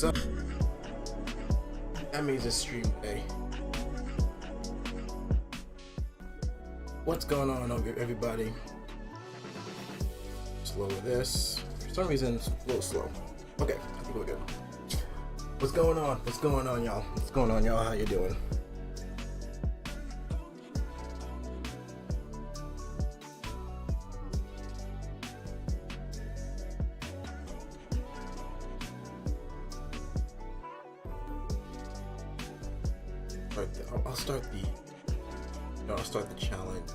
So that means it's stream day. What's going on, everybody? Slow with this. For some reason, it's a little slow. Okay, I think we're good. What's going on? What's going on, y'all? What's going on, y'all? How you doing? I'll start the challenge.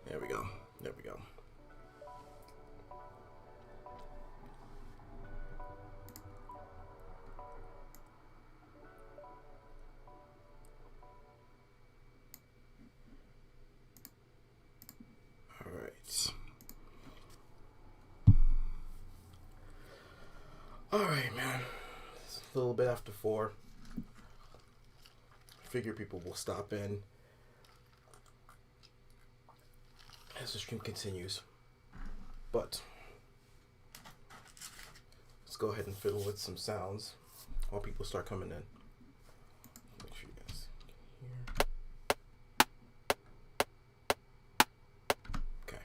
There we go. There we go. All right. All right, man. It's a little bit after 4. Figure people will stop in as the stream continues, but let's go ahead and fiddle with some sounds while people start coming in. Make sure you guys can hear. Okay.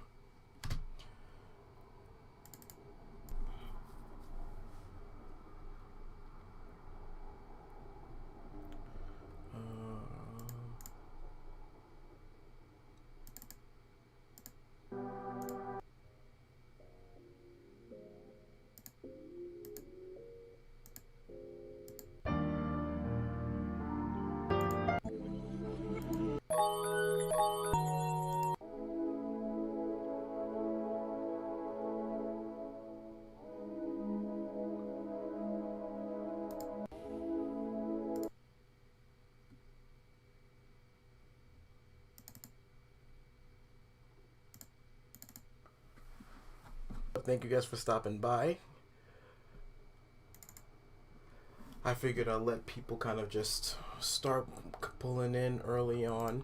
Thank you guys for stopping by. I figured I'll let people kind of just start pulling in early on.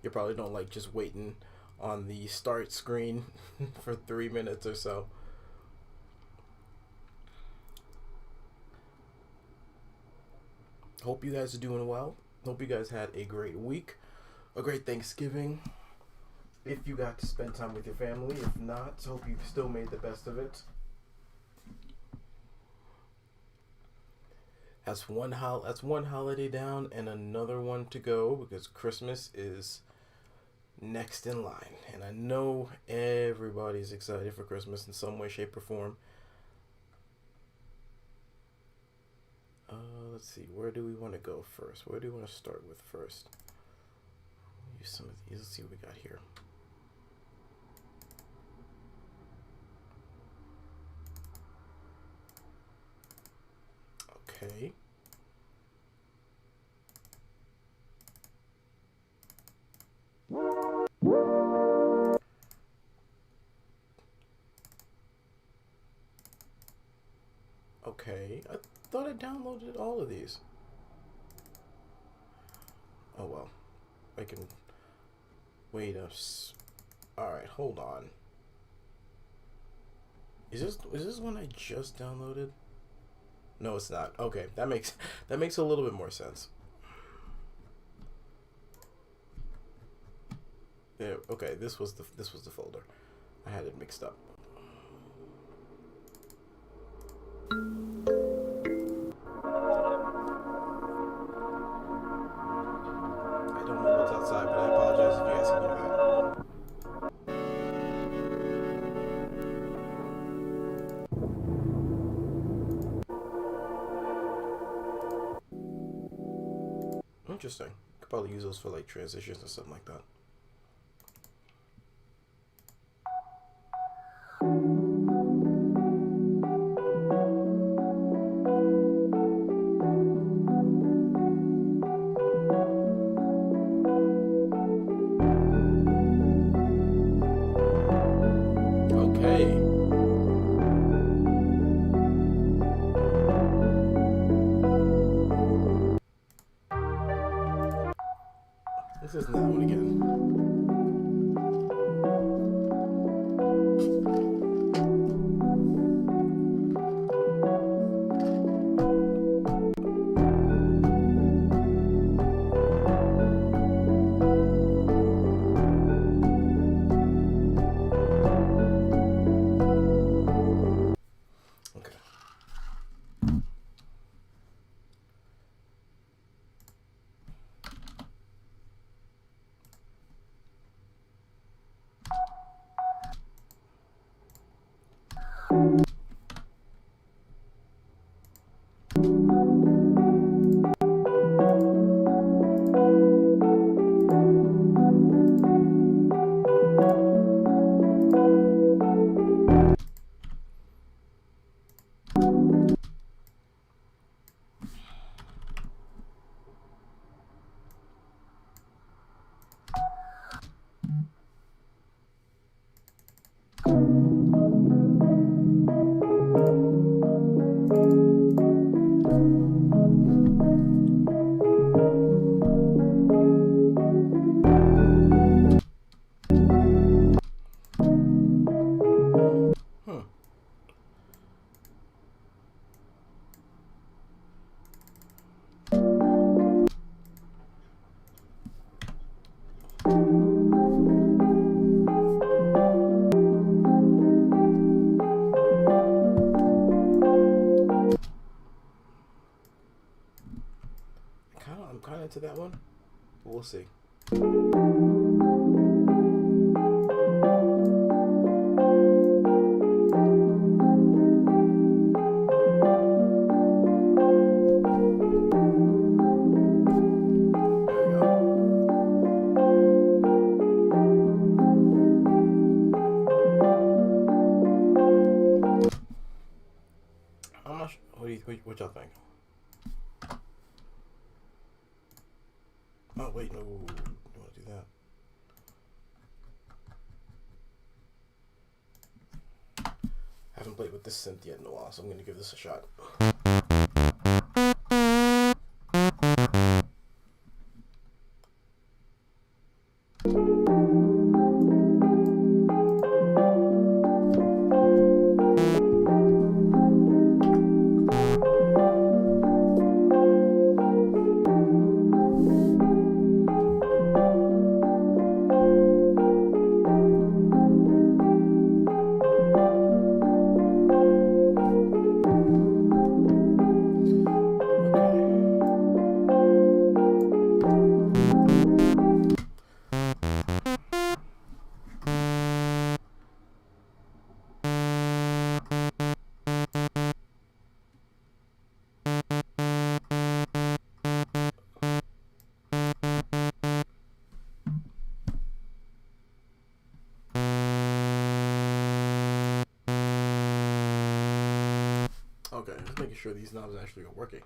You probably don't like just waiting on the start screen for 3 minutes or so. Hope you guys are doing well. Hope you guys had a great week, a great Thanksgiving. If you got to spend time with your family, if not, hope you still made the best of it. That's one holiday down and another one to go, because Christmas is next in line. And I know everybody's excited for Christmas in some way, shape, or form. Let's see, where do we want to go first? Where do we want to start with first? Use some of these. Let's see what we got here. Okay. Okay, I thought I downloaded all of these. Oh well, I can wait all right, hold on. Is this one I just downloaded? No, it's not. Okay, that makes a little bit more sense. There. Okay, this was the folder. I had it mixed up. I don't know what's outside, but I apologize if you guys can hear that. Interesting. Could probably use those for like transitions or something like that. This isn't that one again. I'm kind of into that one, but we'll see. I'm not sure. What y'all think? Oh wait, no, you want to do that? I haven't played with this synth yet in a while, so I'm gonna give this a shot. Okay, just making sure these knobs actually are working.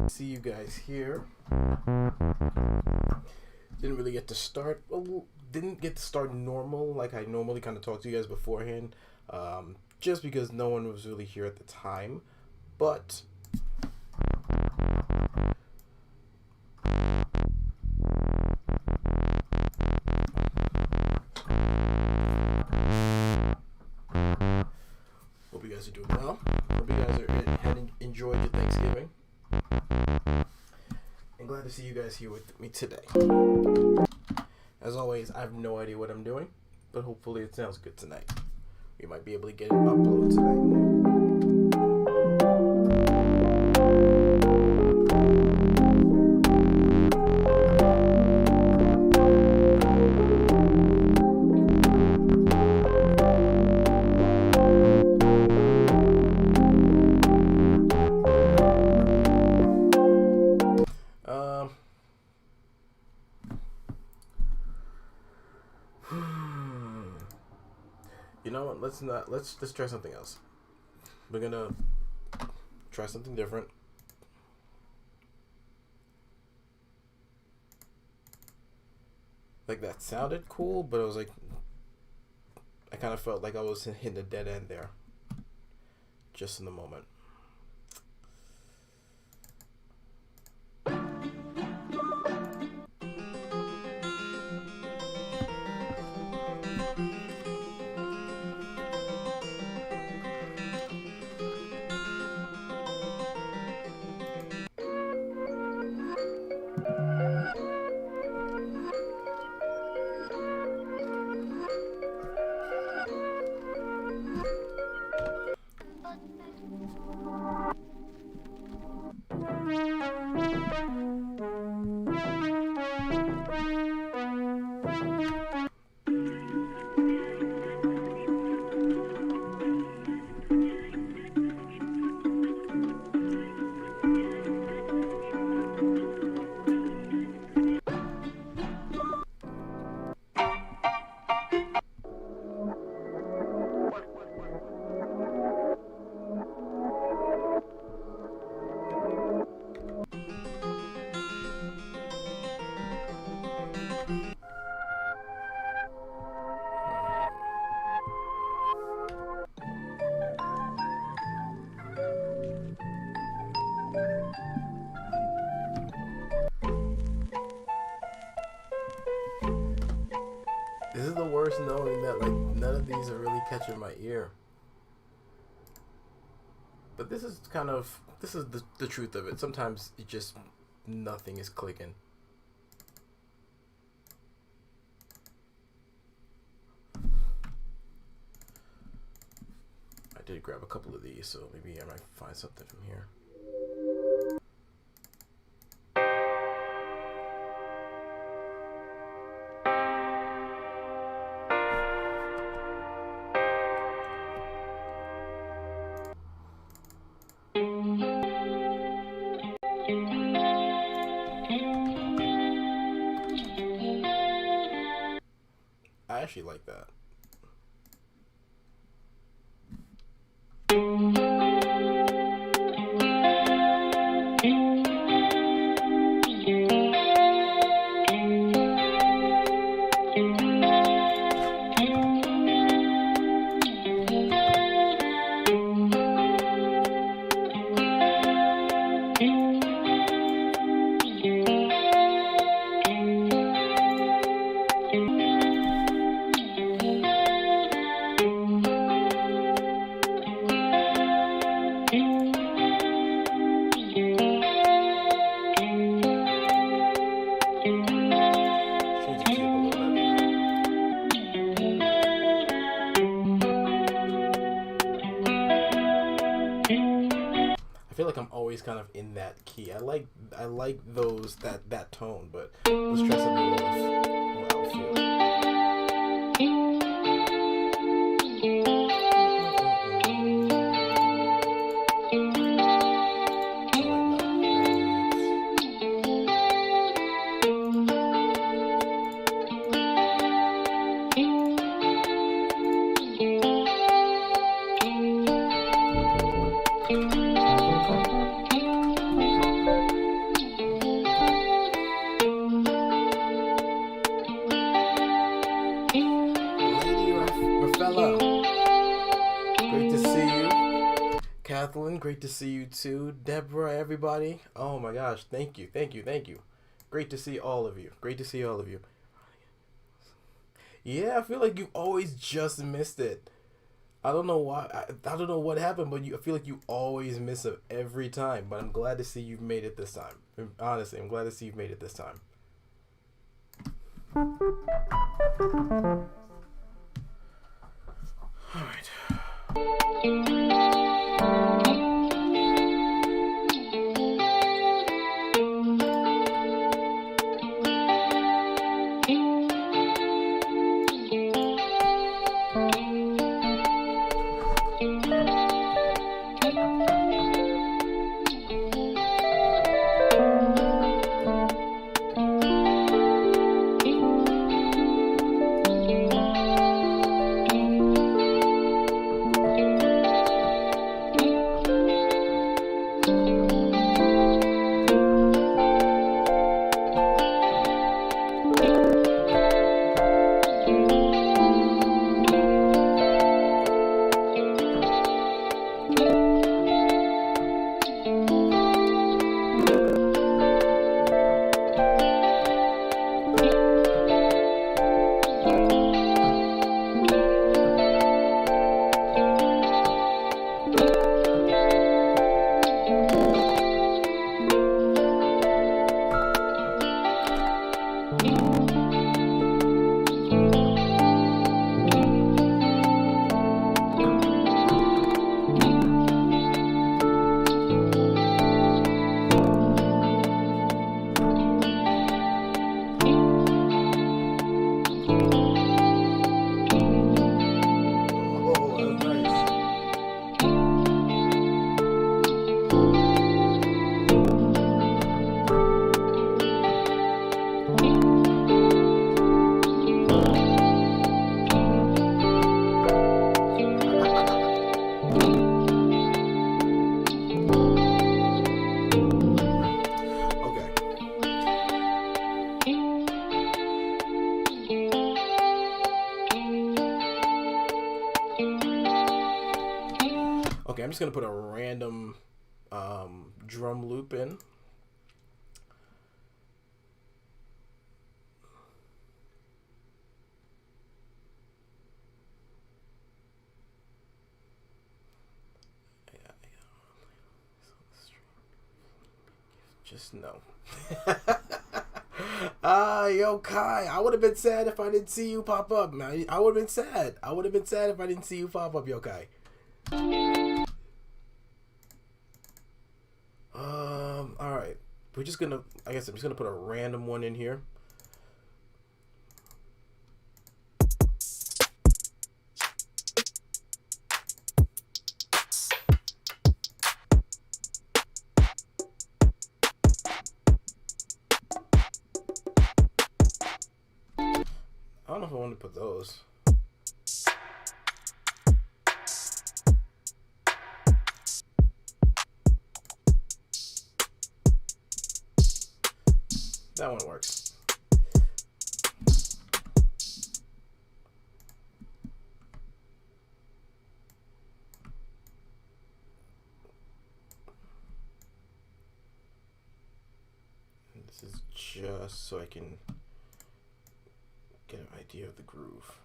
See you guys here. Didn't really get to start. Well, didn't get to start normal like I normally kind of talk to you guys beforehand, just because no one was really here at the time. But hope you guys are doing well. Hope you guys had enjoyed your Thanksgiving. And glad to see you guys here with me today. As always, I have no idea what I'm doing, but hopefully it sounds good tonight. We might be able to get it uploaded tonight. know what? Let's try something else. We're gonna try something different. Like, that sounded cool, but I was like, I kind of felt like I was hitting a dead end there. Just in the moment. This is the worst, knowing that like none of these are really catching my ear. But this is the truth of it. Sometimes it just, nothing is clicking. I did grab a couple of these, so maybe I might find something from here. I actually like that. I feel like I'm always kind of in that key. I like those that tone, but let's try something more outfield. Great to see you. Kathleen, great to see you too. Deborah, everybody. Oh my gosh, thank you. Great to see all of you. Yeah, I feel like you always just missed it. I don't know why. I don't know what happened, but I feel like you always miss it every time. But I'm glad to see you've made it this time. Honestly, I'm glad to see you've made it this time. All right. Okay, I'm just gonna put a random drum loop in. Just no. Yo, Kai, I would have been sad if I didn't see you pop up, man. I would have been sad. I would have been sad if I didn't see you pop up, yo, Kai. All right. We're just gonna. I guess I'm just gonna put a random one in here. I don't know if I want to put those. That one works. And this is just so I can get an idea of the groove.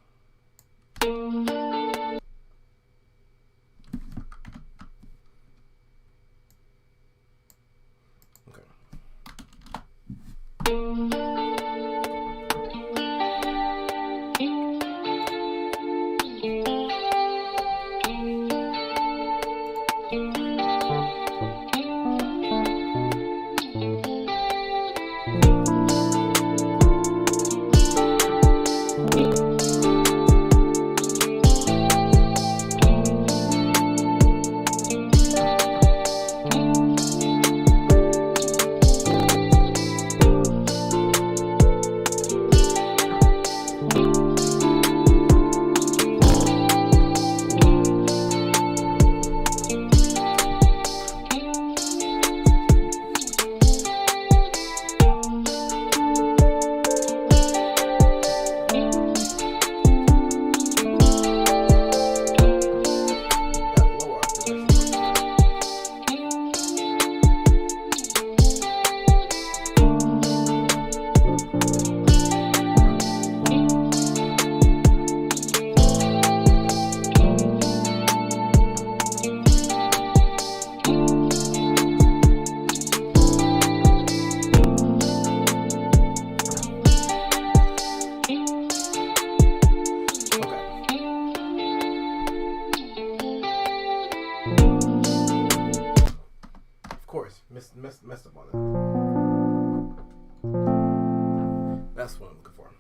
Messed up on it. That's what I'm looking for.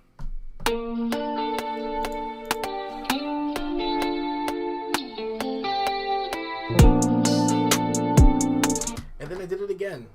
And then I did it again.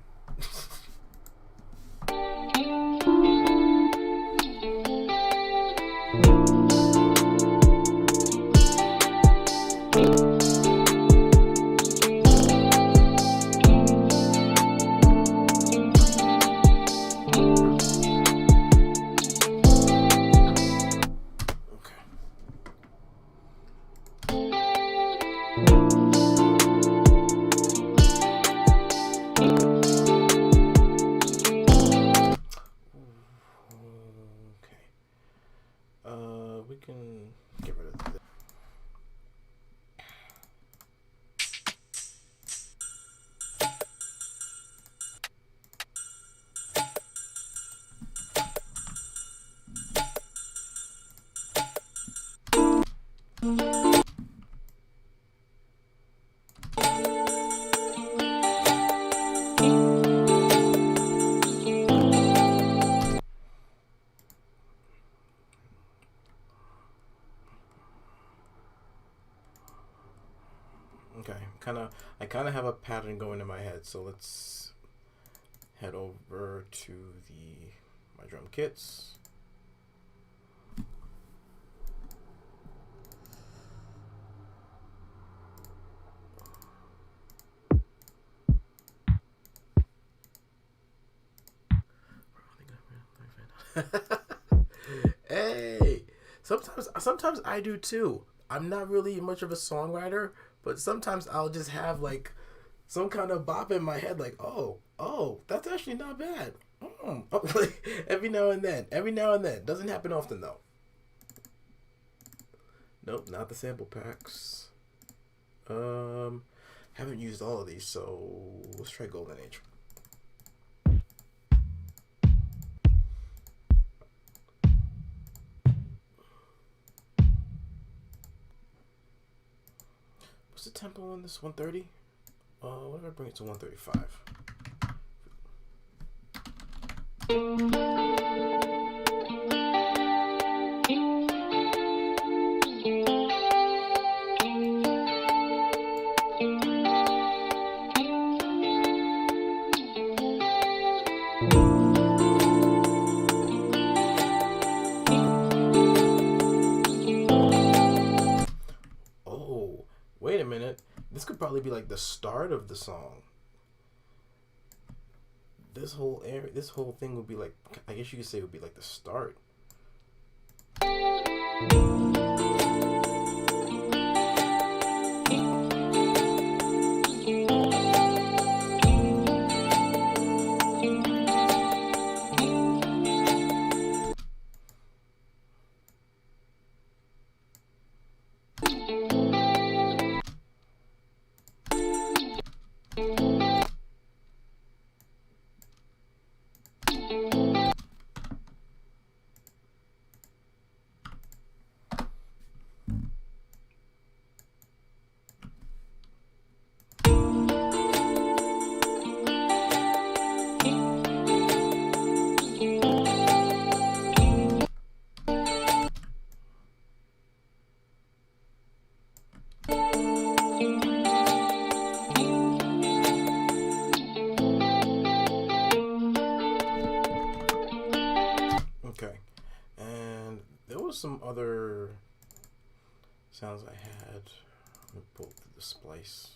We can get rid of this. Okay, I kind of have a pattern going in my head, so let's head over to my drum kits. Hey, sometimes I do too. I'm not really much of a songwriter, but sometimes I'll just have like some kind of bop in my head, like, oh, that's actually not bad. Like, every now and then. Doesn't happen often though. Nope, not the sample packs. Haven't used all of these, so let's try Golden Age. What's the tempo on this? 130? What if I bring it to 135? Oh, wait a minute. This could probably be like the start of the song. This whole thing would be like, I guess you could say it would be like the start. Okay, and there was some other sounds I had. Let me pull through the splice.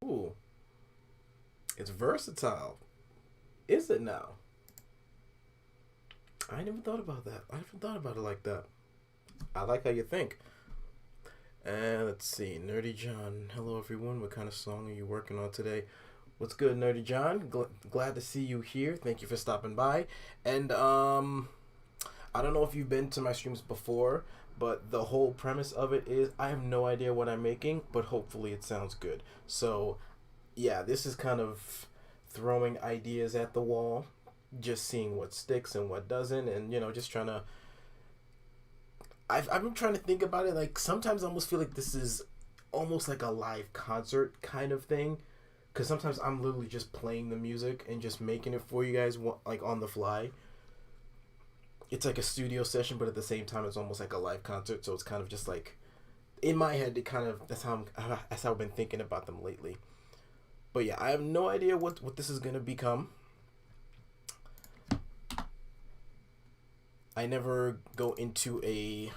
Ooh, it's versatile. Is it now? I never thought about that. I never thought about it like that. I like how you think. And let's see, Nerdy John. Hello, everyone. What kind of song are you working on today? What's good, Nerdy John? Glad to see you here. Thank you for stopping by. And I don't know if you've been to my streams before, but the whole premise of it is I have no idea what I'm making, but hopefully it sounds good. So, yeah, this is kind of throwing ideas at the wall, just seeing what sticks and what doesn't, and, you know, just trying to... I've been trying to think about it. Like, sometimes I almost feel like this is almost like a live concert kind of thing, because sometimes I'm literally just playing the music and just making it for you guys, like, on the fly. It's like a studio session, but at the same time, it's almost like a live concert. So it's kind of just like, in my head, it kind of, that's how I've been thinking about them lately. But yeah, I have no idea what this is gonna become. I never go into a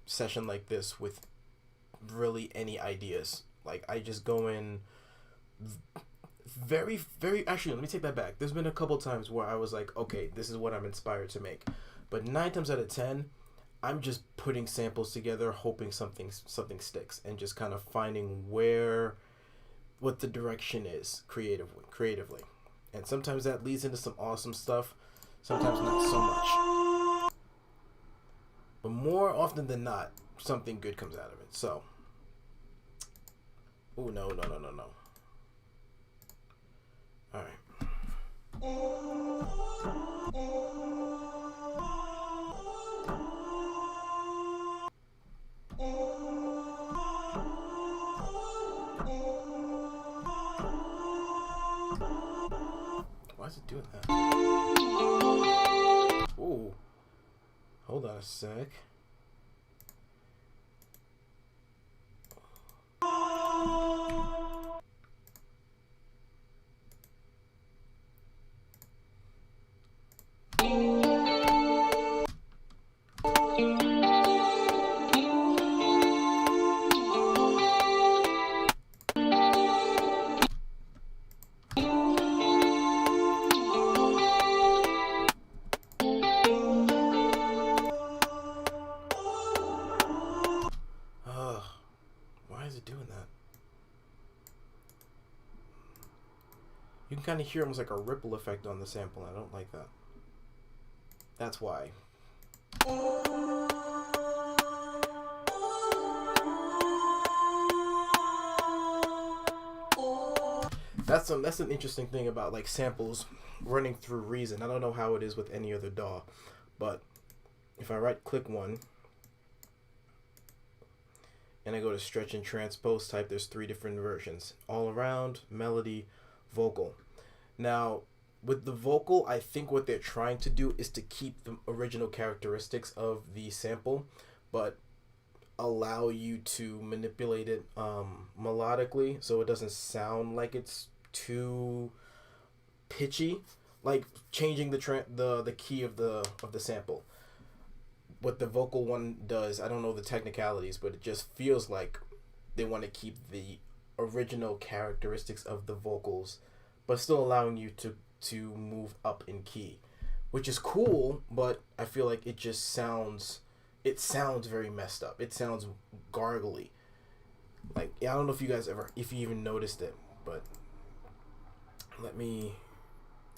session like this with really any ideas. Like, I just go in very, very... Actually, let me take that back. There's been a couple times where I was like, okay, this is what I'm inspired to make. But 9 times out of 10, I'm just putting samples together, hoping something sticks, and just kind of finding what the direction is creatively. And sometimes that leads into some awesome stuff, sometimes not so much. But more often than not, something good comes out of it. So, oh no. All right. Why is it doing that? Ooh. Hold on a sec. Why is it doing that? You can kind of hear almost like a ripple effect on the sample. I don't like that. That's why. That's an interesting thing about like samples running through Reason. I don't know how it is with any other DAW, but if I right click one and I go to stretch and transpose type, there's 3 different versions: all around, melody, vocal. Now with the vocal, I think what they're trying to do is to keep the original characteristics of the sample, but allow you to manipulate it melodically, so it doesn't sound like it's too pitchy, like changing the key of the sample. What the vocal one does, I don't know the technicalities, but it just feels like they want to keep the original characteristics of the vocals, but still allowing you to move up in key, which is cool. But I feel like it sounds very messed up. It sounds gargly. Like, I don't know if you even noticed it, but let me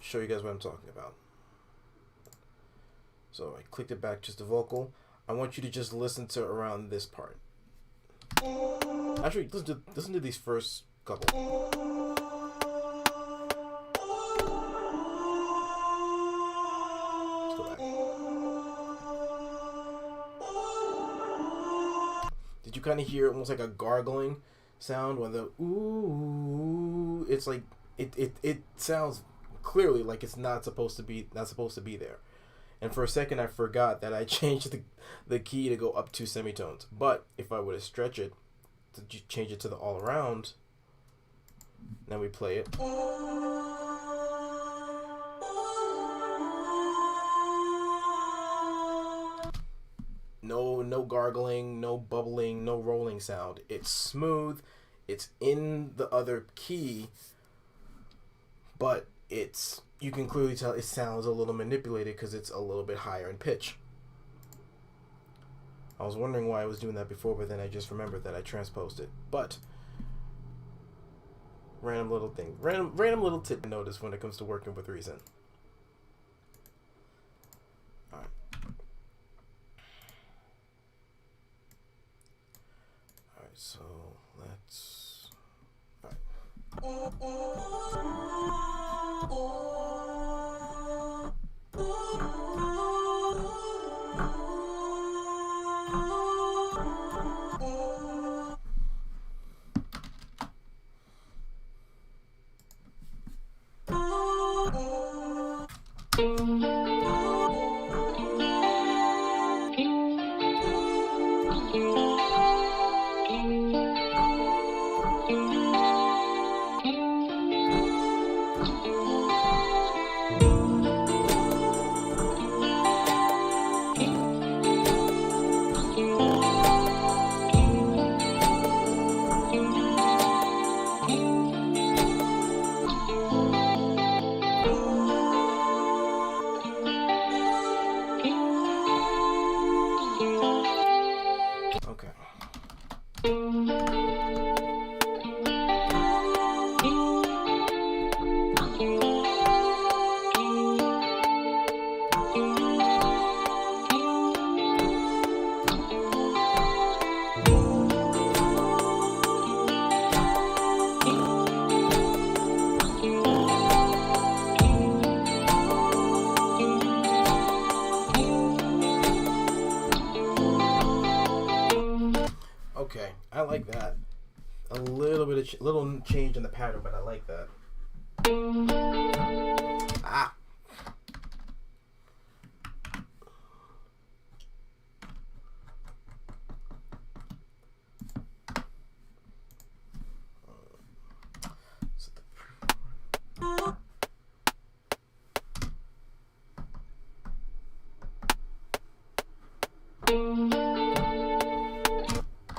show you guys what I'm talking about. So I clicked it back just the vocal. I want you to just listen to around this part. Actually, listen to these first couple. Let's go back. Did you kind of hear almost like a gargling sound when the ooh? It's like it sounds clearly like it's not supposed to be there. And for a second, I forgot that I changed the key to go up 2 semitones. But if I were to stretch it, to change it to the all around, then we play it. No gargling, no bubbling, no rolling sound. It's smooth. It's in the other key, but you can clearly tell it sounds a little manipulated because it's a little bit higher in pitch. I was wondering why I was doing that before, but then I just remembered that I transposed it. But random little tip to notice when it comes to working with Reason. All right. All right, so let's. All right. Okay, I like that. A little bit of little change in the pattern, but I like that. Ah.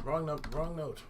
Wrong note. Wrong note.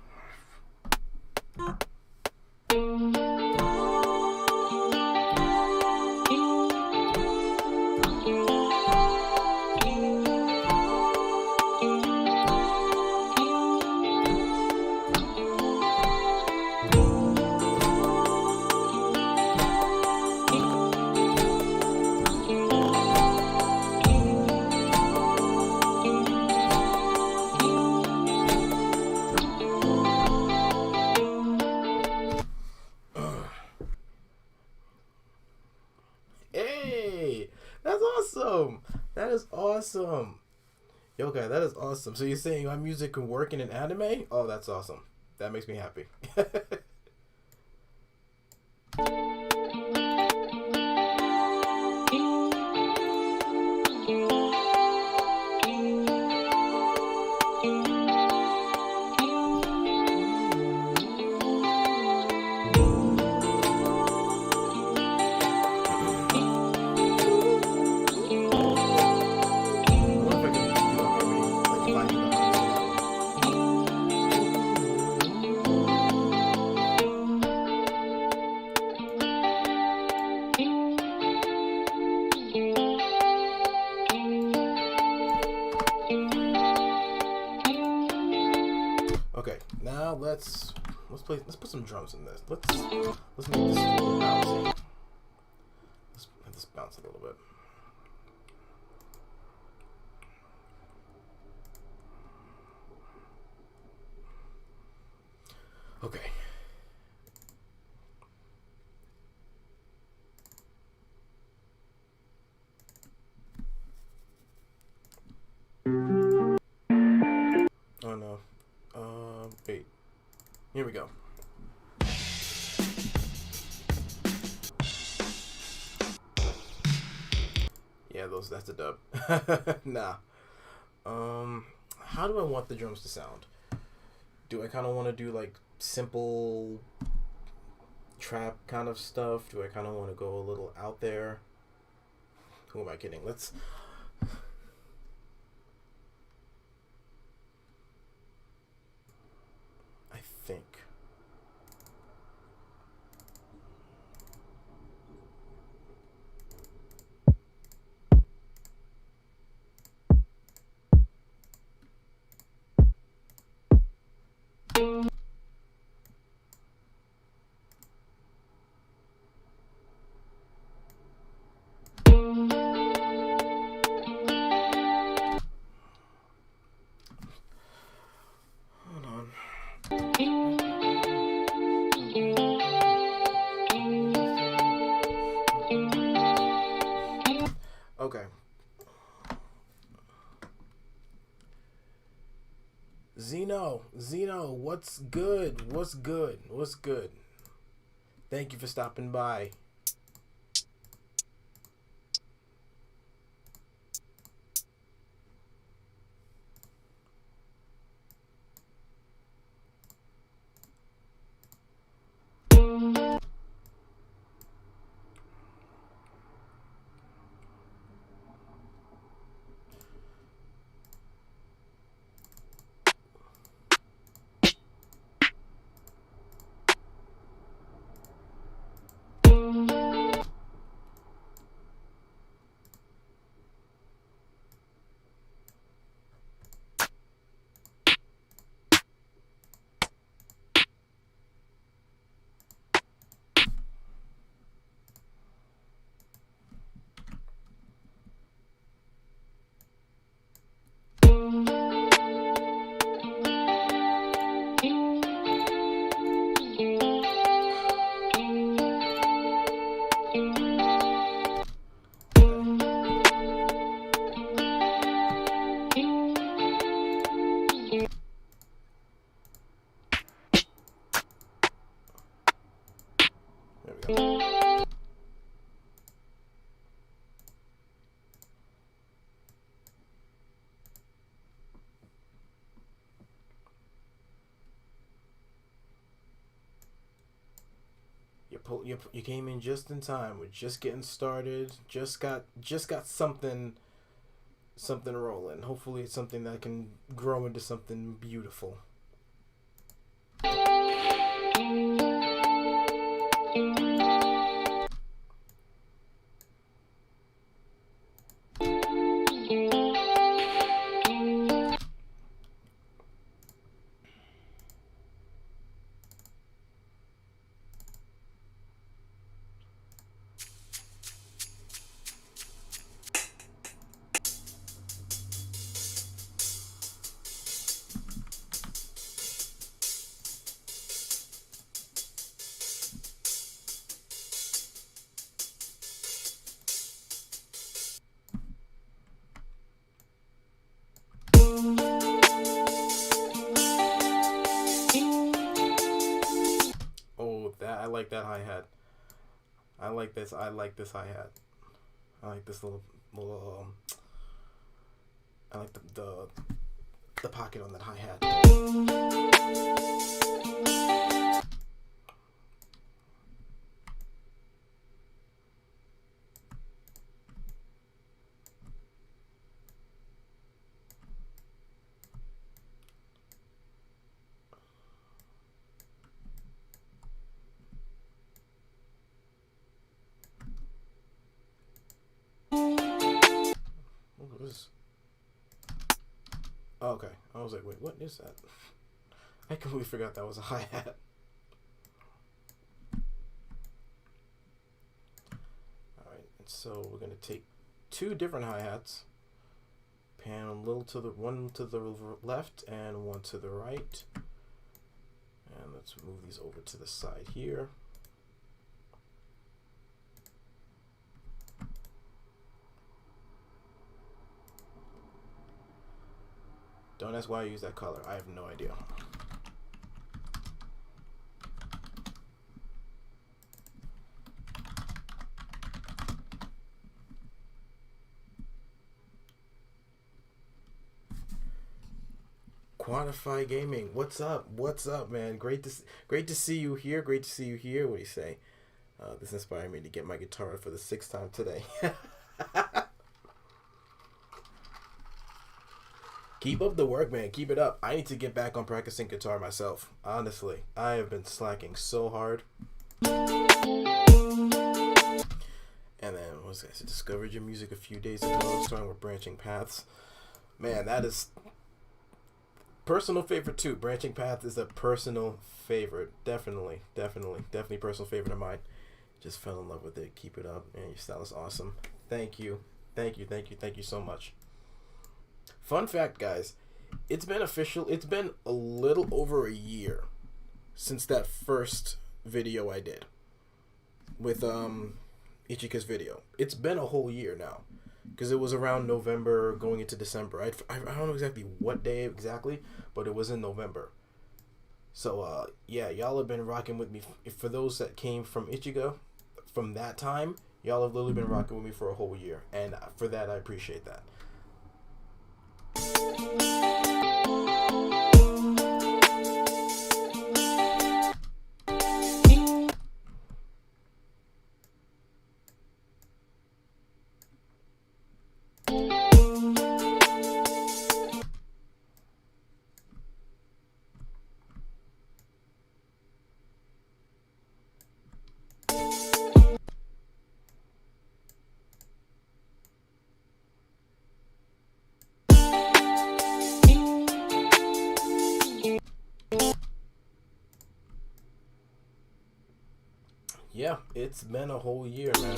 Hey, that's awesome. That is awesome. Okay, that is awesome. So you're saying my music can work in an anime? Oh, that's awesome. That makes me happy. Okay, now let's put some drums in this. Let's make this a little bouncy. Let's let this bounce a little bit. Okay. Oh no. Wait. Here we go. Yeah, that's a dub. Nah. How do I want the drums to sound? Do I kind of want to do like simple trap kind of stuff? Do I kind of want to go a little out there? Who am I kidding? I think. Hold on. Okay. Zeno, what's good? What's good? What's good? Thank you for stopping by. You came in just in time. We're just getting started. Just got something rolling. Hopefully, it's something that can grow into something beautiful. Oh, that I like that hi-hat. I like this. I like this hi-hat. I like this little I like the pocket on that hi-hat. What is? Oh, okay. I was like, wait, what is that? I completely forgot that was a hi-hat. Alright, and so we're gonna take two different hi-hats. Pan a little to the one to the left and one to the right. And let's move these over to the side here. Don't ask why I use that color. I have no idea. Quantify Gaming, what's up? What's up, man? Great to see you here. Great to see you here. What do you say? This inspired me to get my guitar for the 6th time today. Keep up the work, man. Keep it up. I need to get back on practicing guitar myself. Honestly, I have been slacking so hard. And then, what was this? I discovered your music a few days ago, starting with Branching Paths. Man, that is personal favorite too. Branching Paths is a personal favorite. Definitely personal favorite of mine. Just fell in love with it. Keep it up, man. Your style is awesome. Thank you so much. Fun fact, guys, it's been a little over a year since that first video I did with Ichika's video. It's been a whole year now, because it was around November going into December. I don't know exactly what day exactly, but it was in November. So yeah, y'all have been rocking with me. For those that came from Ichigo from that time, y'all have literally been rocking with me for a whole year, and for that I appreciate that. Yeah, it's been a whole year, man.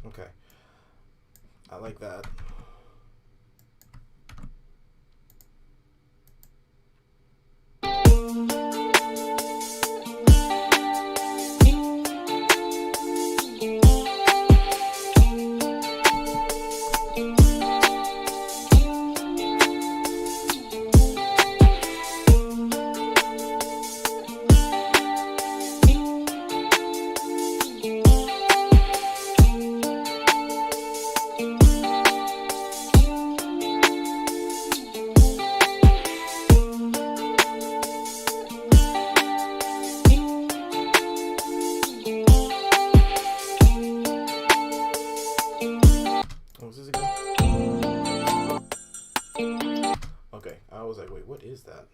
Okay. I like that. that.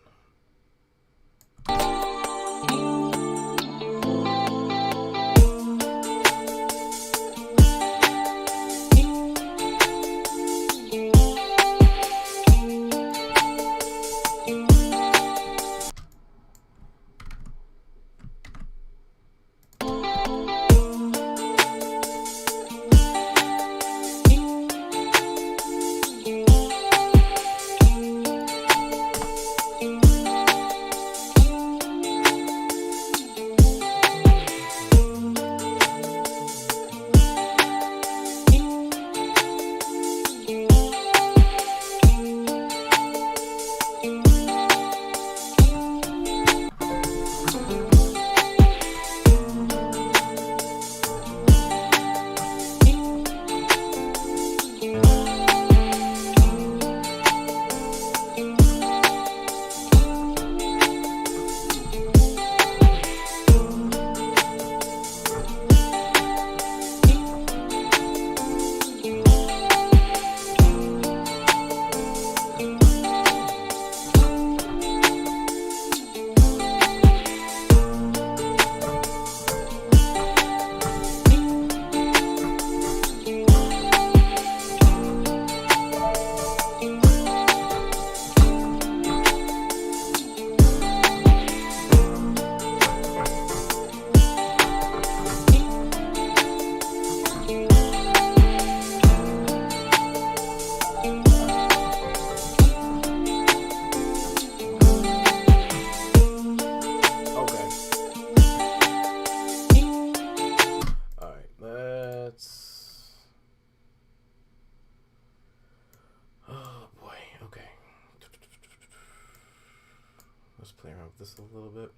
Let's play around with this a little bit.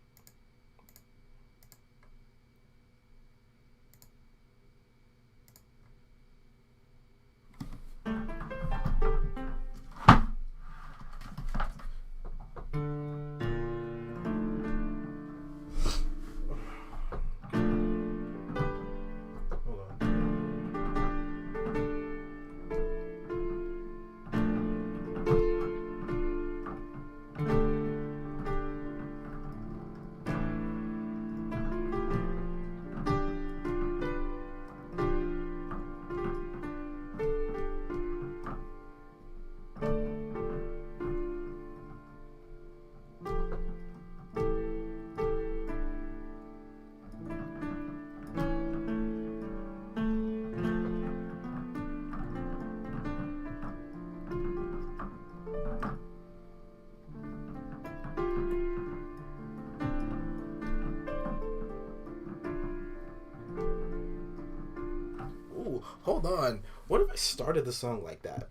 Hold on. What if I started the song like that?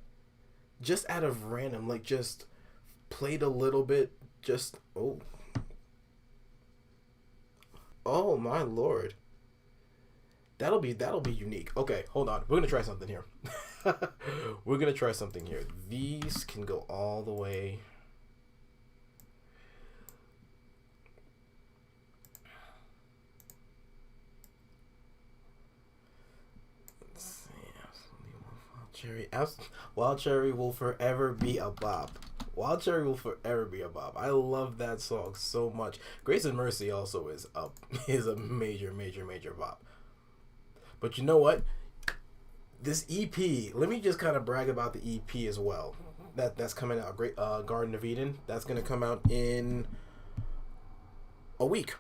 Just out of random, like just played a little bit, just oh my lord. That'll be unique. Okay, hold on. We're gonna try something here. We're gonna try something here. These can go all the way. Wild Cherry will forever be a bop. Wild Cherry will forever be a bop. I love that song so much. Grace and Mercy also is a major bop. But you know what? This EP, let me just kind of brag about the EP as well. That's coming out. Great Garden of Eden. That's gonna come out in a week.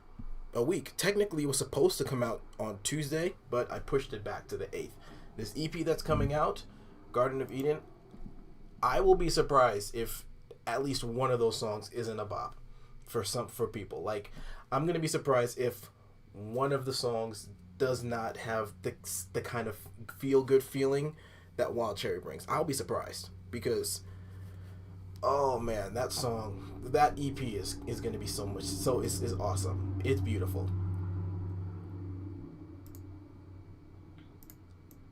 Technically, it was supposed to come out on Tuesday, but I pushed it back to the 8th. This EP that's coming out, Garden of Eden, I will be surprised if at least one of those songs isn't a bop for people. Like, I'm gonna be surprised if one of the songs does not have the kind of feel good feeling that Wild Cherry brings. I'll be surprised because, oh man, that song, that EP is gonna be so much. So it's awesome. It's beautiful.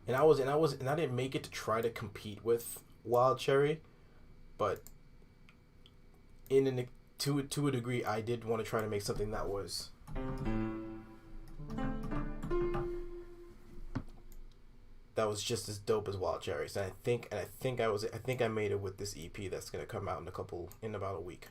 And I didn't make it to try to compete with Wild Cherry, but to a degree, I did want to try to make something that was just as dope as Wild Cherry's. And I think I made it with this EP that's gonna come out in about a week.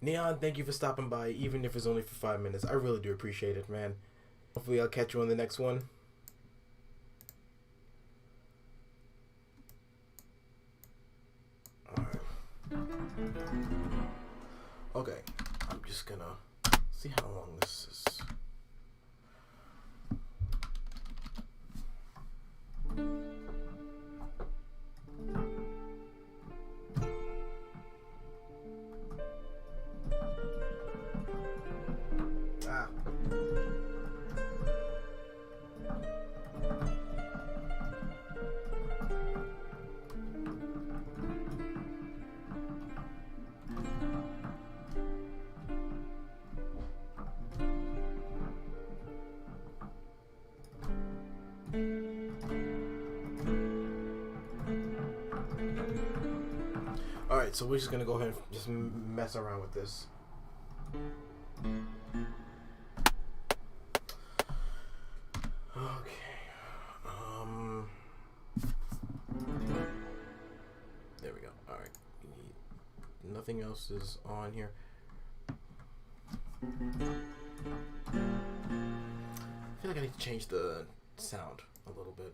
Neon, thank you for stopping by, even if it's only for 5 minutes. I really do appreciate it, man. Hopefully I'll catch you on the next one. Alright. Okay, I'm just gonna see how long this is. Alright, so we're just gonna go ahead and just mess around with this. Okay. There we go. Alright. Nothing else is on here. I feel like I need to change the sound a little bit.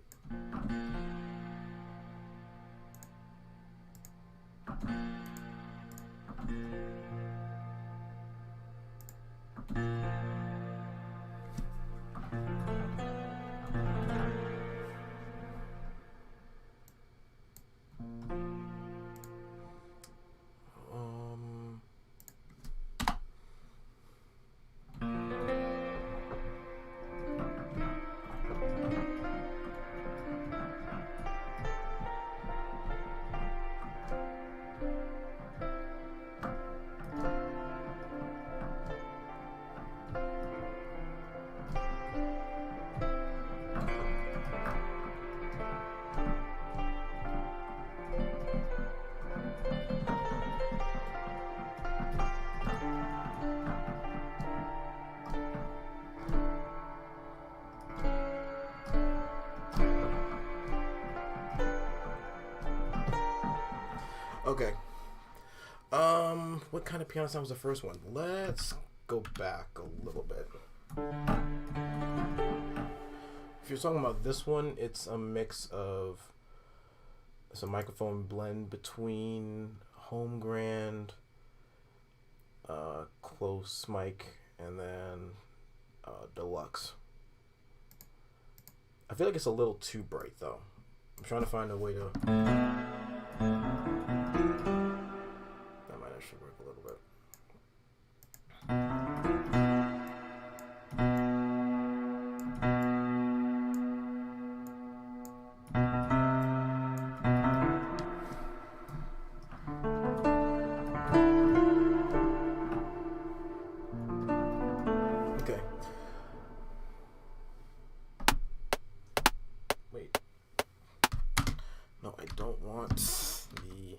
Okay. What kind of piano sound was the first one? Let's go back a little bit. If you're talking about this one, it's a mix of it's a microphone blend between home grand, close mic, and then deluxe. I feel like it's a little too bright though. I'm trying to find a way to. That might actually work a little bit. Okay. Wait. No, I don't want the.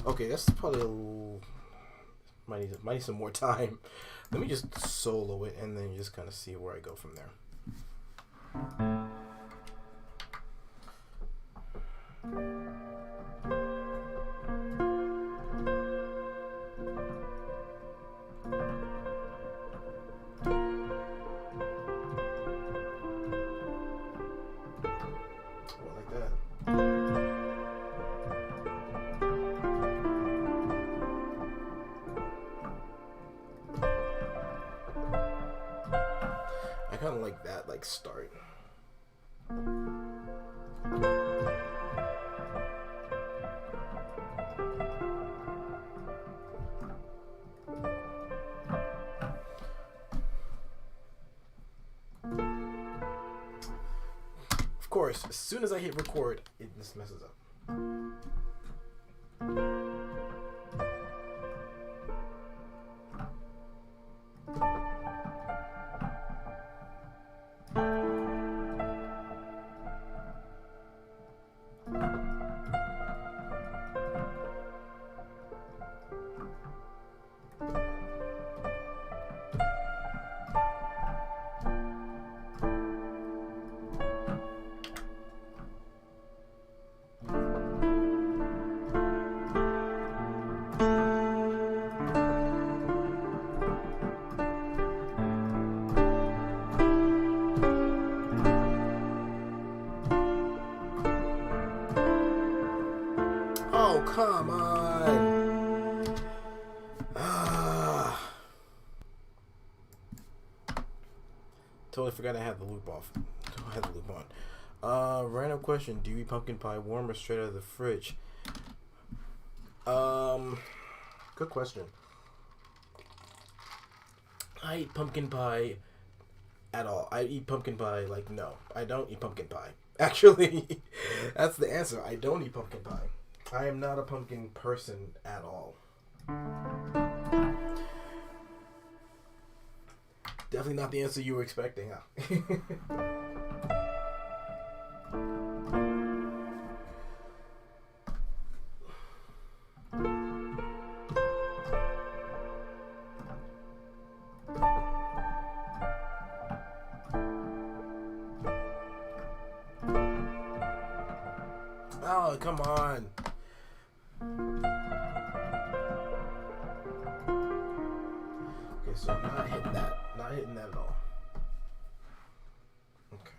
Okay, that's probably a little, might need some more time. Let me just solo it and then just kind of see where I go from there. I kind of like that, like, start. Of course, as soon as I hit record, it just messes up. Oh, come on. Totally forgot I had the loop off. I had the loop on. Random question. Do you eat pumpkin pie warm or straight out of the fridge? Good question. I eat pumpkin pie at all. I eat pumpkin pie like, no. I don't eat pumpkin pie. Actually, that's the answer. I don't eat pumpkin pie. I am not a pumpkin person at all. Definitely not the answer you were expecting, huh? Oh, come on. Okay, so I'm not hitting that. Not hitting that at all. Okay.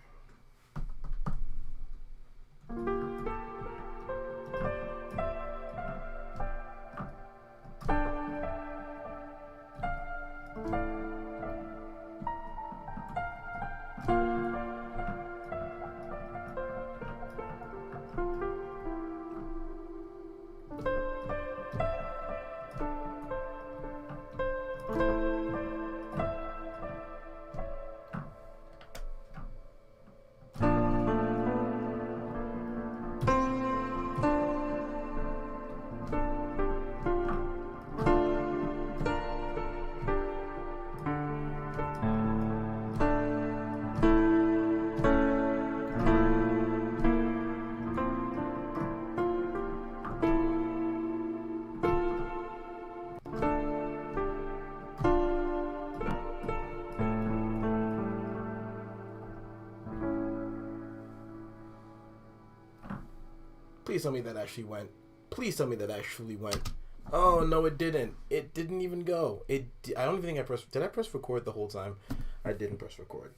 Please tell me that actually went. Please tell me that actually went. Oh, no, it didn't. It didn't even go. I don't even think I pressed... Did I press record the whole time? I didn't press record.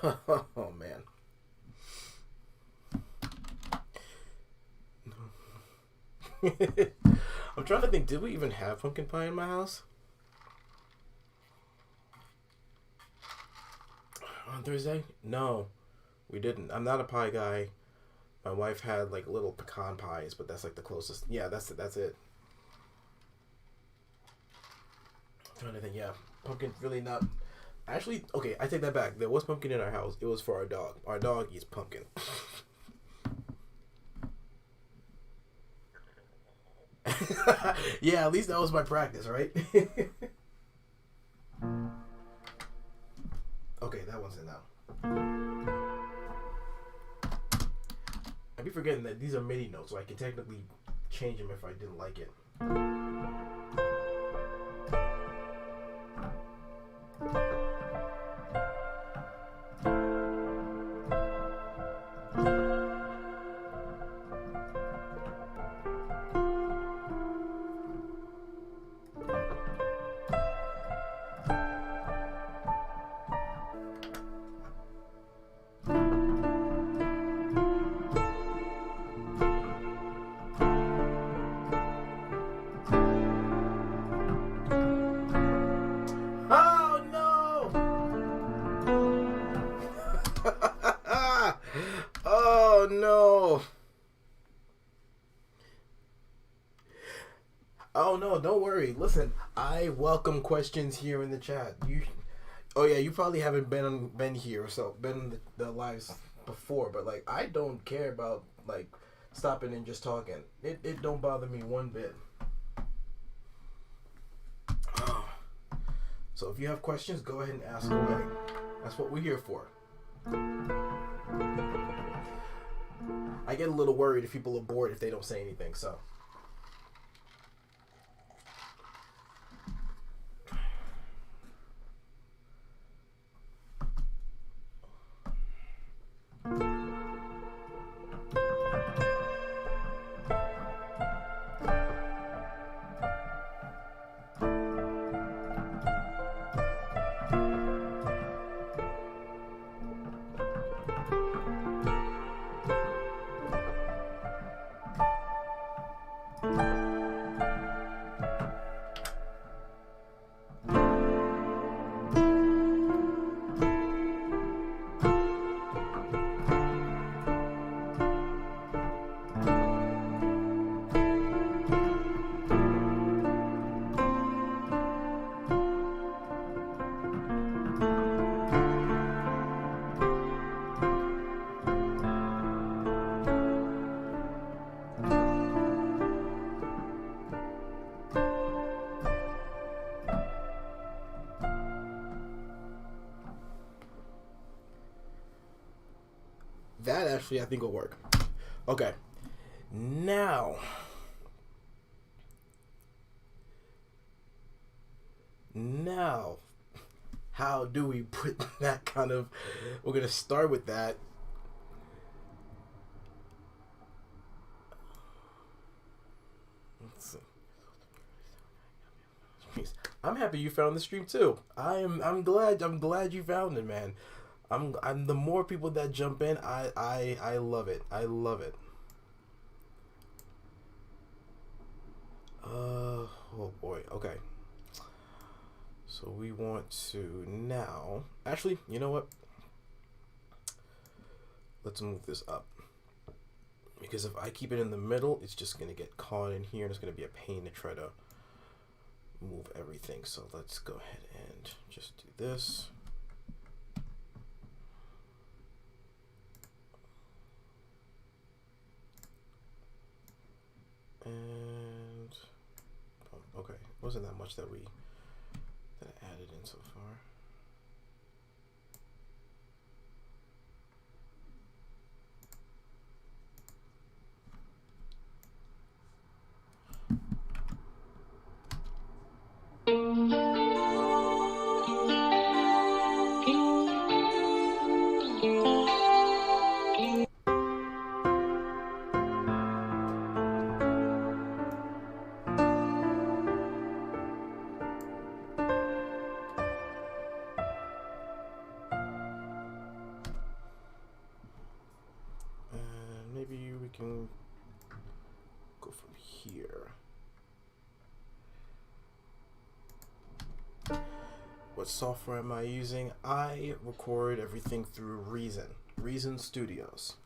Oh, man. I'm trying to think, did we even have pumpkin pie in my house? On Thursday? No, we didn't. I'm not a pie guy. My wife had like little pecan pies, but that's like the closest. Yeah, that's it. That's it. I'm trying to think. Yeah, pumpkin really not. Actually, okay, I take that back. There was pumpkin in our house. It was for our dog. Our dog eats pumpkin. Yeah, at least that was my practice, right? Okay, that one's in now. I'd be forgetting that these are MIDI notes, so I can technically change them if I didn't like it. Oh no, don't worry. Listen, I welcome questions here in the chat. Oh yeah, you probably haven't been here, so been in the lives before, but like I don't care about like stopping and just talking. It don't bother me one bit. So if you have questions, go ahead and ask away. That's what we're here for. I get a little worried if people are bored if they don't say anything, so. That actually I think will work. Okay. Now how do we put that kind of, we're gonna start with that. Let's see. I'm happy you found the stream too. I'm glad you found it, man. I'm the more people that jump in, I love it. I love it. Oh boy. Okay. So we want to now, actually, you know what? Let's move this up. Because if I keep it in the middle, it's just going to get caught in here and it's going to be a pain to try to move everything. So let's go ahead and just do this. And okay, wasn't that much that I added in so far. Can go from here. What software am I using? I record everything through Reason Studios.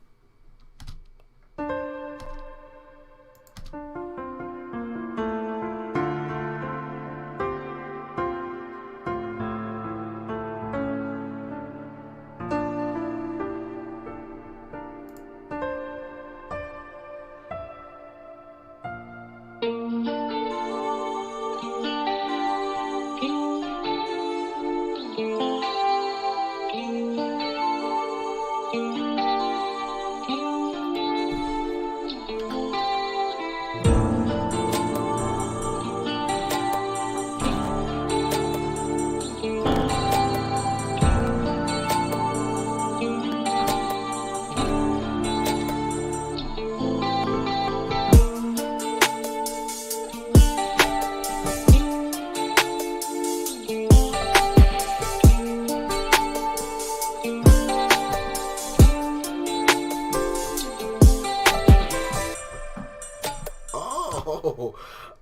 Oh,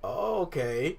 okay.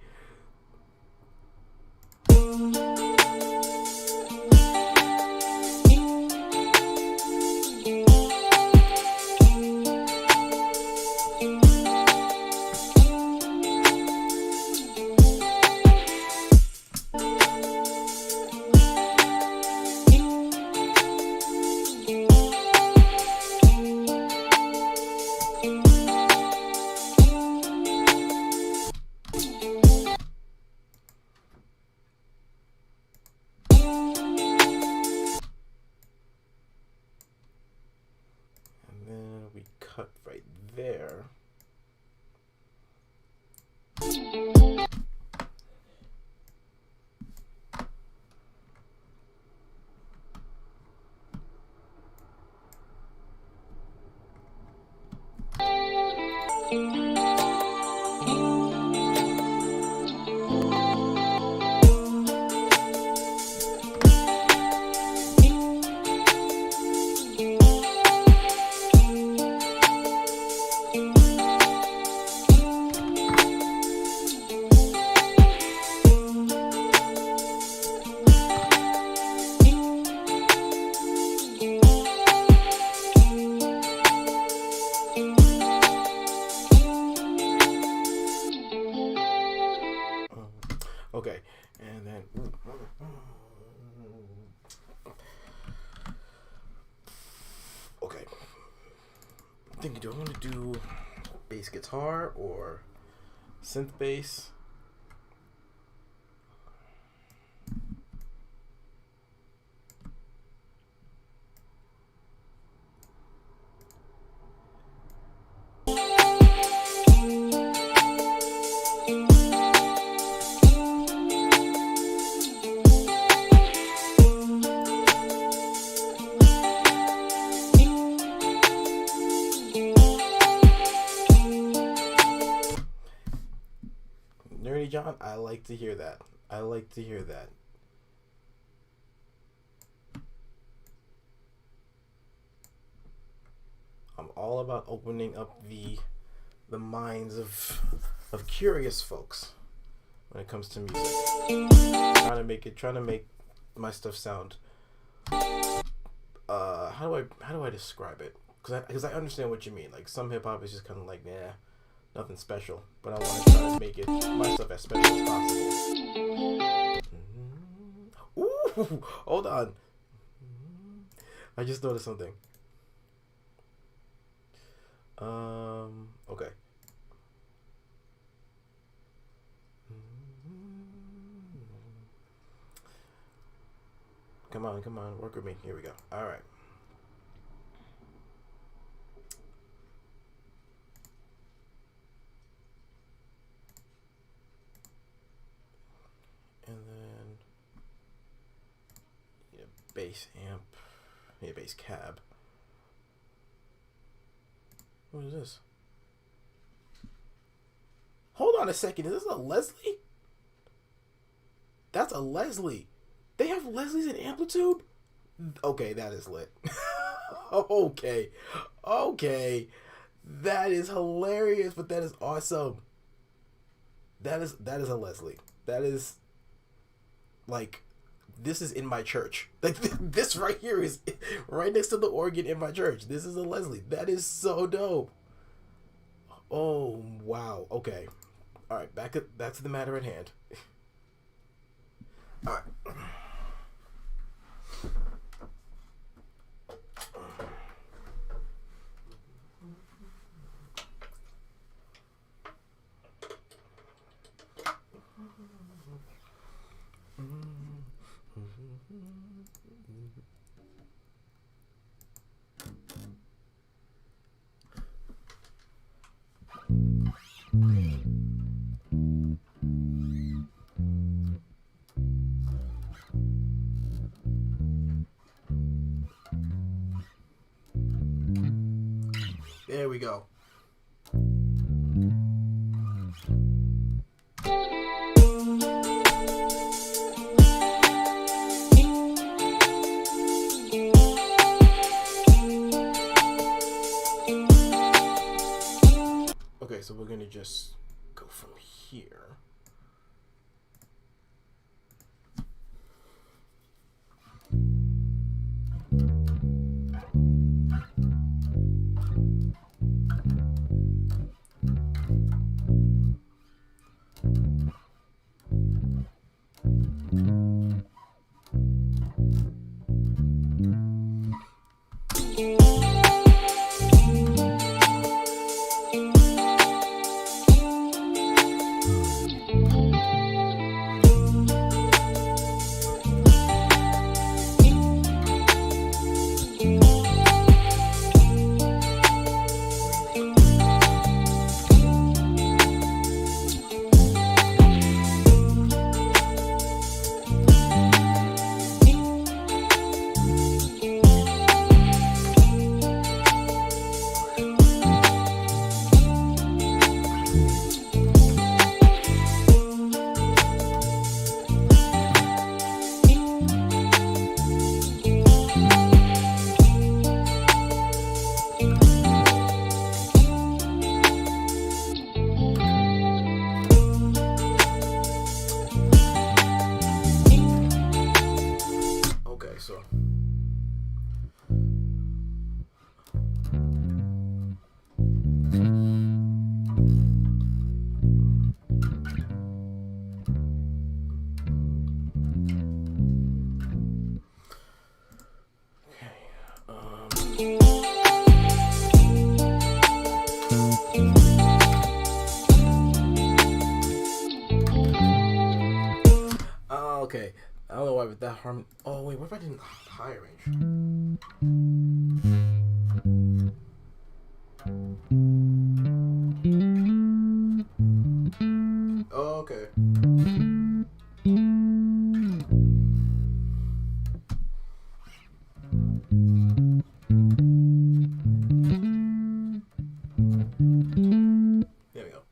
thinking, do I want to do bass guitar or synth bass? Nerdy John, I like to hear that. I like to hear that. I'm all about opening up the minds of curious folks when it comes to music. Trying to make my stuff sound. How do I describe it? Because I understand what you mean. Like some hip hop is just kind of like nothing special, but I want to try to make it my stuff as special as possible. Ooh, hold on. I just noticed something. Okay. Come on, work with me. Here we go. All right. And then bass amp, bass cab. What is this? Hold on a second. Is this a Leslie? That's a Leslie. They have Leslies in Amplitude? Okay, that is lit. Okay. That is hilarious, but that is awesome. That is a Leslie. That is like, this is in my church. Like this right here is right next to the organ in my church. This is a Leslie. That is so dope. Oh wow. Okay. All right. Back to the matter at hand. All right. There we go. Okay, so we're gonna just go from here. with that harm. Oh wait, what if I didn't higher range? Oh, okay. There we go.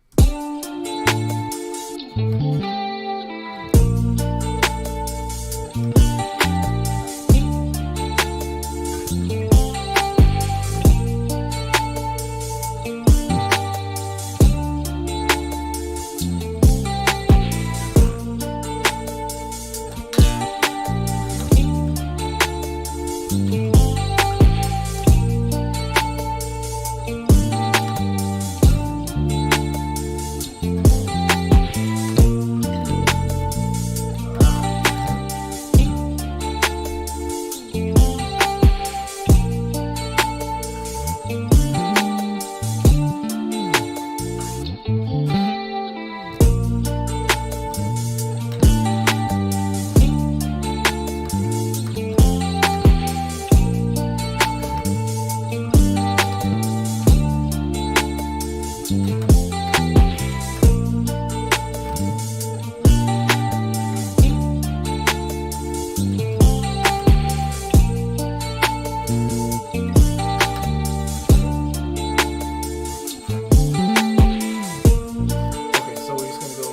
Okay, so we're just gonna go.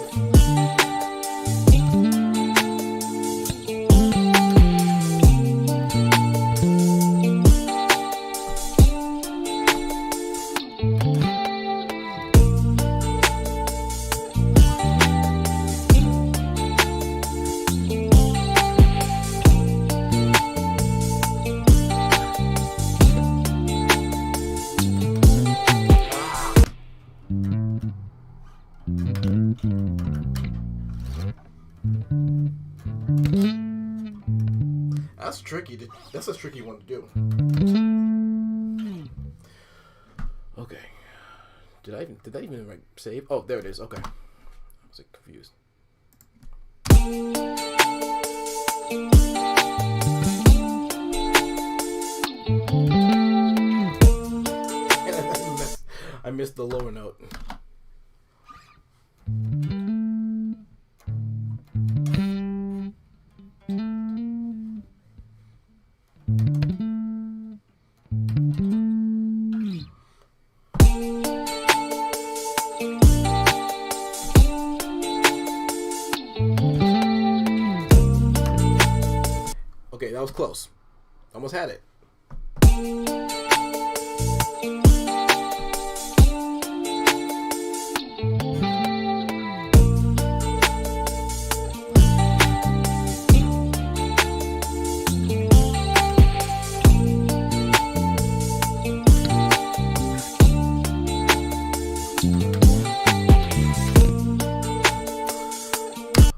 That's tricky. That's a tricky one to do. Okay. Did that even like save? Oh, there it is. Okay. I was like confused. I missed the lower note. Okay, that was close. Almost had it.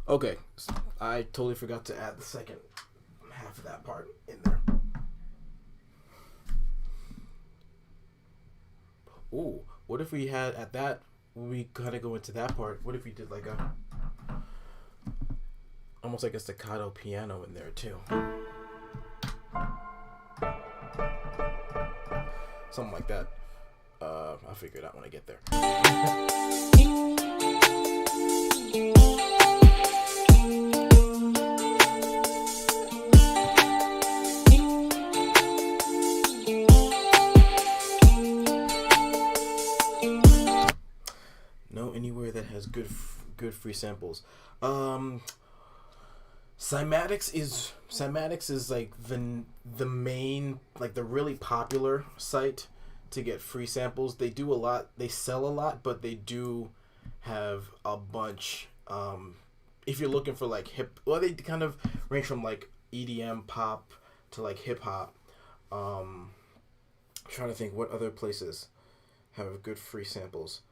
Okay, I totally forgot to add the second half of that part in there. Ooh, what if we had at that, when we kind of go into that part, what if we did like a, almost like a staccato piano in there too? Something like that. I'll figure it out when I get there. Anywhere that has good free samples. Cymatics is like the main, like the really popular site to get free samples. They do a lot, they sell a lot, but they do have a bunch. If you're looking for like they kind of range from like EDM pop to like hip hop. I'm trying to think what other places have good free samples.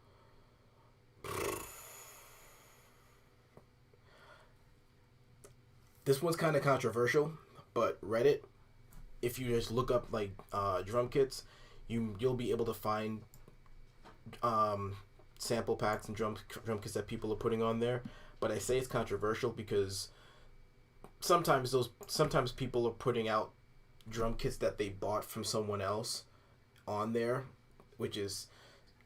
This one's kind of controversial, but Reddit, if you just look up like drum kits, you'll be able to find sample packs and drum kits that people are putting on there. But I say it's controversial because sometimes people are putting out drum kits that they bought from someone else on there, which is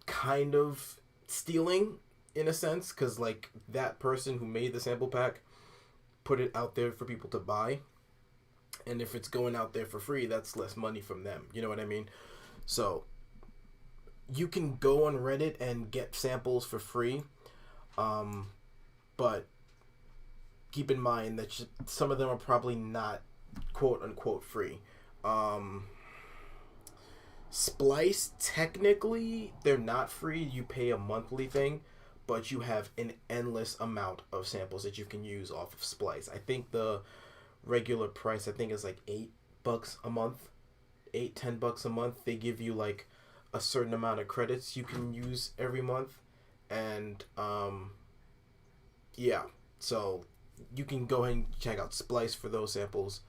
kind of stealing in a sense, because like that person who made the sample pack put it out there for people to buy, and if it's going out there for free, that's less money from them, you know what I mean? So you can go on Reddit and get samples for free, but keep in mind that some of them are probably not quote unquote free. Splice, technically they're not free, you pay a monthly thing, but you have an endless amount of samples that you can use off of Splice. I think the regular price, I think, is like $8 a month, $10 a month. They give you like a certain amount of credits you can use every month, and yeah, so you can go ahead and check out Splice for those samples.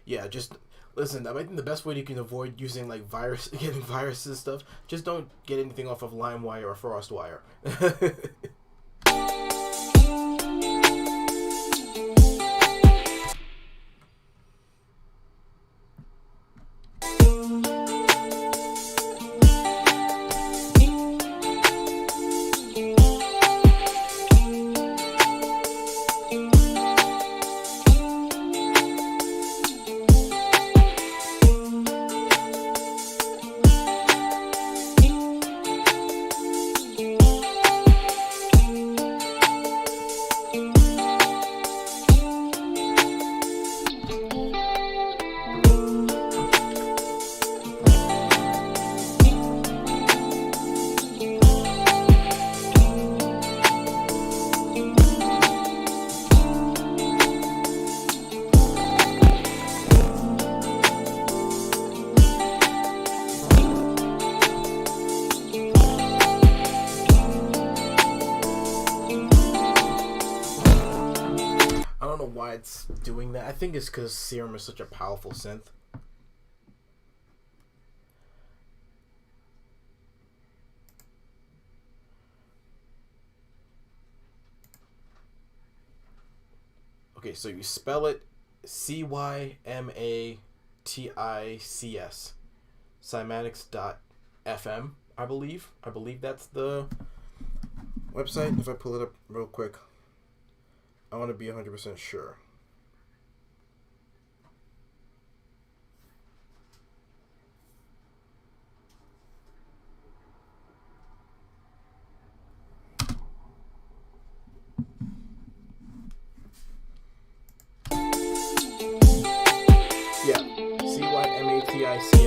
Yeah, just listen. I think the best way you can avoid using like getting viruses and stuff, just don't get anything off of LimeWire or FrostWire. I don't know why it's doing that. I think it's because Serum is such a powerful synth. Okay, so you spell it Cymatics. Cymatics.fm, I believe. I believe that's the website. If I pull it up real quick, I want to be 100% sure. Yeah, Cymatics.fm.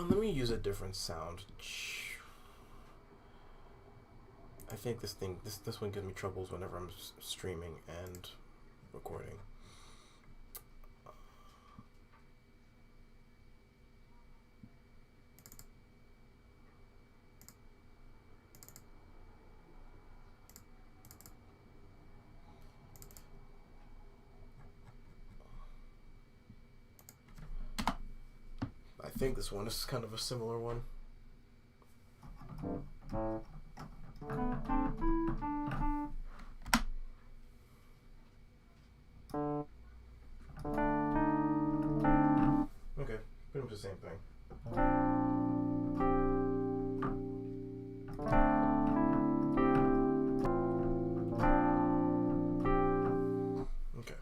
Let me use a different sound. I think this one gives me troubles whenever I'm streaming and recording. I think this one is kind of a similar one. Okay, pretty much the same thing. Okay.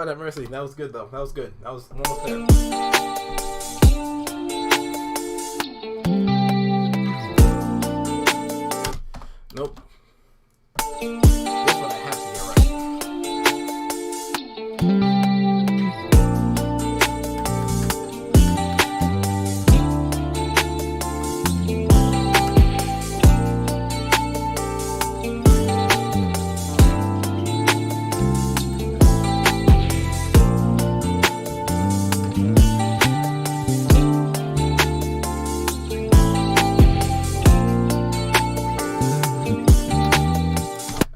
have mercy. That was good though. That was good. That was almost there. Nope. This one I have to get right.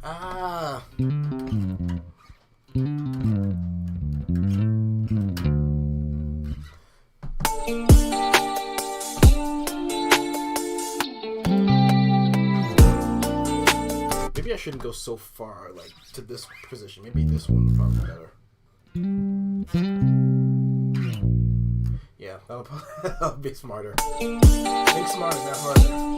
Ah. Maybe I shouldn't go so far, like, to this position. Maybe this one would probably be better. Yeah, that'll be smarter. Think smarter, not harder.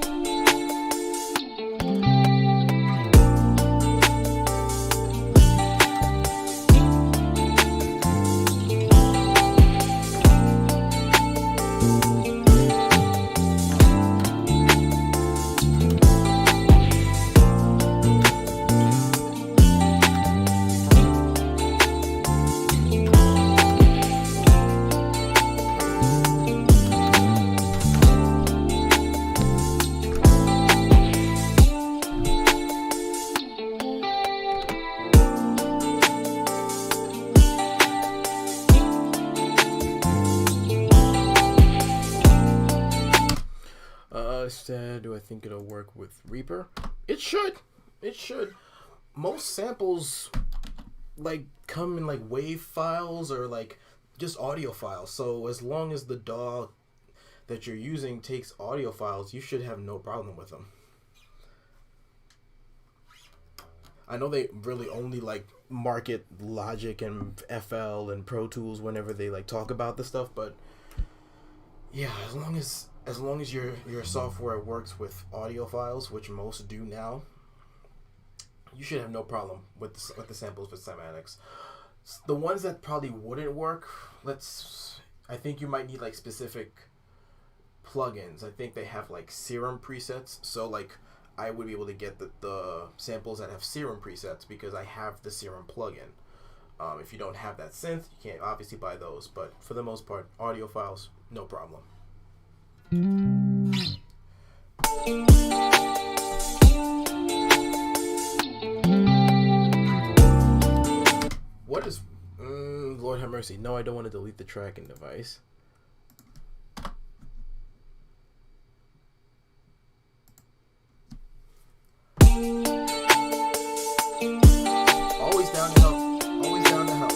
Do I think it'll work with Reaper? It should. It should. Most samples like come in like WAV files or like just audio files. So as long as the DAW that you're using takes audio files, you should have no problem with them. I know they really only like market Logic and FL and Pro Tools whenever they like talk about this stuff, but yeah, as long as your software works with audio files, which most do now, you should have no problem with the samples with Cymatics. The ones that probably wouldn't work, I think you might need like specific plugins. I think they have like Serum presets, so like I would be able to get the samples that have Serum presets because I have the Serum plugin. If you don't have that synth, you can't obviously buy those, but for the most part, audio files, no problem. What is Lord have mercy. No, I don't want to delete the tracking device. Always down to help. Always down to help.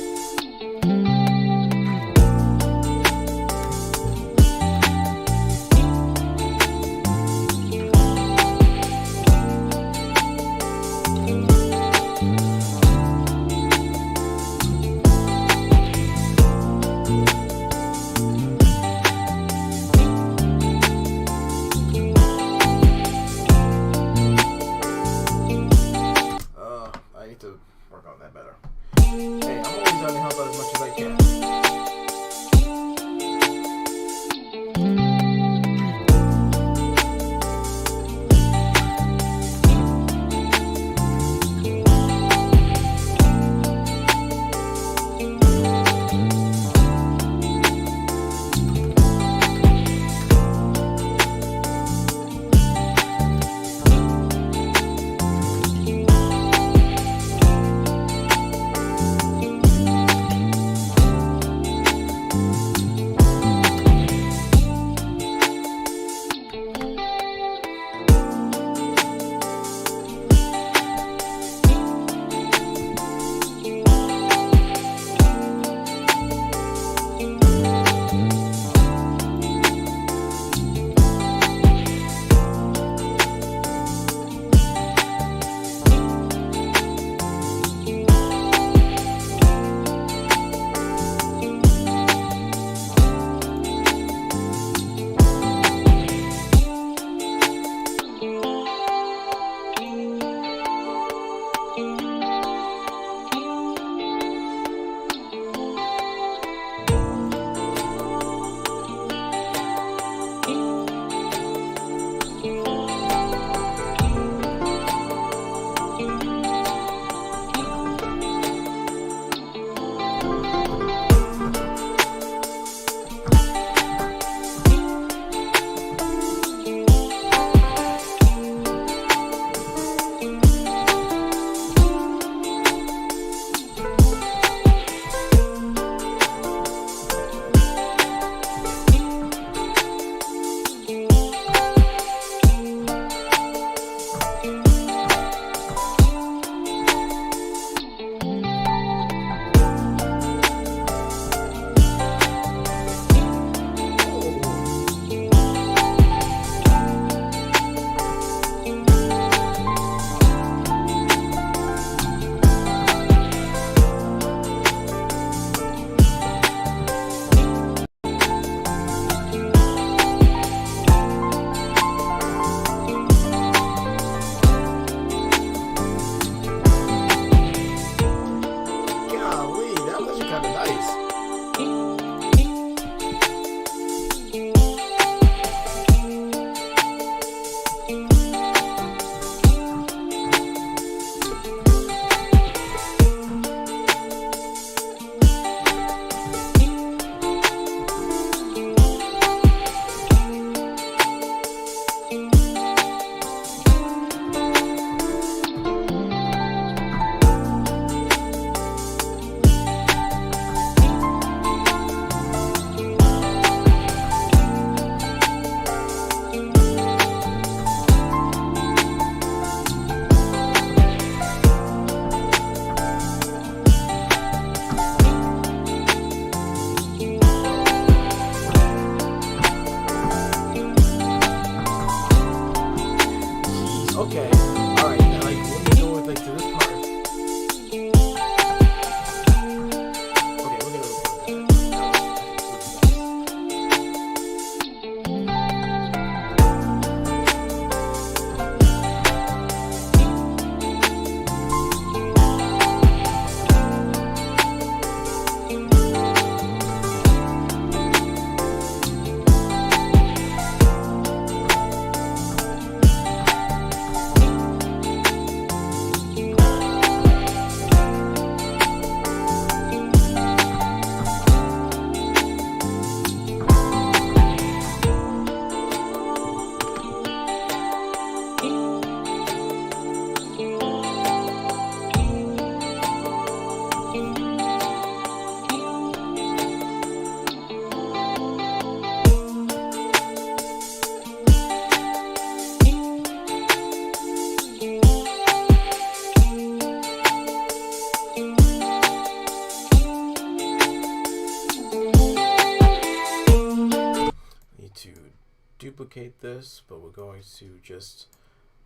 duplicate this, but we're going to just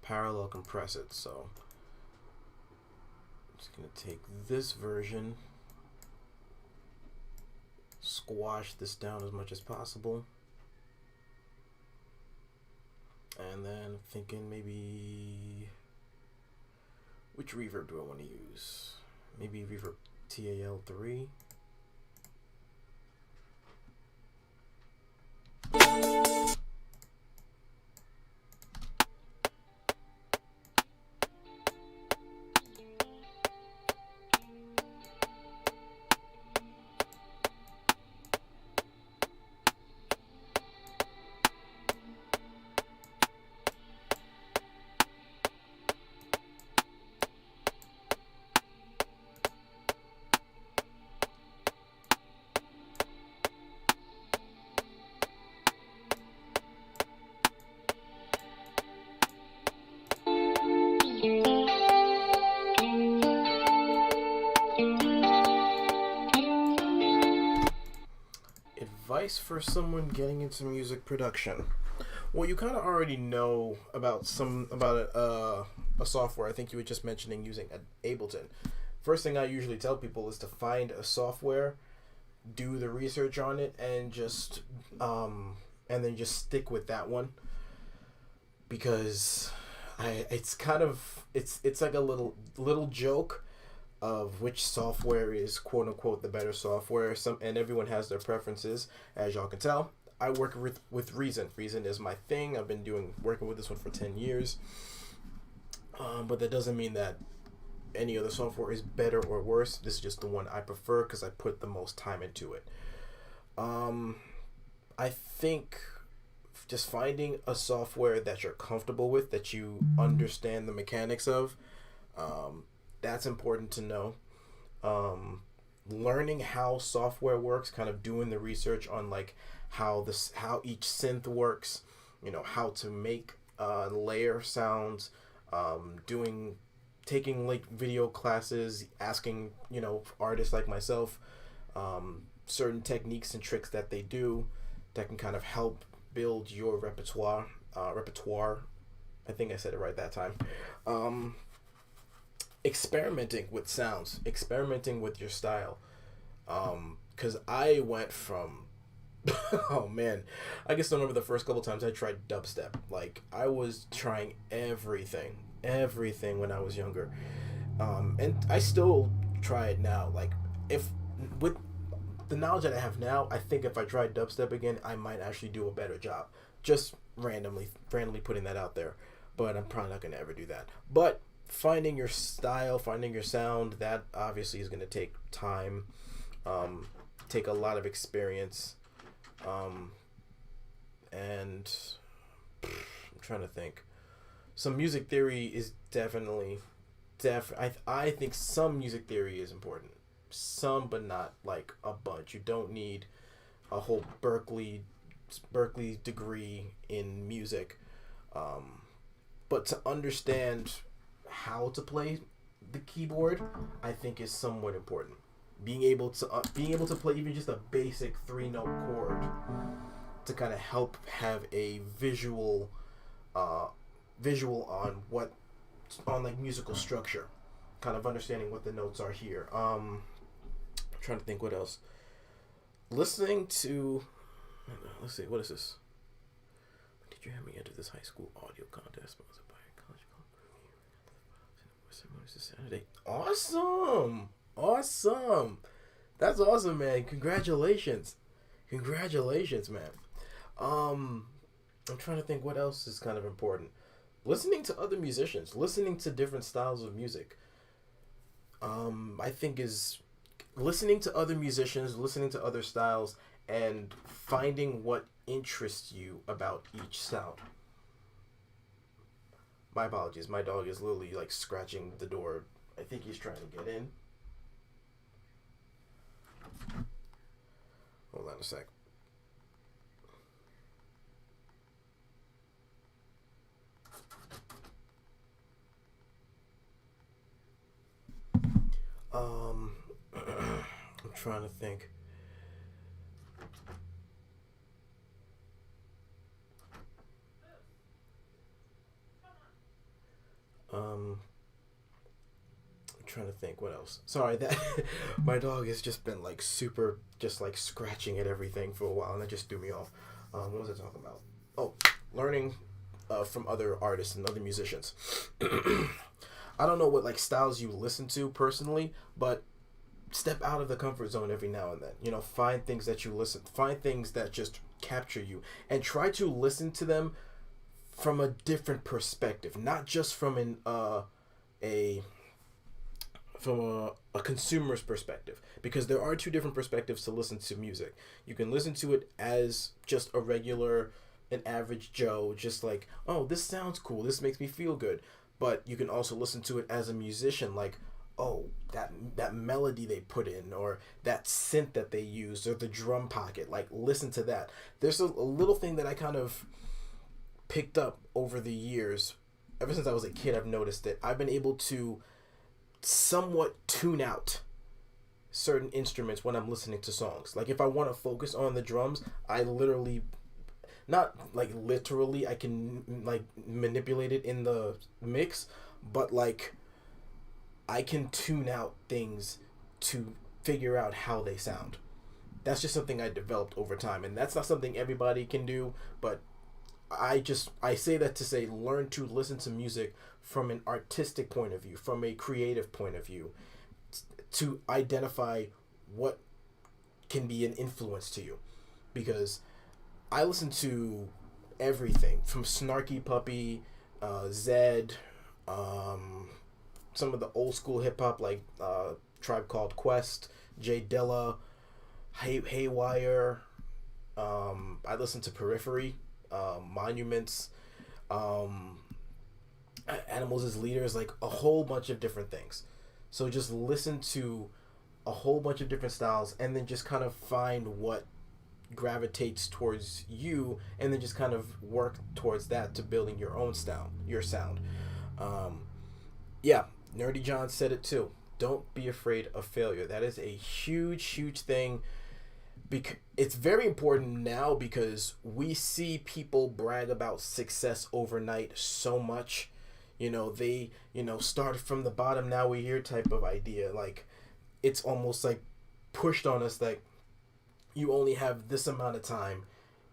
parallel compress it. So I'm just going to take this version, squash this down as much as possible, and then thinking maybe which reverb do I want to use? Maybe reverb TAL3. Advice for someone getting into music production. Well, you kind of already know about a software. I think you were just mentioning using Ableton. First thing I usually tell people is to find a software, do the research on it, and then just stick with that one, because it's like a little joke of which software is quote unquote the better software. And everyone has their preferences, as y'all can tell. I work with Reason. Reason is my thing. I've been working with this one for 10 years. But that doesn't mean that any other software is better or worse. This is just the one I prefer because I put the most time into it. I think just finding a software that you're comfortable with, that you understand the mechanics of, that's important to know. Learning how software works, kind of doing the research on like how each synth works, how to make layer sounds, taking like video classes, asking artists like myself certain techniques and tricks that they do that can kind of help build your repertoire. I think I said it right that time. Experimenting with sounds, experimenting with your style, because I went from oh man, I can still remember the first couple times I tried dubstep. Like, I was trying everything when I was younger, and I still try it now. Like, if with the knowledge that I have now, I think if I tried dubstep again, I might actually do a better job. Just randomly putting that out there, but I'm probably not gonna ever do that. But finding your style, finding your sound, that obviously is going to take time, take a lot of experience, and I'm trying to think. Some music theory is definitely I think some music theory is important. Some, but not like a bunch. You don't need a whole Berkeley degree in music, but to understand how to play the keyboard, I think, is somewhat important. Being able to play even just a basic 3-note chord to kind of help have a visual on like musical structure, kind of understanding what the notes are here. I'm trying to think what else. Listening to, let's see, what is this? Did you have me enter this high school audio contest sponsored by college club? Saturday. Awesome. That's awesome, man. Congratulations, man. I'm trying to think what else is kind of important. Listening to other musicians, listening to different styles of music. I think is listening to other musicians, listening to other styles, and finding what interests you about each sound. My apologies. My dog is literally like scratching the door. I think he's trying to get in. Hold on a sec. I'm trying to think. Um, I'm trying to think what else. Sorry, that my dog has just been like super, just like scratching at everything for a while, and that just threw me off. What was I talking about? Oh, learning from other artists and other musicians. I don't know what like styles you listen to personally, but step out of the comfort zone every now and then. You know, find things that you find things that just capture you, and try to listen to them from a different perspective, not just from a a consumer's perspective, because there are two different perspectives to listen to music. You can listen to it as just a regular, an average Joe, just like, oh, this sounds cool, this makes me feel good. But you can also listen to it as a musician, like, oh, that melody they put in, or that synth that they used, or the drum pocket, like, listen to that. There's a little thing that I kind of picked up over the years. Ever since I was a kid, I've noticed it. I've been able to somewhat tune out certain instruments when I'm listening to songs. Like, if I want to focus on the drums, I literally, not like literally, I can like manipulate it in the mix, but like I can tune out things to figure out how they sound. That's just something I developed over time, and that's not something everybody can do, but I say that to say, learn to listen to music from an artistic point of view, from a creative point of view, to identify what can be an influence to you. Because I listen to everything from Snarky Puppy, Zed, some of the old school hip hop like Tribe Called Quest, Jay Dilla, Haywire. I listen to Periphery, Monuments, Animals as Leaders, like a whole bunch of different things. So just listen to a whole bunch of different styles, and then just kind of find what gravitates towards you, and then just kind of work towards that to building your own style, your sound. Yeah, Nerdy John said it too. Don't be afraid of failure. That is a huge thing. It's very important now, because we see people brag about success overnight so much. You know, they, started from the bottom, now we're here type of idea. Like, it's almost like pushed on us that you only have this amount of time.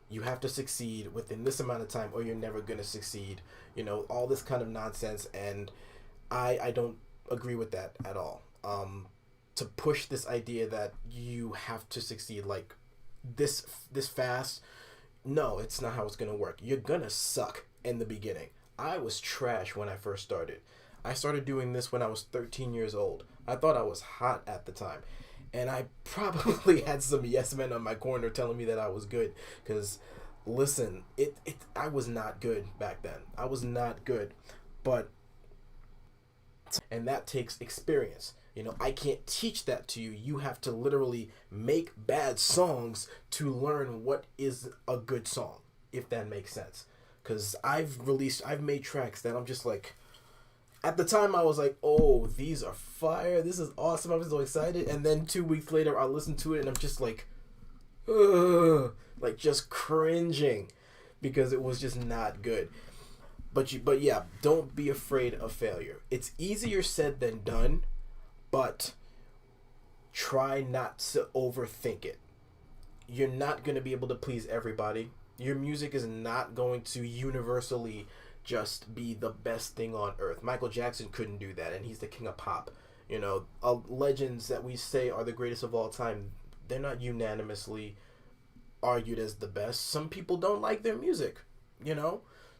You have to succeed within this amount of time, or you're never going to succeed. All this kind of nonsense. And I don't agree with that at all. To push this idea that you have to succeed like this fast, no, it's not how it's gonna work. You're gonna suck in the beginning. I was trash when I first started. I started doing this when I was 13 years old. I thought I was hot at the time, and I probably had some yes men on my corner telling me that I was good. Because listen, I was not good back then. I was not good, but and that takes experience. I can't teach that to you. You have to literally make bad songs to learn what is a good song, if that makes sense. Because I've made tracks that I'm just like, at the time I was like, oh, these are fire, this is awesome, I was so excited. And then 2 weeks later I listen to it and I'm just like, ugh, like just cringing, because it was just not good. But yeah, don't be afraid of failure. It's easier said than done, but try not to overthink it. You're not going to be able to please everybody. Your music is not going to universally just be the best thing on earth. Michael Jackson couldn't do that, and he's the king of pop. Legends that we say are the greatest of all time, they're not unanimously argued as the best. Some people don't like their music,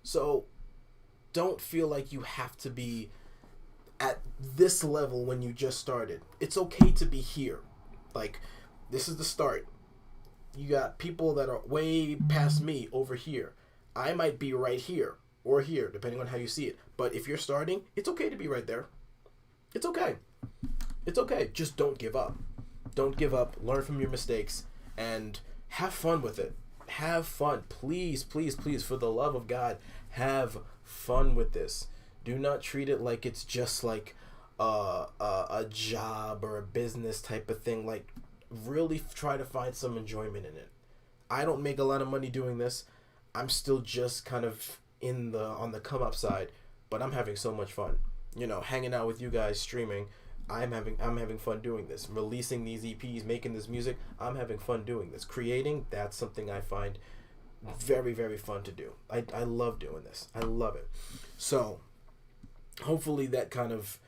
So don't feel like you have to be at this level when you just started. It's okay to be here. Like, this is the start. You got people that are way past me over here. I might be right here or here, depending on how you see it. But if you're starting, it's okay to be right there. It's okay. It's okay. Just don't give up. Don't give up. Learn from your mistakes and have fun with it. Have fun. Please, please, please, for the love of God, have fun with this. Do not treat it like it's just like a job or a business type of thing. Like, really try to find some enjoyment in it. I don't make a lot of money doing this. I'm still just kind of on the come up side, but I'm having so much fun. hanging out with you guys streaming. I'm having fun doing this. Releasing these EPs, making this music, I'm having fun doing this. Creating, that's something I find very, very fun to do. I love doing this. I love it. So hopefully that kind of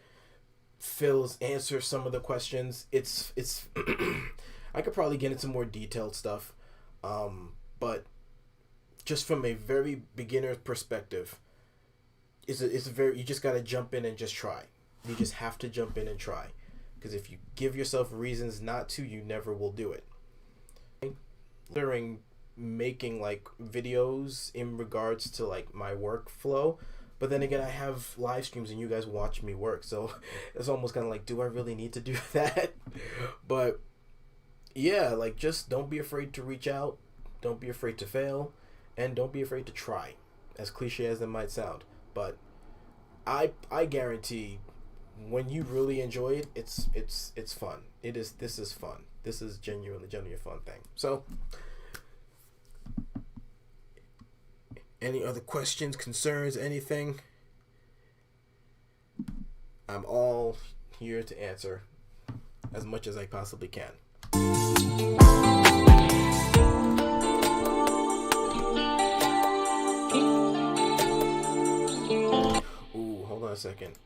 answers some of the questions. It's I could probably get into more detailed stuff, but just from a very beginner perspective, it's a very, you just got to jump in and just try. You just have to jump in and try, because if you give yourself reasons not to, you never will do it. During making like videos in regards to like my workflow, but then again, I have live streams and you guys watch me work, so it's almost kind of like, do I really need to do that? But yeah, like, just don't be afraid to reach out, don't be afraid to fail, and don't be afraid to try, as cliche as it might sound. But I guarantee, when you really enjoy it, it's fun. This is fun. This is genuinely a fun thing. So, any other questions, concerns, anything? I'm all here to answer as much as I possibly can. Ooh, hold on a second.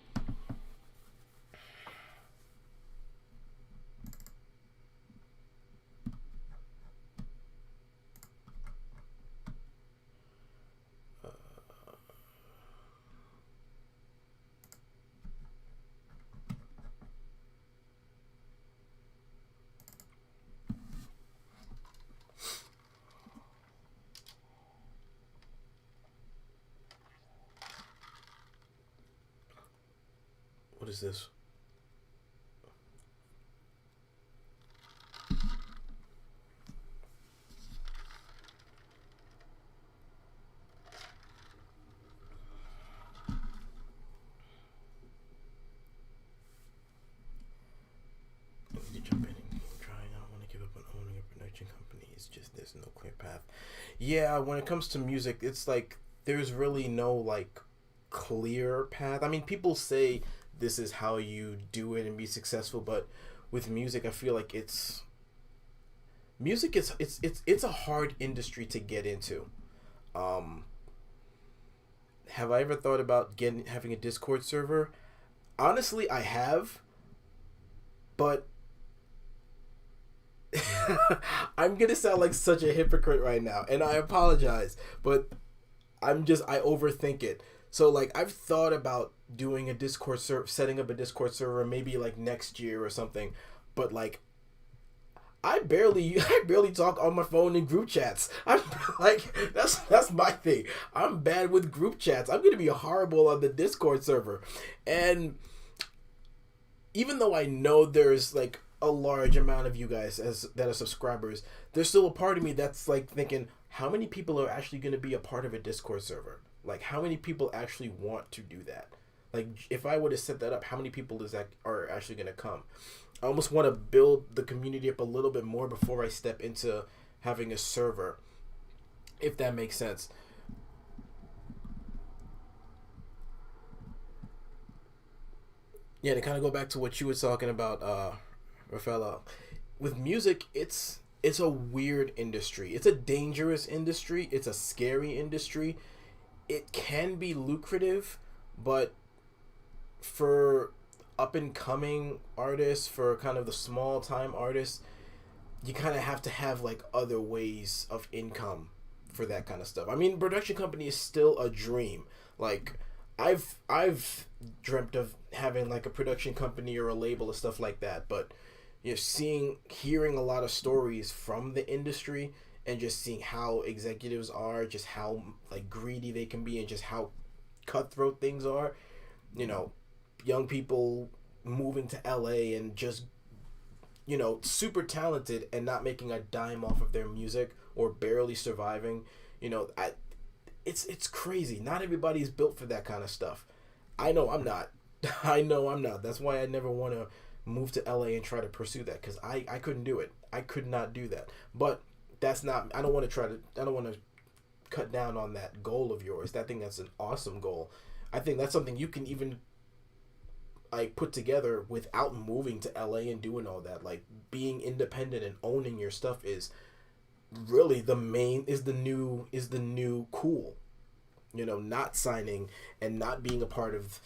What is this? There's no clear path. Yeah, when it comes to music, it's like there's really no like clear path. I mean, people say this is how you do it and be successful, but with music, I feel like it's a hard industry to get into. Have I ever thought about having a Discord server? Honestly, I have, but I'm gonna sound like such a hypocrite right now, and I apologize, but I overthink it. So like, I've thought about doing a Discord server, setting up a Discord server, maybe like next year or something, but like, I barely talk on my phone in group chats. I'm like, that's my thing. I'm bad with group chats. I'm gonna be horrible on the Discord server, and even though I know there's like a large amount of you guys that are subscribers, there's still a part of me that's like thinking, how many people are actually going to be a part of a Discord server? Like, how many people actually want to do that? Like, if I were to set that up, how many people are actually going to come? I almost want to build the community up a little bit more before I step into having a server, if that makes sense. Yeah, to kind of go back to what you were talking about, Rafaela, with music, it's a weird industry. It's a dangerous industry. It's a scary industry. It can be lucrative, but for up and coming artists, for kind of the small time artists, you kind of have to have like other ways of income for that kind of stuff. I mean, production company is still a dream. Like, I've dreamt of having like a production company or a label or stuff like that, but hearing a lot of stories from the industry, and just seeing how executives are, just how like greedy they can be, and just how cutthroat things are. Young people moving to LA and just super talented and not making a dime off of their music, or barely surviving. It's crazy. Not everybody's built for that kind of stuff. I know I'm not. That's why I never want to move to LA and try to pursue that, because I couldn't do it. I could not do that. But that's not, I don't want to cut down on that goal of yours. I think that's an awesome goal. I think that's something you can even like put together without moving to LA and doing all that. Like being independent and owning your stuff is really the new cool. Not signing and not being a part of,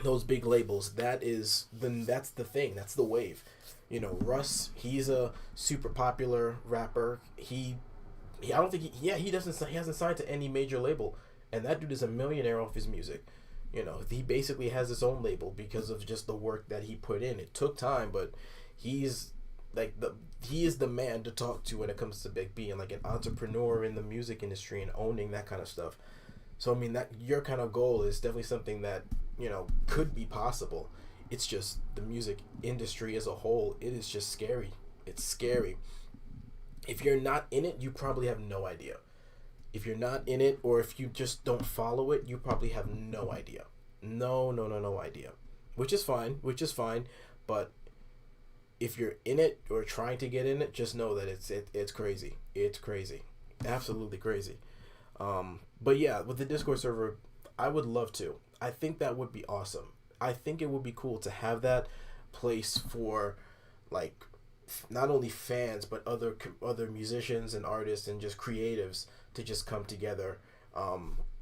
those big labels. That's the thing. That's the wave. Russ, he's a super popular rapper. I don't think he hasn't signed to any major label, and that dude is a millionaire off his music. He basically has his own label because of just the work that he put in. It took time, but he's he is the man to talk to when it comes to Big B and like an entrepreneur in the music industry and owning that kind of stuff. So I mean, that your kind of goal is definitely something that could be possible. It's just the music industry as a whole. It is just scary. It's scary. If you're not in it, you probably have no idea. If you're not in it, or if you just don't follow it, you probably have no idea. No idea. Which is fine. But if you're in it or trying to get in it, just know that it's crazy. It's crazy. Absolutely crazy. But yeah, with the Discord server, I would love to. I think that would be awesome. I think it would be cool to have that place for, like, not only fans but other musicians and artists and just creatives to just come together.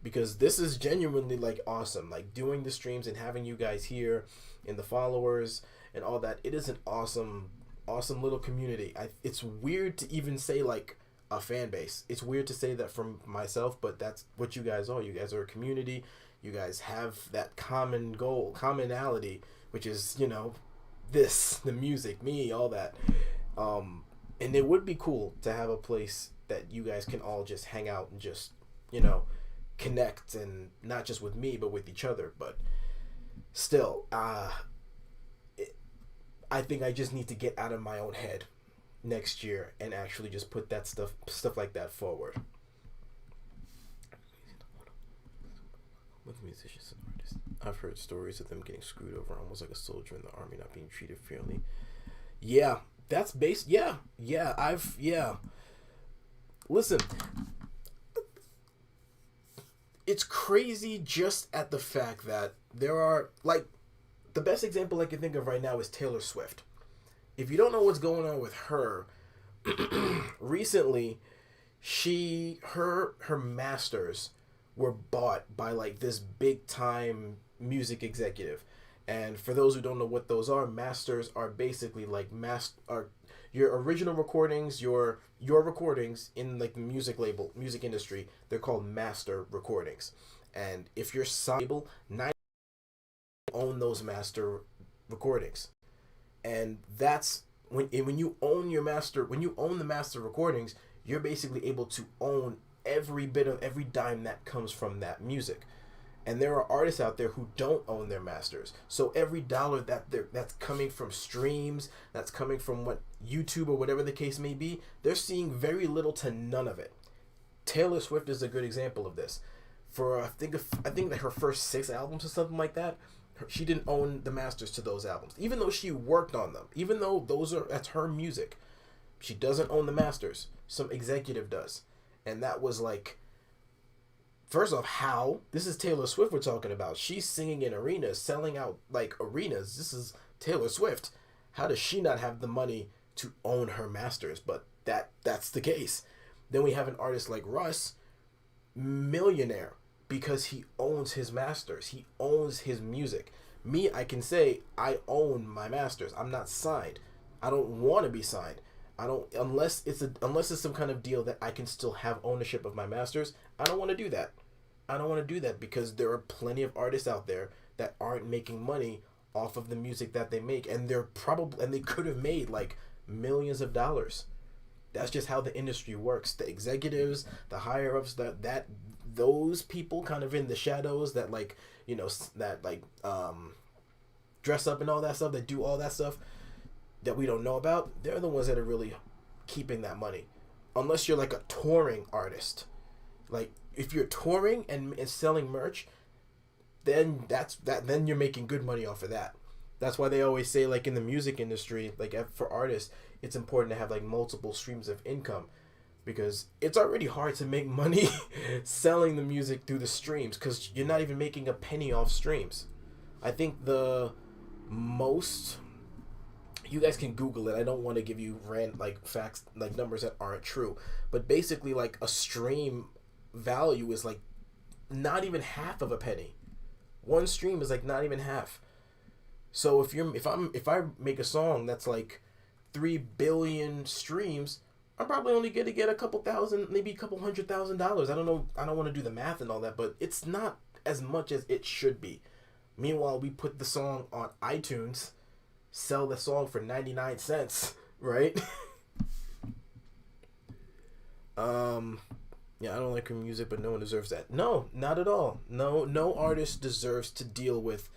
Because this is genuinely like awesome. Like doing the streams and having you guys here and the followers and all that. It is an awesome little community. It's weird to even say like a fan base. It's weird to say that from myself, but that's what you guys are. You guys are a community. You guys have that commonality, which is, the music, me, all that. And it would be cool to have a place that you guys can all just hang out and just, connect, and not just with me, but with each other. But still, I think I just need to get out of my own head next year and actually just put that stuff like that forward. With musicians and artists, I've heard stories of them getting screwed over, almost like a soldier in the army, not being treated fairly. Yeah, that's based. Yeah. Listen, it's crazy just at the fact that there are, like, the best example I can think of right now is Taylor Swift. If you don't know what's going on with her, recently, her masters were bought by like this big time music executive. And for those who don't know what those are, masters are basically like are your original recordings, your recordings in like the music industry. They're called master recordings. And if you're signed, 90% own those master recordings. And that's when you own the master recordings, you're basically able to own every dime that comes from that music. And there are artists out there who don't own their masters. So every dollar that's coming from streams, that's coming from what YouTube or whatever the case may be, they're seeing very little to none of it. Taylor Swift is a good example of this. For I think that her first 6 albums or something like that, she didn't own the masters to those albums, even though she worked on them. Even though that's her music, she doesn't own the masters. Some executive does. And that was like, first off, how? This is Taylor Swift we're talking about. She's singing in arenas, selling out like arenas. This is Taylor Swift. How does she not have the money to own her masters? But that's the case. Then we have an artist like Russ, millionaire, because he owns his masters. He owns his music. Me, I can say I own my masters. I'm not signed. I don't want to be signed. I don't, unless it's some kind of deal that I can still have ownership of my masters. I don't want to do that. I don't want to do that because there are plenty of artists out there that aren't making money off of the music that they make, and they could have made like millions of dollars. That's just how the industry works. The executives, the higher ups, that those people kind of in the shadows that dress up and all that stuff, that do all that stuff that we don't know about, they're the ones that are really keeping that money. Unless you're like a touring artist. Like if you're touring and selling merch, then then you're making good money off of that. That's why they always say, like, in the music industry, like for artists, it's important to have like multiple streams of income, because it's already hard to make money selling the music through the streams, because you're not even making a penny off streams. I think the most, you guys can Google it. I don't want to give you like facts, like numbers that aren't true, but basically like a stream value is like not even half of a penny. One stream is like not even half. So if I make a song that's like 3 billion streams, I'm probably only going to get a couple thousand, maybe a couple $100,000. I don't know. I don't want to do the math and all that, but it's not as much as it should be. Meanwhile, we put the song on iTunes, sell the song for 99 cents, right? Yeah, I don't like her music, but no one deserves that. No, not at all. No artist deserves to deal with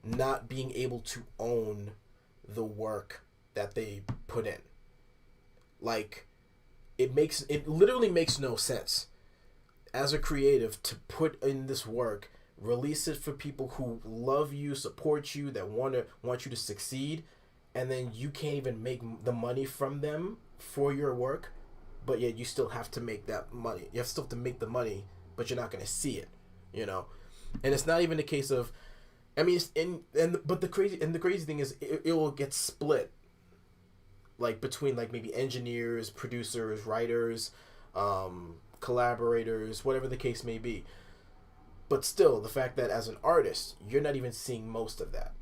not being able to own the work that they put in. Like, it literally makes no sense as a creative to put in this work, release it for people who love you, support you, that want you to succeed, and then you can't even make the money from them for your work, but yet you still have to make that money. You still have to make the money, but you're not going to see it, you know? And it's not even a case of, I mean, the crazy thing is it will get split, like between like maybe engineers, producers, writers, collaborators, whatever the case may be. But still, the fact that as an artist, you're not even seeing most of that.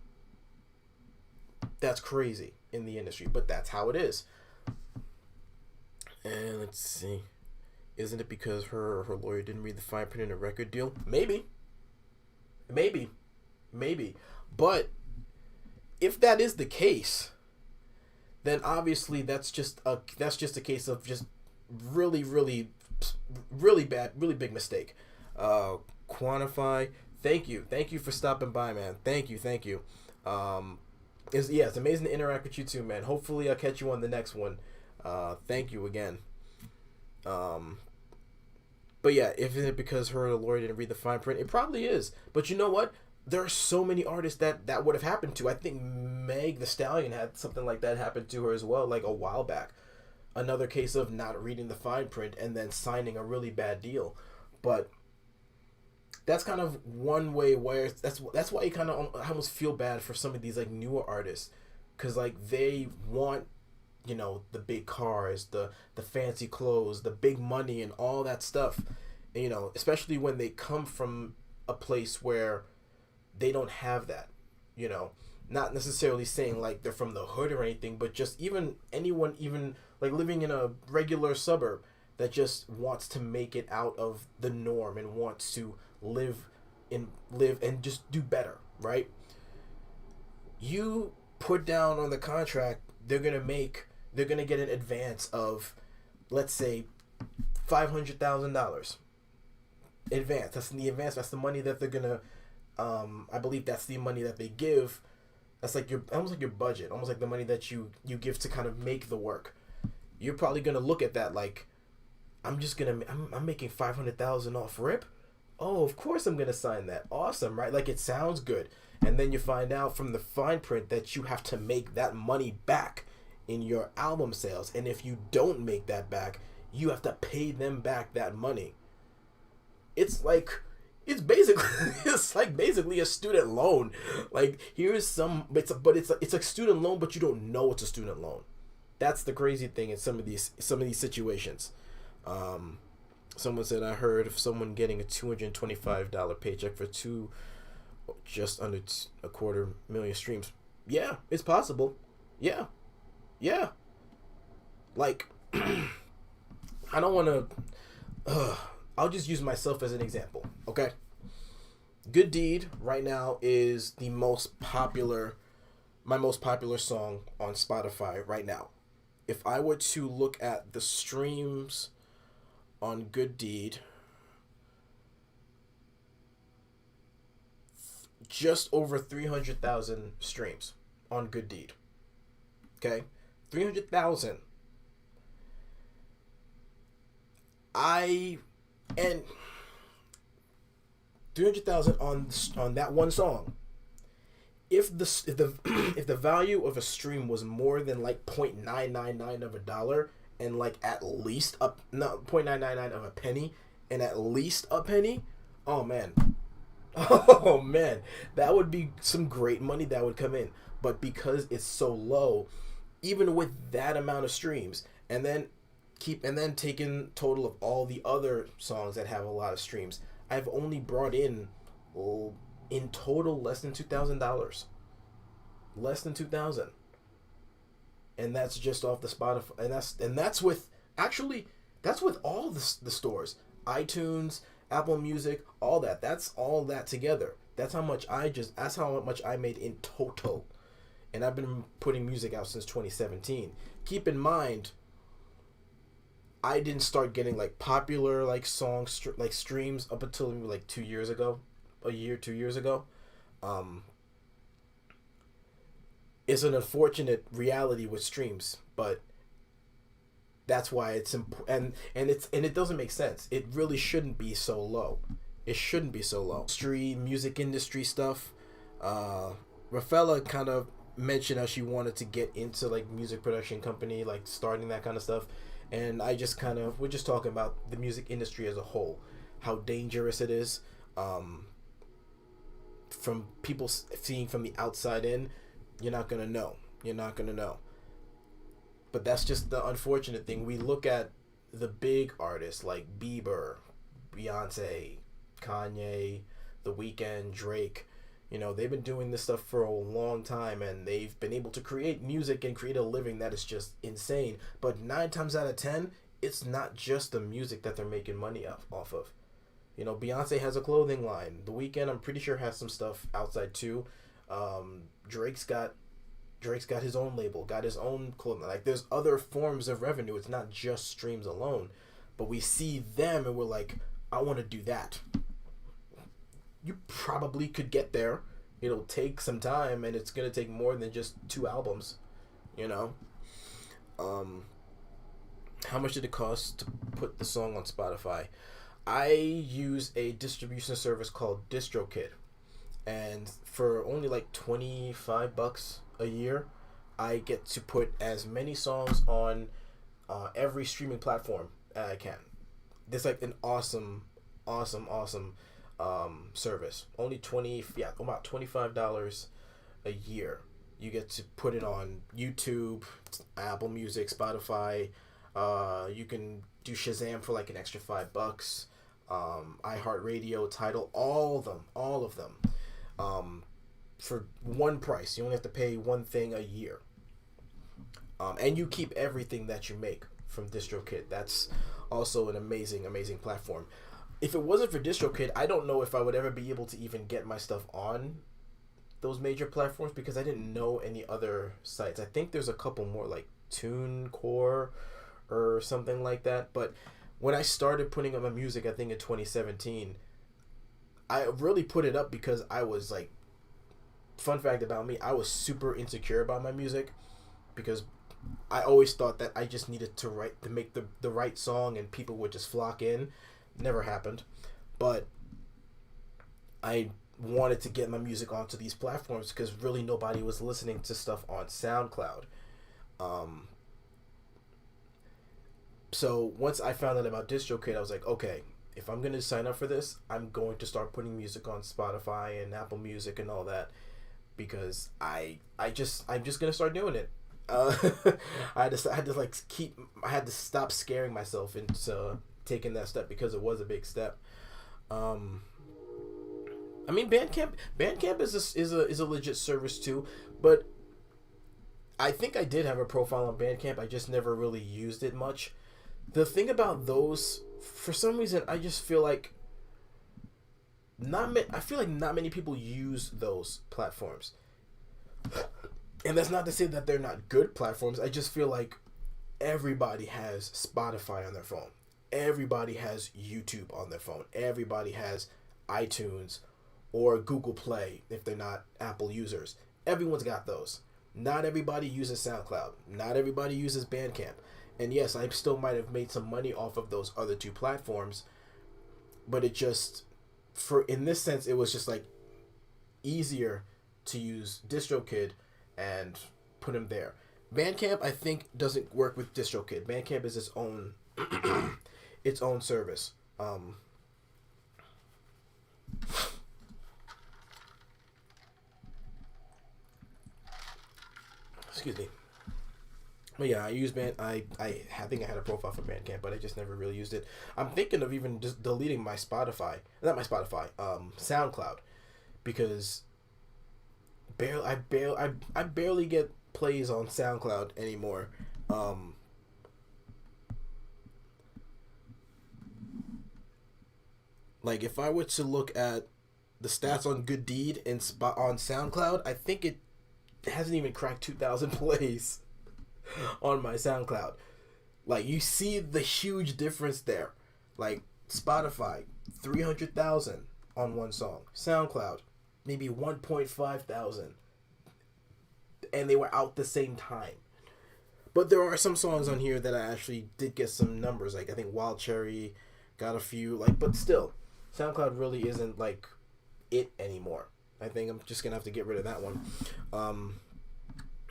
That's crazy in the industry, but that's how it is. And let's see. Isn't it because her lawyer didn't read the fine print in a record deal? Maybe. But if that is the case, then obviously that's just a case of just really bad, really big mistake. Quantify, thank you for stopping by, man. Thank you. It's amazing to interact with you too, man. Hopefully I'll catch you on the next one. Thank you again. But yeah, if it's because her lawyer didn't read the fine print, it probably is. But you know what? There are so many artists that would have happened to. I think Meg the Stallion had something like that happen to her as well, like a while back. Another case of not reading the fine print and then signing a really bad deal. But that's kind of one way where that's why you kind of almost feel bad for some of these like newer artists, because like they want, you know, the big cars, the fancy clothes, the big money and all that stuff. And, you know, especially when they come from a place where they don't have that, you know, not necessarily saying like they're from the hood or anything, but just anyone like living in a regular suburb that just wants to make it out of the norm and wants to live and just do better, right? You put down on the contract, they're gonna get an advance of, let's say, $500,000 advance. That's the money that they're gonna, I believe that's the money that they give. That's like almost like your budget, almost like the money that you give to kind of make the work. You're probably gonna look at that like, I'm making $500,000 off rip. Oh, of course I'm gonna sign that. Awesome, right? Like, it sounds good. And then you find out from the fine print that you have to make that money back in your album sales, and if you don't make that back, you have to pay them back that money. It's basically a student loan. Like, it's a student loan, but you don't know it's a student loan. That's the crazy thing in some of these situations. Someone said, I heard of someone getting a $225 paycheck for just under a 250,000 streams. Yeah, it's possible. Yeah. Like, I don't want to. I'll just use myself as an example, okay? Good Deed right now is my most popular song on Spotify right now. If I were to look at the streams on Good Deed, just over 300,000 streams on Good Deed. Okay? 300,000. And 300,000 on that one song. If the value of a stream was more than like 0.999 of a dollar, and like at least 0.999 of a penny, and at least a penny, oh man, Oh man, that would be some great money that would come in. But because it's so low, even with that amount of streams, and then taking total of all the other songs that have a lot of streams, I've only brought in, oh, in total less than $2,000. Less than 2,000, and that's just off the Spotify, and that's with, actually, that's with all the stores, iTunes, Apple Music, all that. That's all that together. That's how much I made in total, and I've been putting music out since 2017. Keep in mind, I didn't start getting like popular like songs like streams up until maybe like 2 years ago, a year, 2 years ago. Um, it's an unfortunate reality with streams, but that's why it's and it doesn't make sense. It really shouldn't be so low. It shouldn't be so low. Music industry stuff. Uh, Rafaela kind of mentioned how she wanted to get into like music production company, like starting that kind of stuff, and I just kind of we're just talking about the music industry as a whole, how dangerous it is. Um, from people seeing from the outside in, you're not gonna know. You're not gonna know. But that's just the unfortunate thing. We look at the big artists like Bieber, Beyonce, Kanye, The Weeknd, Drake. You know, they've been doing this stuff for a long time, and they've been able to create music and create a living that is just insane. But 9 times out of 10, it's not just the music that they're making money off of. You know, Beyonce has a clothing line. The Weeknd, I'm pretty sure, has some stuff outside too. Um, Drake's got Drake's got his own label, got his own clothing. Like, there's other forms of revenue. It's not just streams alone. But we see them and we're like, I want to do that. You probably could get there. It'll take some time, and it's gonna take more than just 2 albums. You know, um, how much did it cost to put the song on Spotify? I use a distribution service called DistroKid, and for only like $25 a year, I get to put as many songs on every streaming platform as I can. This like an awesome service. Only about $25 a year. You get to put it on YouTube, Apple Music, Spotify. You can do Shazam for like an extra $5. iHeartRadio, Tidal, all of them, for one price. You only have to pay one thing a year, and you keep everything that you make from DistroKid. That's also an amazing platform. If it wasn't for DistroKid, I don't know if I would ever be able to even get my stuff on those major platforms, because I didn't know any other sites. I think there's a couple more, like TuneCore or something like that. But when I started putting up my music, I think in 2017, I really put it up because I was like, fun fact about me, I was super insecure about my music, because I always thought that I just needed to make the right song and people would just flock in. Never happened. But I wanted to get my music onto these platforms because really nobody was listening to stuff on SoundCloud. Um, so once I found out about DistroKid, I was like, okay, if I'm going to sign up for this, I'm going to start putting music on Spotify and Apple Music and all that, because I'm just going to start doing it. Uh, I had to stop scaring myself into taking that step, because it was a big step. Um, I mean, Bandcamp is a legit service too, but I think I did have a profile on Bandcamp. I just never really used it much. The thing about those, for some reason, I just feel like not many people use those platforms. And that's not to say that they're not good platforms. I just feel like everybody has Spotify on their phone. Everybody has YouTube on their phone. Everybody has iTunes or Google Play if they're not Apple users. Everyone's got those. Not everybody uses SoundCloud. Not everybody uses Bandcamp. And yes, I still might have made some money off of those other two platforms, but it just, in this sense, it was just like easier to use DistroKid and put them there. Bandcamp, I think, doesn't work with DistroKid. Bandcamp is its own its own service. Excuse me. But yeah, I use I think I had a profile for Bandcamp, but I just never really used it. I'm thinking of even just deleting my Spotify, not my Spotify, SoundCloud, because I barely get plays on SoundCloud anymore. Um, like if I were to look at the stats on Good Deed and spot on SoundCloud, I think it hasn't even cracked 2,000 plays on my SoundCloud. Like you see the huge difference there. Like Spotify, 300,000 on one song. SoundCloud, maybe 1.5 thousand, and they were out the same time. But there are some songs on here that I actually did get some numbers. Like I think Wild Cherry got a few. Like, but still, SoundCloud really isn't like it anymore. I think I'm just gonna have to get rid of that one.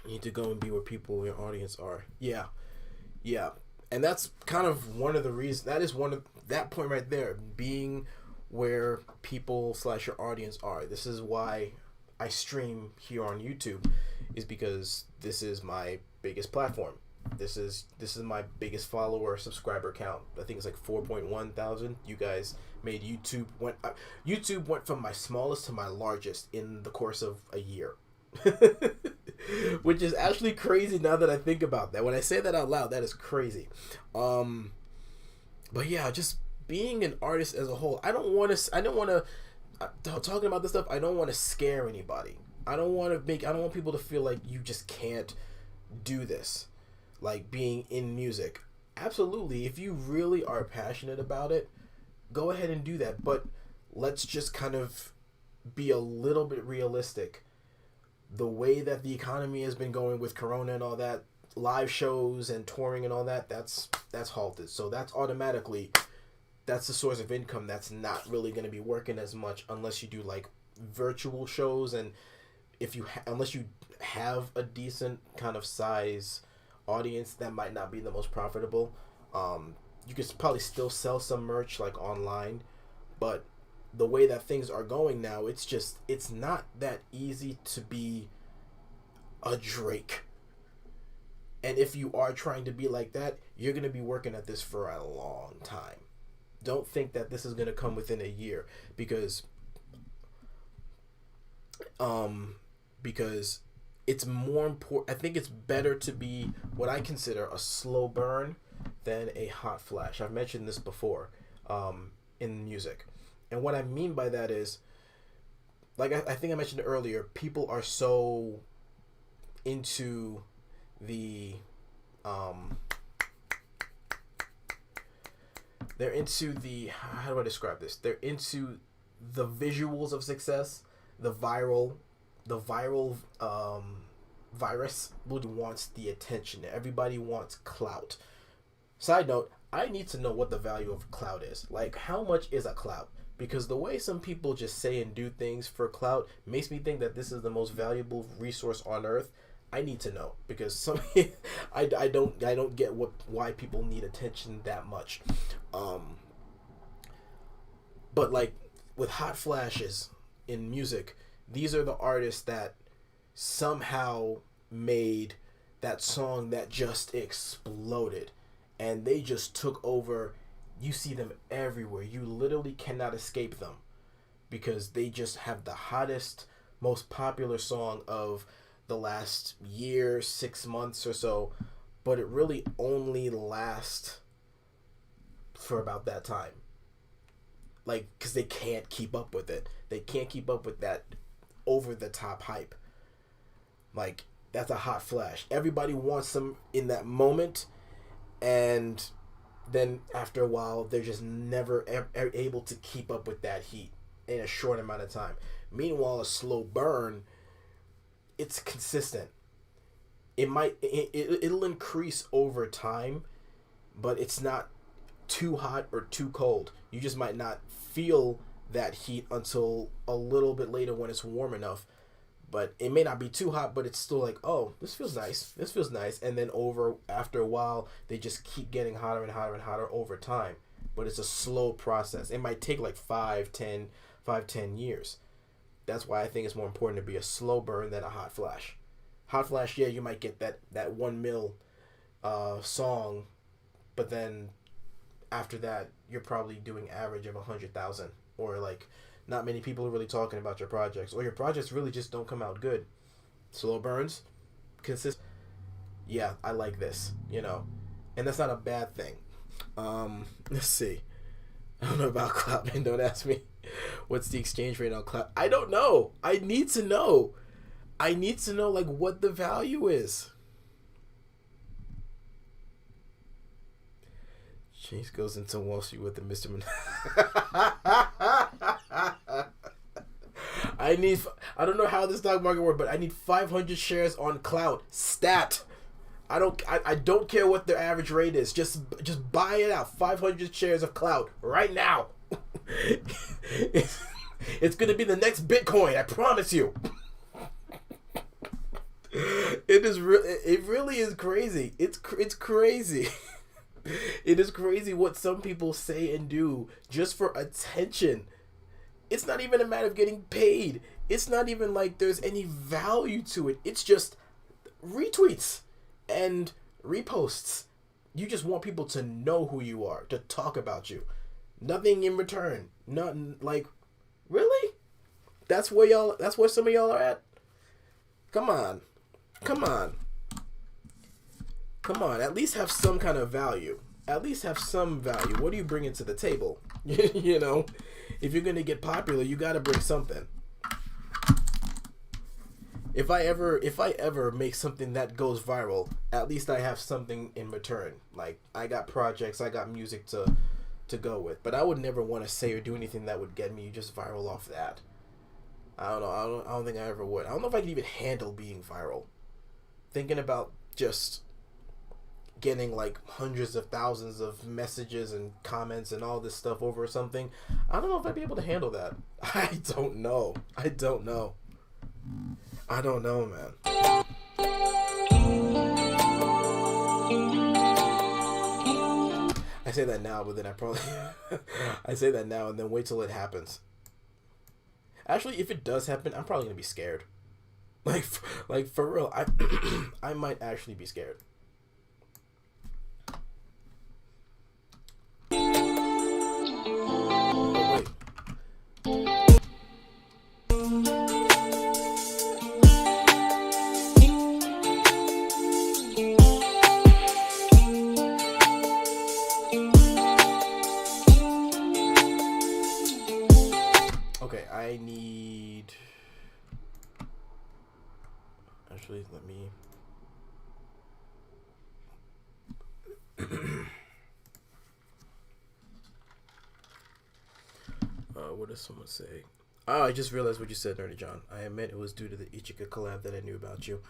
You need to go and be where people, your audience are. Yeah, and that's kind of one of the reasons. That is one of that point right there, being where people / your audience are. This is why I stream here on YouTube, is because this is my biggest platform. This is my biggest follower subscriber count. I think it's like 4.1 thousand. You guys made YouTube went from my smallest to my largest in the course of a year. Which is actually crazy now that I think about that. When I say that out loud, that is crazy. But yeah, just being an artist as a whole, I don't want to talking about this stuff. I don't want to scare anybody. I don't want people to feel like you just can't do this. Like being in music. Absolutely, if you really are passionate about it, go ahead and do that. But let's just kind of be a little bit realistic. The way that the economy has been going with Corona and all that, live shows and touring and all that, that's halted. So that's the source of income that's not really going to be working as much unless you do like virtual shows, and unless you have a decent kind of size audience, that might not be the most profitable. You could probably still sell some merch like online, but the way that things are going now, it's not that easy to be a Drake. And if you are trying to be like that, you're going to be working at this for a long time. Don't think that this is going to come within a year, because it's more important. I think it's better to be what I consider a slow burn than a hot flash. I've mentioned this before in music. And what I mean by that is, like I think I mentioned earlier, people are so into the they're into the, how do I describe this? They're into the visuals of success, the viral virus wants the attention. Everybody wants clout. Side note, I need to know what the value of clout is. Like, how much is a clout? Because the way some people just say and do things for clout makes me think that this is the most valuable resource on earth. I need to know, because I don't get why people need attention that much. But like with hot flashes in music, these are the artists that somehow made that song that just exploded, and they just took over. You see them everywhere. You literally cannot escape them, because they just have the hottest, most popular song of the last year, 6 months or so, but it really only lasts for about that time. Like, because they can't keep up with it. They can't keep up with that over-the-top hype. Like, that's a hot flash. Everybody wants them in that moment, and then after a while, they're just never able to keep up with that heat in a short amount of time. Meanwhile, a slow burn, it's consistent. It'll increase over time, but it's not too hot or too cold. You just might not feel that heat until a little bit later when it's warm enough. But it may not be too hot, but it's still like, oh, this feels nice. This feels nice. And then after a while, they just keep getting hotter and hotter and hotter over time. But it's a slow process. It might take like 5-10 years. That's why I think it's more important to be a slow burn than a hot flash. Hot Flash, yeah, you might get that 1 mil song, but then after that, you're probably doing average of 100,000, or like not many people are really talking about your projects, or your projects really just don't come out good. Slow burns, consistent. Yeah, I like this, and that's not a bad thing. Let's see. I don't know about cloud, man. Don't ask me what's the exchange rate on cloud. I don't know. I need to know. Like what the value is. Chase goes into Wall Street with the Mr. I don't know how the stock market works, but I need 500 shares on cloud. Stat. I don't care what their average rate is. Just buy it out. 500 shares of cloud right now. It's gonna be the next Bitcoin. I promise you. It really is crazy. It's crazy. It is crazy what some people say and do just for attention. It's not even a matter of getting paid. It's not even like there's any value to it. It's just retweets and reposts. You just want people to know who you are, to talk about you. Nothing in return. Nothing like, really? That's where some of y'all are at? Come on. At least have some kind of value. At least have some value. What are you bringing to the table? If you're going to get popular, you got to bring something. If I ever make something that goes viral, at least I have something in return. Like, I got projects, I got music to go with. But I would never want to say or do anything that would get me just viral off that. I don't know. I don't think I ever would. I don't know if I could even handle being viral. Thinking about just getting like hundreds of thousands of messages and comments and all this stuff over something. I don't know if I'd be able to handle that. I don't know, man. I say that now, but then I say that now and then wait till it happens. Actually, if it does happen, I'm probably gonna be scared. Like for real, I might actually be scared. Okay, I need... Actually, let me... what does someone say? Oh, I just realized what you said, Nerdy John. I admit it was due to the Ichika collab that I knew about you.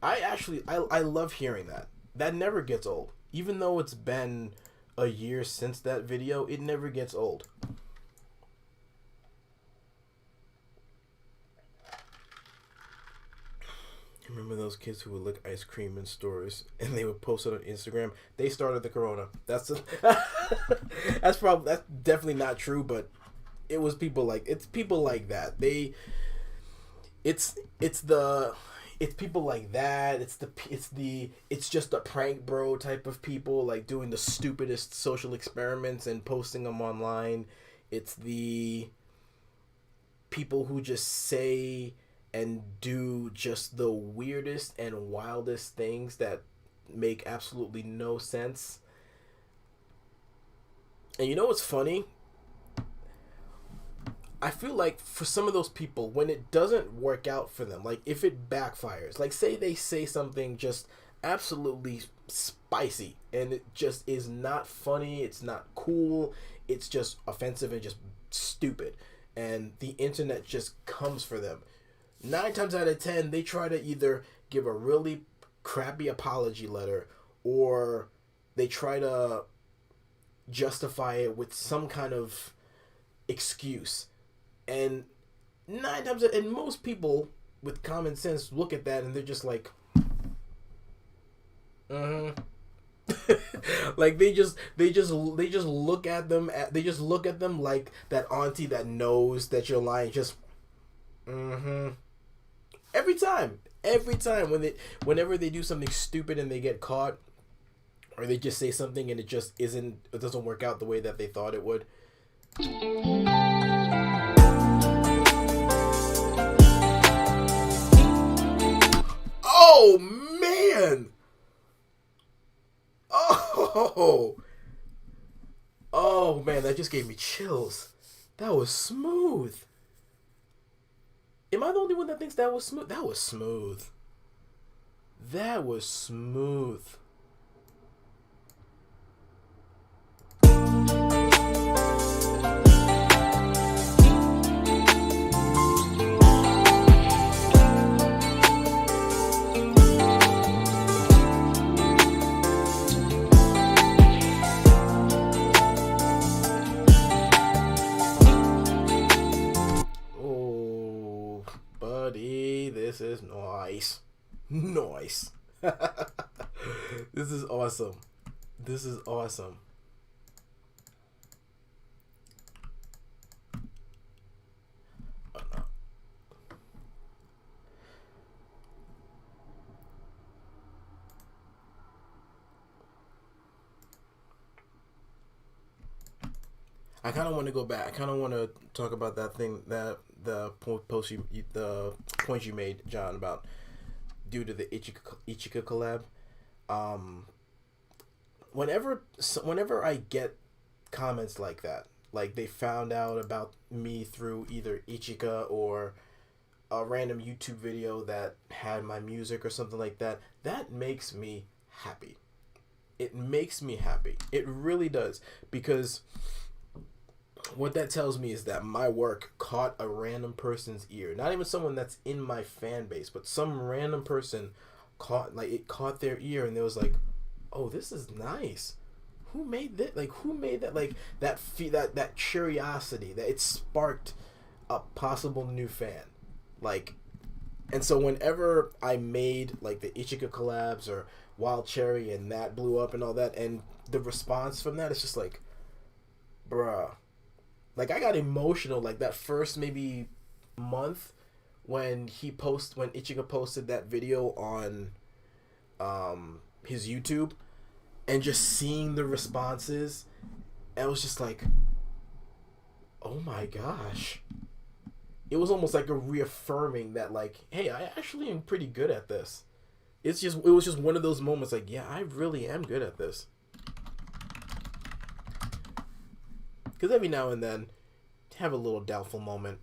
I love hearing that. That never gets old. Even though it's been a year since that video, it never gets old. Remember those kids who would lick ice cream in stores and they would post it on Instagram? They started the corona. That's definitely not true, but it was people like that. It's people like that. It's just a prank bro type of people, like doing the stupidest social experiments and posting them online. It's the people who just say and do just the weirdest and wildest things that make absolutely no sense. And you know what's funny? I feel like for some of those people, when it doesn't work out for them, like if it backfires, like say they say something just absolutely spicy and it just is not funny, it's not cool, it's just offensive and just stupid, and the internet just comes for them. 9 times out of 10, they try to either give a really crappy apology letter or they try to justify it with some kind of excuse. And 9 times, and most people with common sense look at that and they're just like, like they just look at them like that auntie that knows that you're lying. Just every time. Every time whenever they do something stupid and they get caught, or they just say something and it doesn't work out the way that they thought it would. Oh man! Oh man, that just gave me chills. That was smooth. Am I the only one that thinks that was smooth? That was smooth. That was smooth. Oh, buddy, this is nice. Nice. This is awesome. This is awesome. Oh, no. I kind of want to go back. I kind of want to talk about that thing, that the point you made, John, about due to the Ichika collab. Whenever I get comments like that, like they found out about me through either Ichika or a random YouTube video that had my music or something like that, that makes me happy. It makes me happy. It really does, because what that tells me is that my work caught a random person's ear. Not even someone that's in my fan base, but some random person caught their ear, and they was like, "Oh, this is nice. Who made that? Like, who made that? Like that curiosity that it sparked a possible new fan." Like, and so whenever I made like the Ichika collabs or Wild Cherry and that blew up and all that, and the response from that is just like, bruh. Like, I got emotional like that first maybe month when Ichika posted that video on his YouTube, and just seeing the responses, and I was just like, oh my gosh. It was almost like a reaffirming that, like, hey, I actually am pretty good at this. It was just one of those moments like, yeah, I really am good at this. Because every now and then, have a little doubtful moment.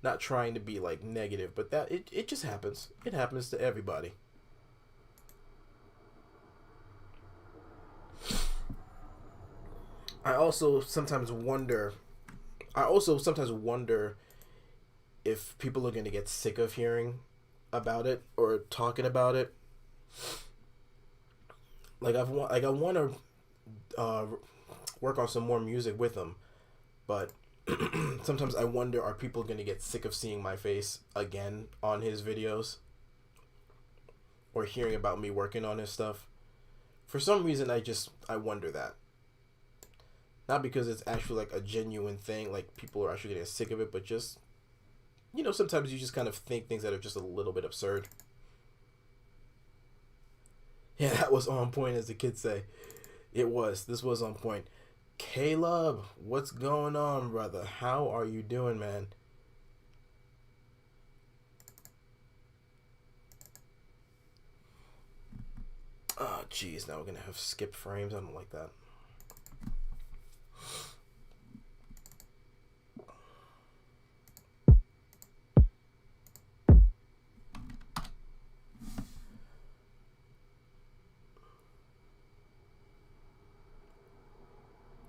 Not trying to be like negative, but that it just happens. It happens to everybody. I also sometimes wonder if people are going to get sick of hearing about it or talking about it. Like I want to work on some more music with him, but sometimes I wonder, are people going to get sick of seeing my face again on his videos or hearing about me working on his stuff? For some reason, I wonder that. Not because it's actually like a genuine thing, like people are actually getting sick of it, but just, sometimes you just kind of think things that are just a little bit absurd. Yeah, that was on point, as the kids say. This was on point. Caleb, what's going on, brother? How are you doing, man? Oh, jeez, now we're gonna have skip frames. I don't like that.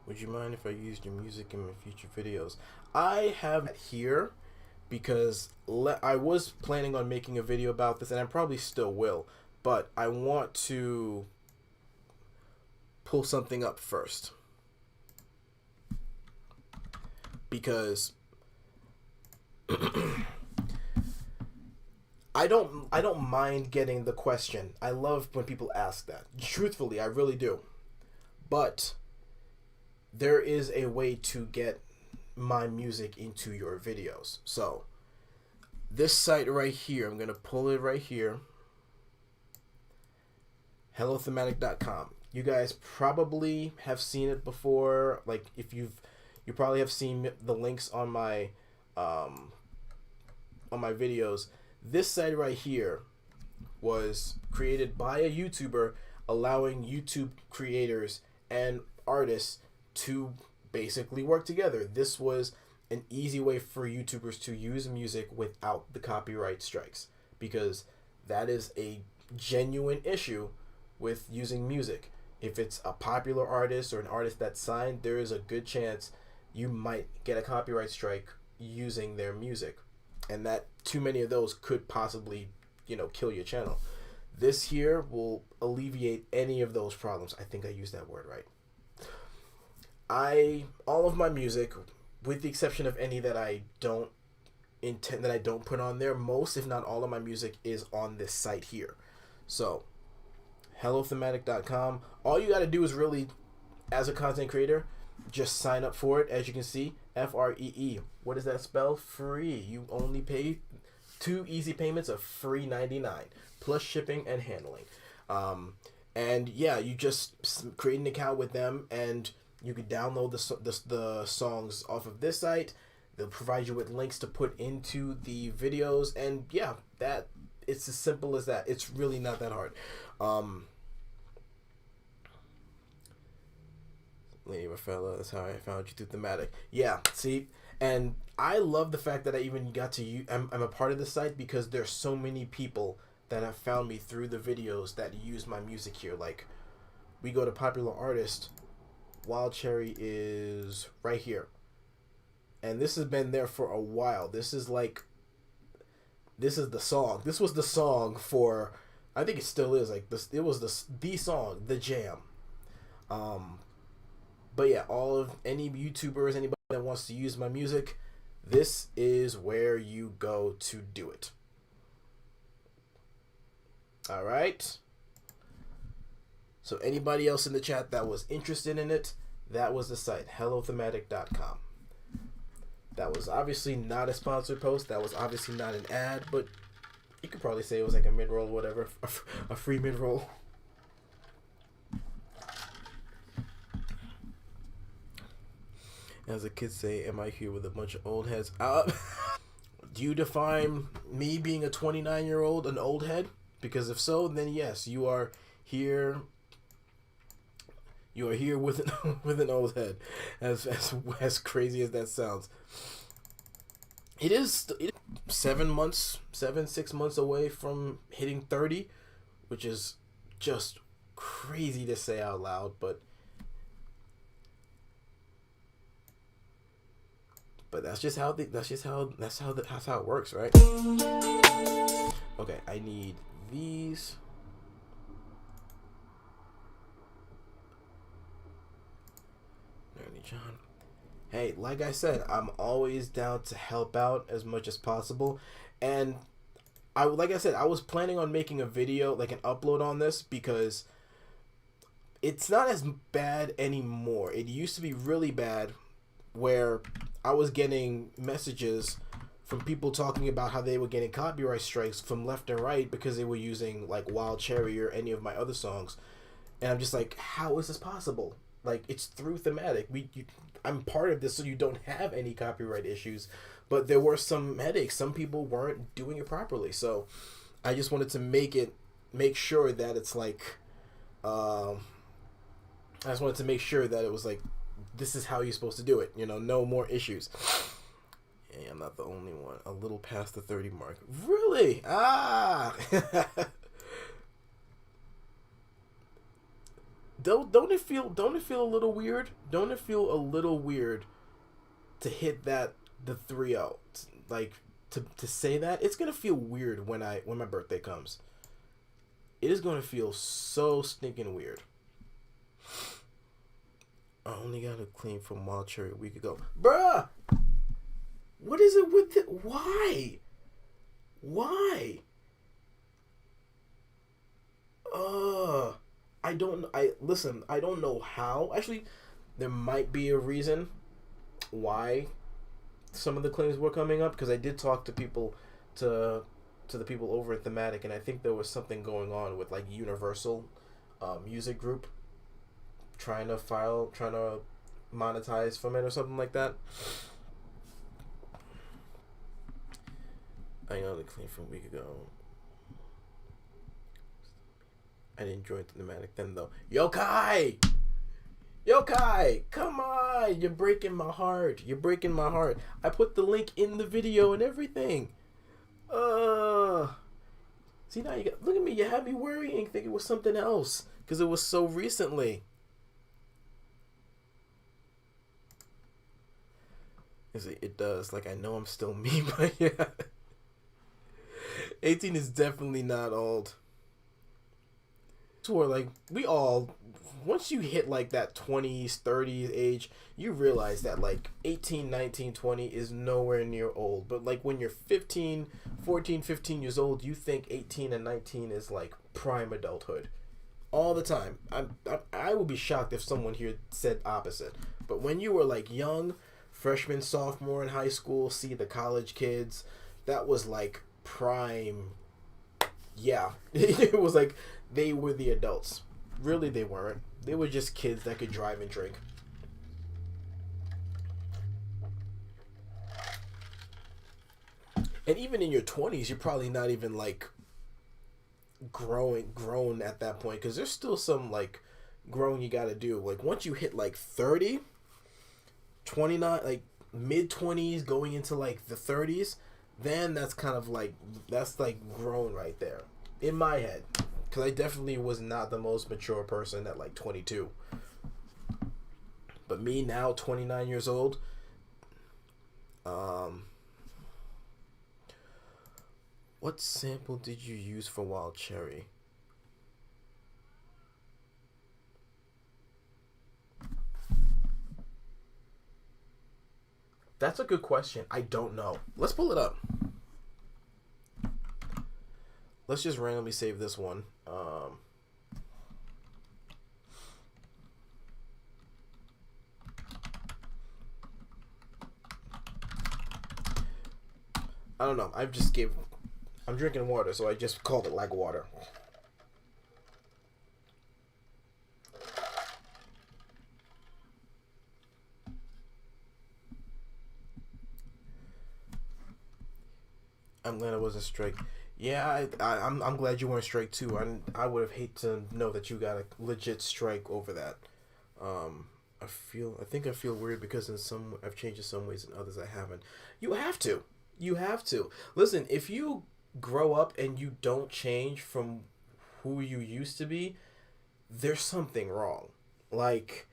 Would you mind if I used your music in my future videos? I have it here because I was planning on making a video about this, and I probably still will, but I want to pull something up first. Because I don't mind getting the question. I love when people ask that. Truthfully, I really do. But there is a way to get my music into your videos. So This site right here, I'm gonna pull it right here. HelloThematic.com. You guys probably have seen it before. Like if you probably have seen the links on my videos. This site right here was created by a YouTuber, allowing YouTube creators and artists to basically work together. This was an easy way for YouTubers to use music without the copyright strikes, because that is a genuine issue with using music. If it's a popular artist or an artist that's signed, there is a good chance you might get a copyright strike using their music, and that too many of those could possibly, kill your channel. This here will alleviate any of those problems. I think I used that word right. All of my music, with the exception of any that I don't put on there, most if not all of my music is on this site here. So HelloThematic.com. All you got to do is really, as a content creator, just sign up for it. As you can see, FREE. What does that spell? Free. You only pay 2 easy payments of free $99 plus shipping and handling. And yeah, you just create an account with them, and you can download the songs off of this site. They'll provide you with links to put into the videos, and yeah, it's as simple as that. It's really not that hard. Lady Rafaela, that's how I found you through Thematic. Yeah, see, and I love the fact that I even got to use. I'm a part of the site because there's so many people that have found me through the videos that use my music here. Like, we go to popular artist. Wild Cherry is right here, and this has been there for a while. This is the song. This was the song for, I think it still is, like this. It was the song, the jam. But yeah, any YouTubers, anybody that wants to use my music, this is where you go to do it. All right. So anybody else in the chat that was interested in it, that was the site, HelloThematic.com. That was obviously not a sponsored post. That was obviously not an ad, but you could probably say it was like a mid-roll or whatever, a free mid-roll. As the kids say, am I here with a bunch of old heads? Do you define me being a 29-year-old an old head? Because if so, then yes, you are here. You are here with an old head, as crazy as that sounds. It is 6 months away from hitting 30, which is just crazy to say out loud, but that's how it works, right? Okay, I need these. John. Hey, like I said, I'm always down to help out as much as possible, and like I said, I was planning on making a video, like an upload on this, because it's not as bad anymore. It used to be really bad, where I was getting messages from people talking about how they were getting copyright strikes from left and right because they were using like Wild Cherry or any of my other songs, and I'm just like, how is this possible? Like, it's through Thematic. I'm part of this, so you don't have any copyright issues. But there were some headaches. Some people weren't doing it properly. So I just wanted to make sure that it's like, I just wanted to make sure that it was like, this is how you're supposed to do it. No more issues. Hey, I'm not the only one. A little past the 30 mark. Really? Ah! Don't it feel a little weird? Don't it feel a little weird to hit the 3-0? Like, to say that? It's gonna feel weird when my birthday comes. It is gonna feel so stinking weird. I only got a claim from Wild Cherry a week ago. Bruh! What is it with it? Why? I don't know how. Actually, there might be a reason why some of the claims were coming up, because I did talk to people to the people over at Thematic, and I think there was something going on with like Universal Music Group trying to monetize from it or something like that. I know the claim from a week ago. I didn't join Thematic then though. Yo Kai, come on! You're breaking my heart. I put the link in the video and everything. See now you got. Look at me. You had me worrying, thinking it was something else because it was so recently. It does. Like I know I'm still me, but yeah. 18 is definitely not old. Or like we all, once you hit like that 20s 30s age, you realize that like 18 19 20 is nowhere near old. But like when you're 15 years old, you think 18 and 19 is like prime adulthood all the time. I would be shocked if someone here said opposite. But when you were like young, freshman, sophomore in high school, see the college kids, that was like prime. Yeah. It was like they were the adults. Really, they weren't. They were just kids that could drive and drink. And even in your 20s, you're probably not even like grown at that point, because there's still some like growing you got to do. Like once you hit like 30, 29, like mid 20s going into like the 30s, then that's kind of like, that's like grown right there in my head. Because I definitely was not the most mature person at like 22. But me now, 29 years old, what sample did you use for Wild Cherry? That's a good question. I don't know. Let's pull it up. Let's just randomly save this one. I don't know. I'm drinking water, so I just called it like water. I'm glad I wasn't strike. Yeah, I'm glad you weren't strike too. I would have hate to know that you got a legit strike over that. I think I feel weird because I've changed in some ways and others I haven't. You have to. Listen, if you grow up and you don't change from who you used to be, there's something wrong. Like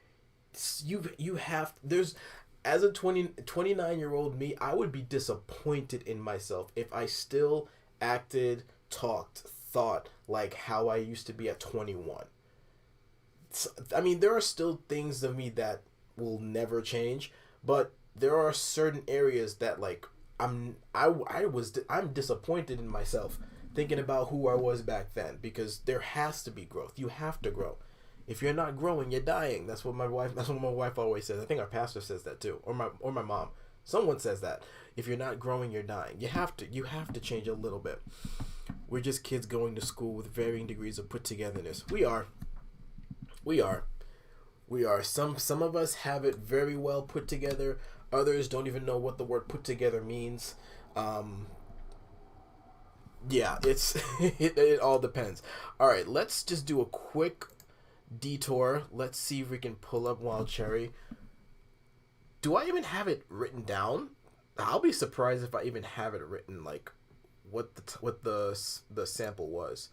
you have there's as a 29-year-old me, I would be disappointed in myself if I still acted, talked, thought like how I used to be at 21. I mean, there are still things of me that will never change, but there are certain areas that like I'm disappointed in myself thinking about who I was back then, because there has to be growth. You have to grow. If you're not growing, you're dying. That's what my wife always says. I think our pastor says that too, or my mom. Someone says that. If you're not growing, you're dying. You have to change a little bit. We're just kids going to school with varying degrees of put togetherness. We are. Some of us have it very well put together. Others don't even know what the word put together means. Yeah, it all depends. All right, let's just do a quick detour. Let's see if we can pull up Wild Cherry. Do I even have it written down? I'll be surprised if I even have it written, like what the sample was.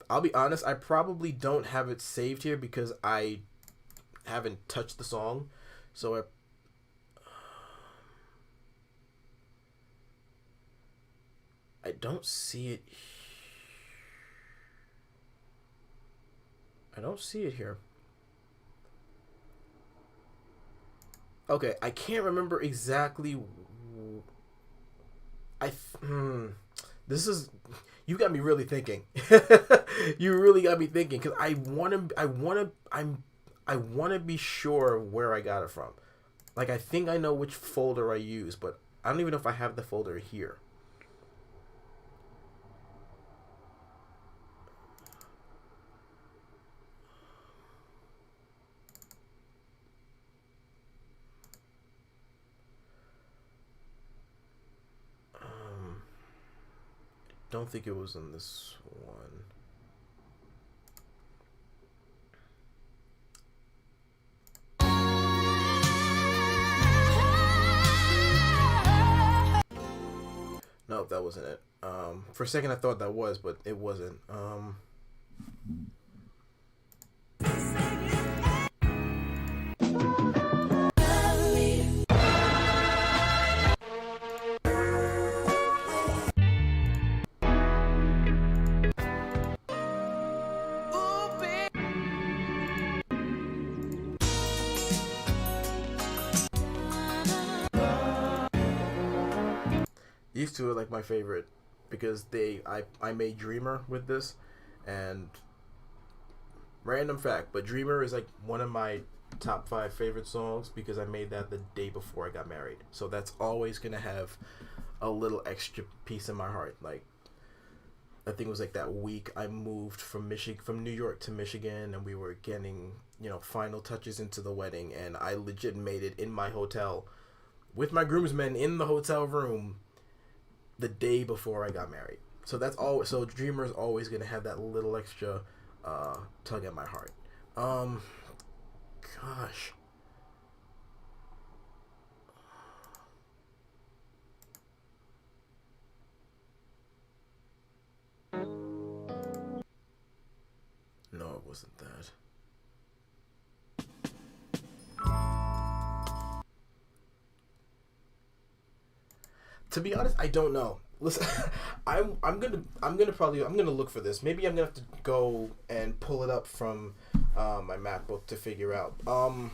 I'll be honest, I probably don't have it saved here because I haven't touched the song. So I don't see it. I don't see it here. Okay, I can't remember exactly. This is, you got me really thinking. You really got me thinking, because I want to be sure where I got it from. Like, I think I know which folder I use, but I don't even know if I have the folder here. Don't think it was in this one. No, that wasn't it. For a second I thought that was, but it wasn't. These two are like my favorite because I made Dreamer with this, and random fact, but Dreamer is like one of my top 5 favorite songs because I made that the day before I got married. So that's always gonna have a little extra piece in my heart. Like, I think it was like that week I moved from New York to Michigan, and we were getting, final touches into the wedding, and I legit made it in my hotel with my groomsmen in the hotel room the day before I got married. So that's always, so Dreamer is always gonna have that little extra tug at my heart. Gosh. No, it wasn't that. To be honest, I don't know. Listen, I'm gonna look for this. Maybe I'm gonna have to go and pull it up from my MacBook to figure out. And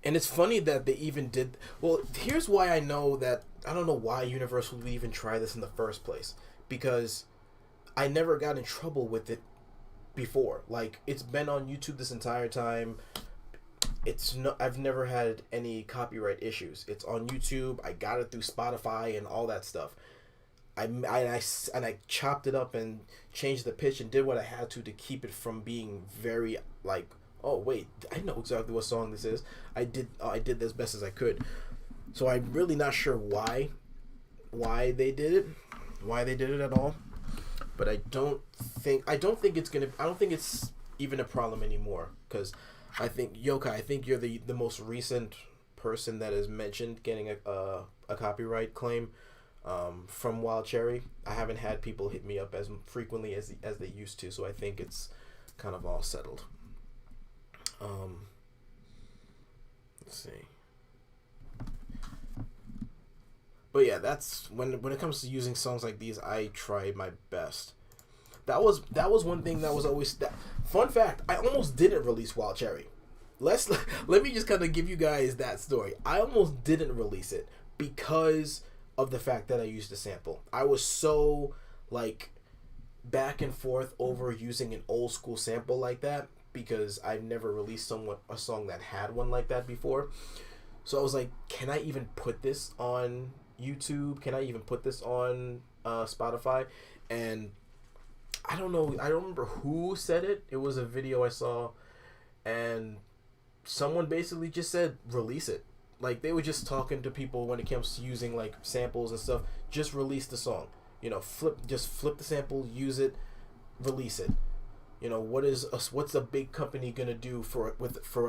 it's funny that they even did. Well, here's why I know that. I don't know why Universal would even try this in the first place, because I never got in trouble with it before. Like, it's been on YouTube this entire time. I've never had any copyright issues. It's on YouTube. I got it through Spotify and all that stuff. I chopped it up and changed the pitch and did what I had to keep it from being very like, oh wait, I know exactly what song this is. I did as best as I could. So I'm really not sure why they did it at all. But I don't think it's even a problem anymore, because I think Yokai, I think you're the most recent person that has mentioned getting a copyright claim from Wild Cherry. I haven't had people hit me up as frequently as they used to, so I think it's kind of all settled. Let's see. But yeah, that's when it comes to using songs like these, I try my best. That was one thing that was always that. Fun fact: I almost didn't release Wild Cherry. Let me just kind of give you guys that story. I almost didn't release it because of the fact that I used a sample. I was so like back and forth over using an old school sample like that because I've never released a song that had one like that before. So I was like, can I even put this on YouTube? Can I even put this on Spotify? And I don't know. I don't remember who said it. It was a video I saw, and someone basically just said, release it. Like, they were just talking to people when it comes to using like samples and stuff. Just release the song. Flip the sample, use it, release it. What's a big company gonna do for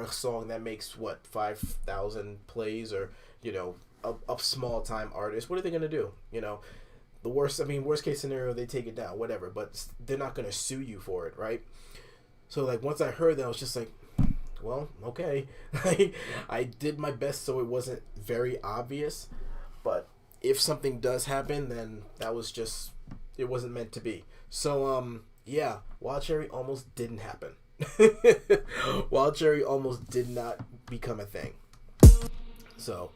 a song that makes 5,000 plays, or a small time artist? What are they gonna do? The worst case scenario, they take it down, whatever, but they're not gonna sue you for it, right? So like, once I heard that, I was just like, well, okay. I did my best so it wasn't very obvious, but if something does happen, then it wasn't meant to be. So yeah, Wild Cherry almost didn't happen. Wild Cherry almost did not become a thing. So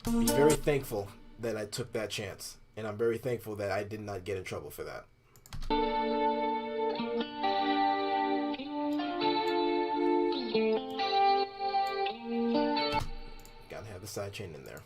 be very thankful that I took that chance, and I'm very thankful that I did not get in trouble for that. side chain in there.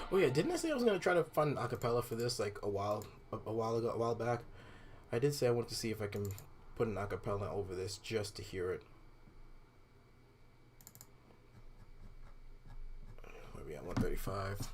Oh yeah, didn't I say I was gonna try to find acapella for this like a while ago, a while back? I did say I wanted to see if I can put an acapella over this just to hear it. Maybe at 135.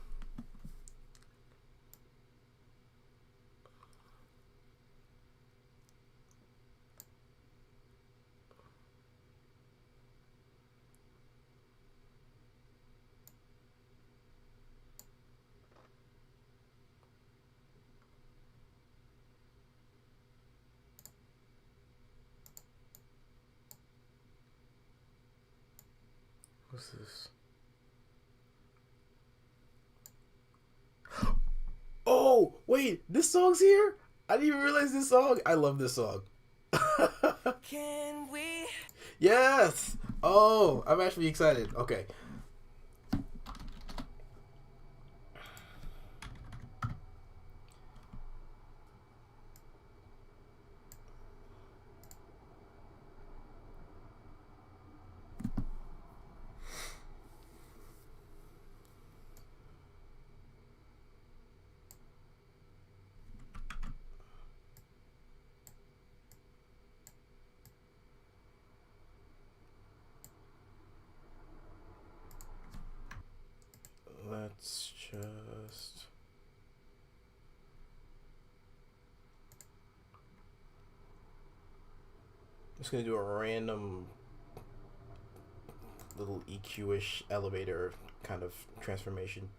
What's this? Oh, wait, this song's here? I didn't even realize this song. I love this song. Can we? Yes! Oh, I'm actually excited. Okay. Let's just... I'm just gonna do a random little EQ-ish elevator kind of transformation.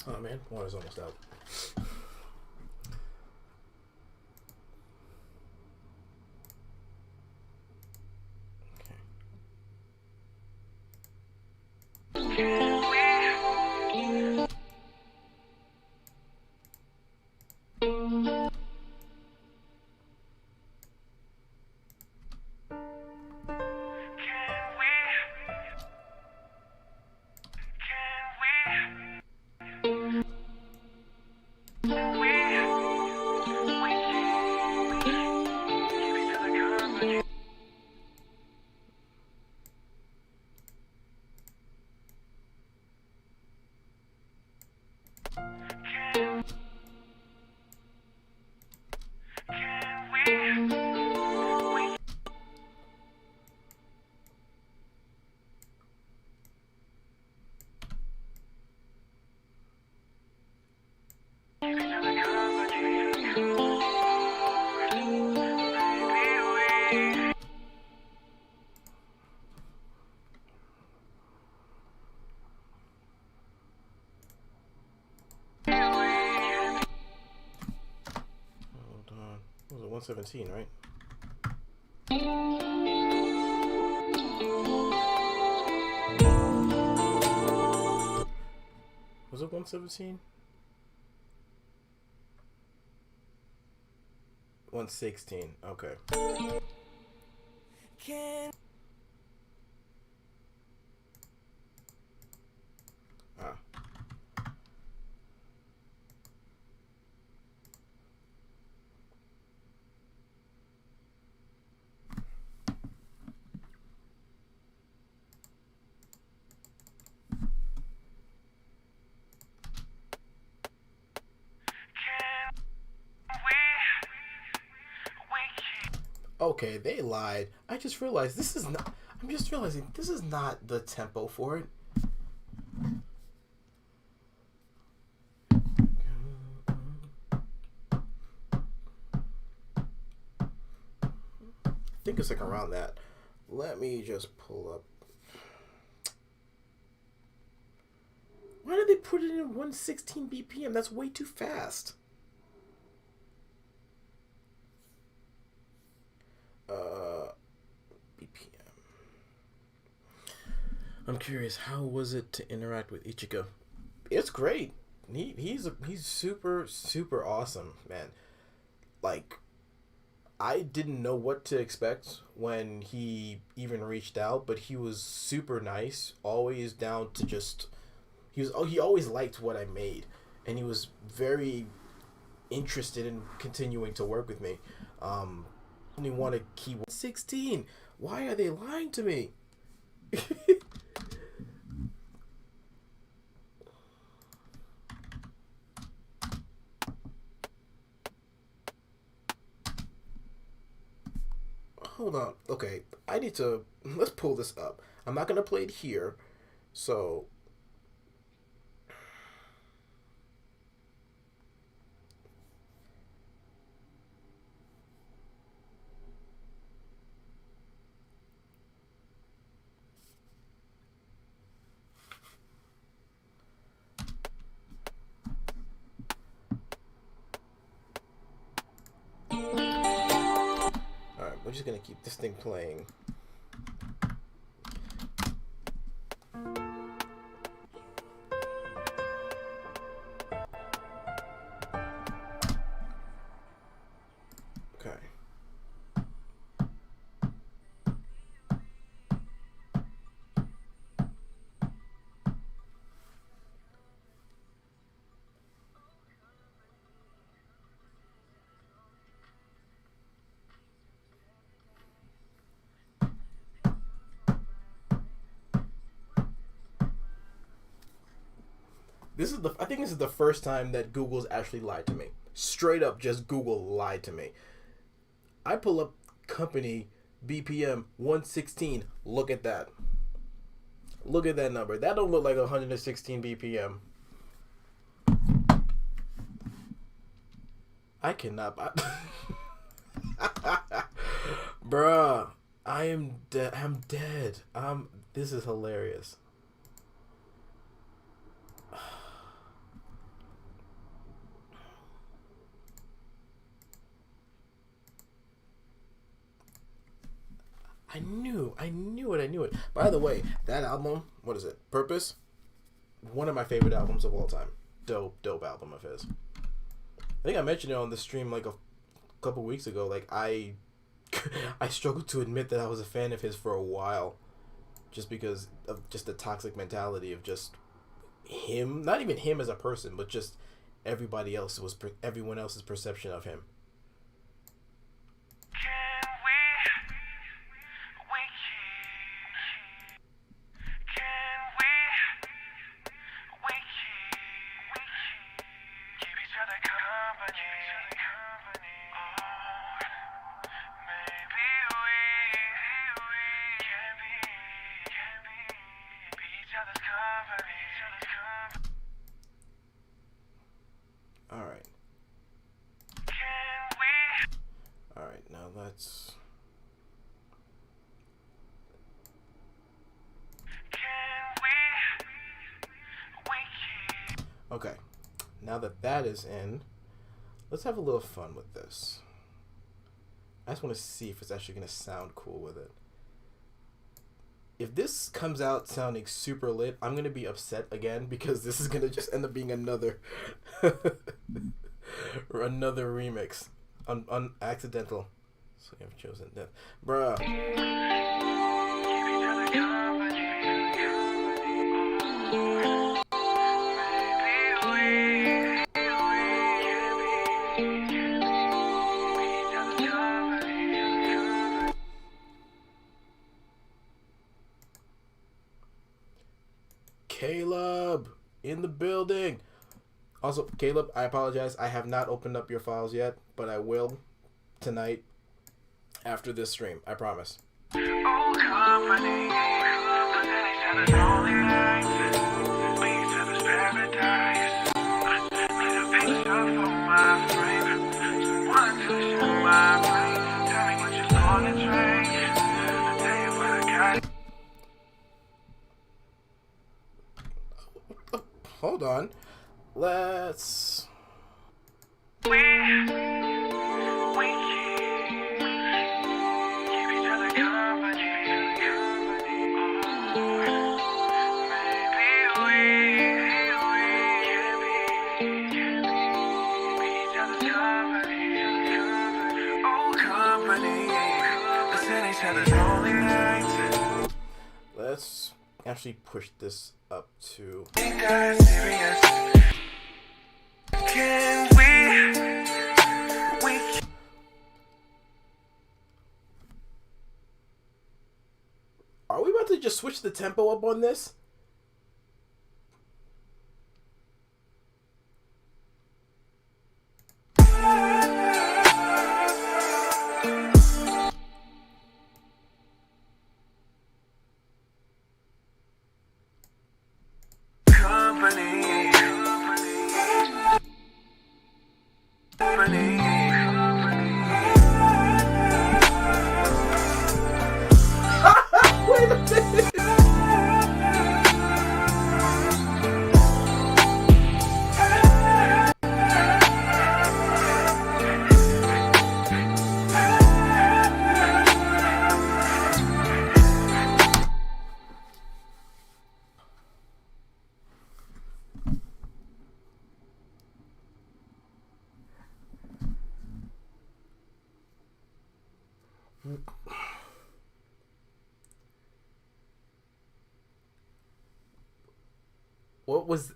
Oh man, water's almost out. Hold on. What was it, 117, right? Was it 117? 116. Okay. Ah. Okay, they lied. I just realized this is not... I'm just realizing this is not the tempo for it. think it's like around that. Let me just pull up. Why did they put it in 116 BPM? That's way too fast. BPM. I'm curious, how was it to interact with Ichigo? It's great. He's super awesome, man. Like, I didn't know what to expect when he even reached out, but he was super nice, always down to just he always liked what I made, and he was very interested in continuing to work with me. Only want to keep 16. Why are they lying to me? Hold on. Okay, I need to. Let's pull this up. I'm not gonna play it here, so. Alright, we're just gonna keep this thing playing. Okay. I think this is the first time that Google's actually lied to me. Straight up, just Google lied to me. I pull up company BPM 116. Look at that. Look at that number. That don't look like 116 BPM. I cannot. Bruh, I am dead. I'm dead. This is hilarious. I knew it. By the way, that album, what is it? Purpose? One of my favorite albums of all time. Dope album of his. I think I mentioned it on the stream like a couple weeks ago. Like, I struggled to admit that I was a fan of his for a while. Just because of just the toxic mentality of just him. Not even him as a person, but just everyone else's perception of him. Alright, now let's... Okay, now that is in, let's have a little fun with this. I just want to see if it's actually going to sound cool with it. If this comes out sounding super lit, I'm going to be upset again because this is going to just end up being another another remix. Accidental. So you have chosen death. Bruh. Caleb in the building. Also, Caleb, I apologize. I have not opened up your files yet, but I will tonight after this stream. I promise. Oh, hold on. Let's. Let's actually push this up to. Can we Are we about to just switch the tempo up on this? Wait a minute.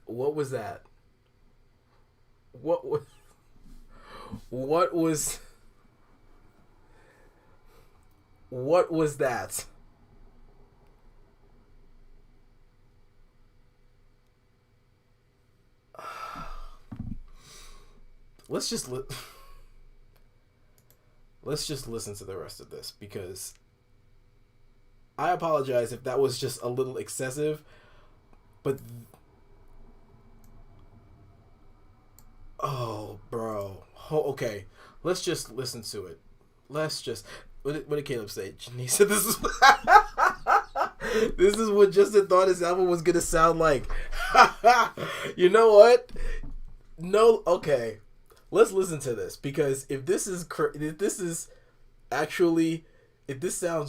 What was that? What was what was that? Let's just listen to the rest of this, because I apologize if that was just a little excessive, but oh, bro. Okay, let's just listen to it. Let's just. What did Caleb say? He said this is. This is what Justin thought his album was gonna sound like. You know what? No. Okay. Let's listen to this, because if this sounds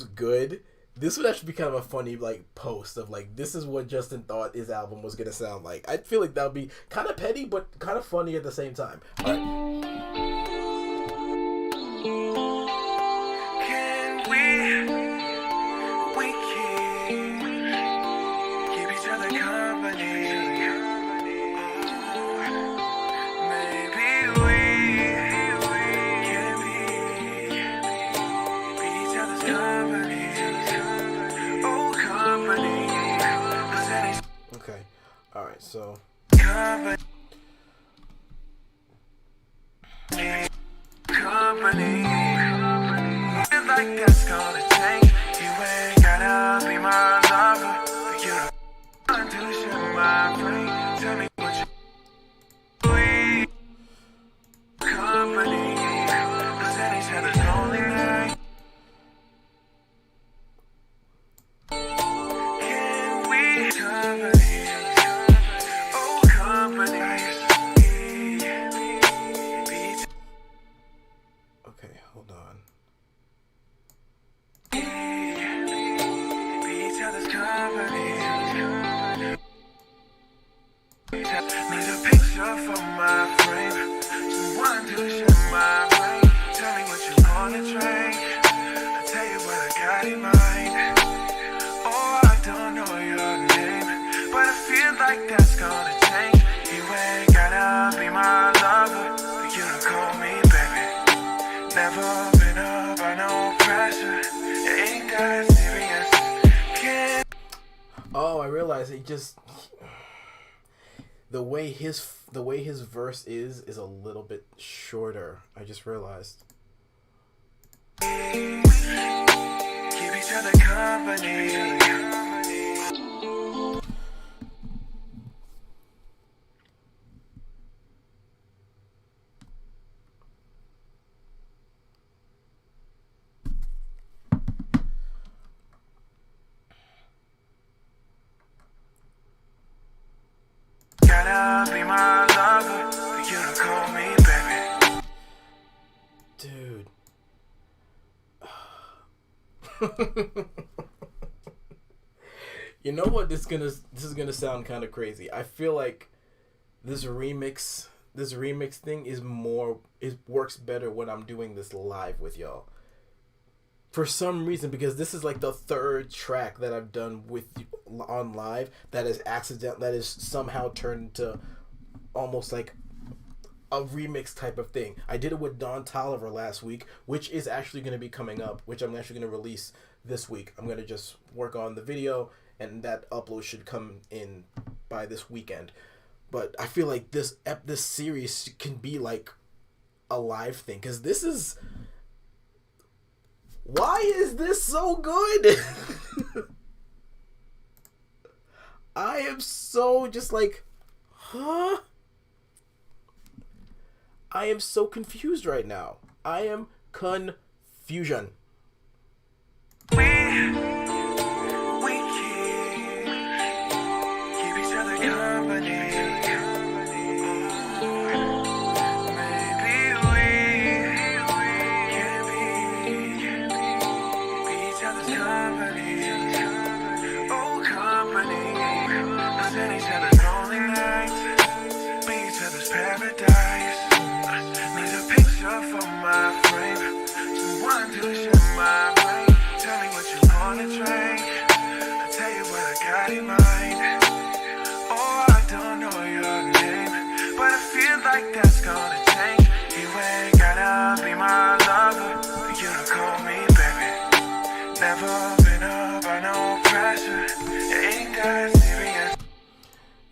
good, this would actually be kind of a funny like post of like, this is what Justin thought his album was gonna sound like. I feel like that would be kind of petty but kind of funny at the same time. All right. Can we keep each other company? Okay. All right. So. Company. Like that's gonna change. You ain't gotta be my lover, but you don't want to share my brain. Tell me what you need. Company. Let's at each other's lonely night. Can we company? Oh, company. Okay, hold on. Need a picture for my frame. Someone to share my brain. Tell me what you wanna drink. I'll tell you what I got in mind. Oh, I don't know your name, but I feel like that's gonna change. You ain't gotta be my lover, but you don't call me baby. Never been up by no pressure. It ain't that serious. Can't. Oh, I realize it just. The way his verse is a little bit shorter. I just realized. Keep each other company. gotta be my lover for you to call me baby. Dude. You know what? This is gonna sound kind of crazy. I feel like this remix thing works better when I'm doing this live with y'all. For some reason, because this is like the third track that I've done with you on live that is somehow turned into almost like a remix type of thing. I did it with Don Tolliver last week, which is actually going to be coming up, which I'm actually going to release this week. I'm going to just work on the video, and that upload should come in by this weekend. But I feel like this series can be like a live thing, because this is... Why is this so good? I am so just like, huh? I am so confused right now. I am confusion. We keep each other company.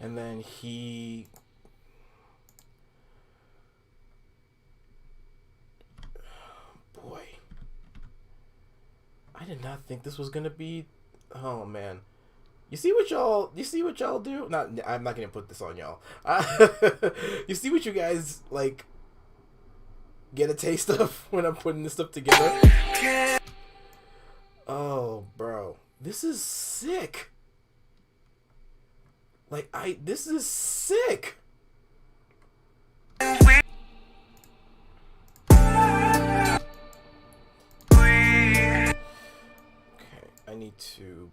And then he... Boy. I did not think this was gonna be... Oh, man. You see what y'all do? I'm not gonna put this on y'all. You see what you guys, like, get a taste of when I'm putting this stuff together? Oh, bro. This is sick. Like, this is sick. Okay, I need to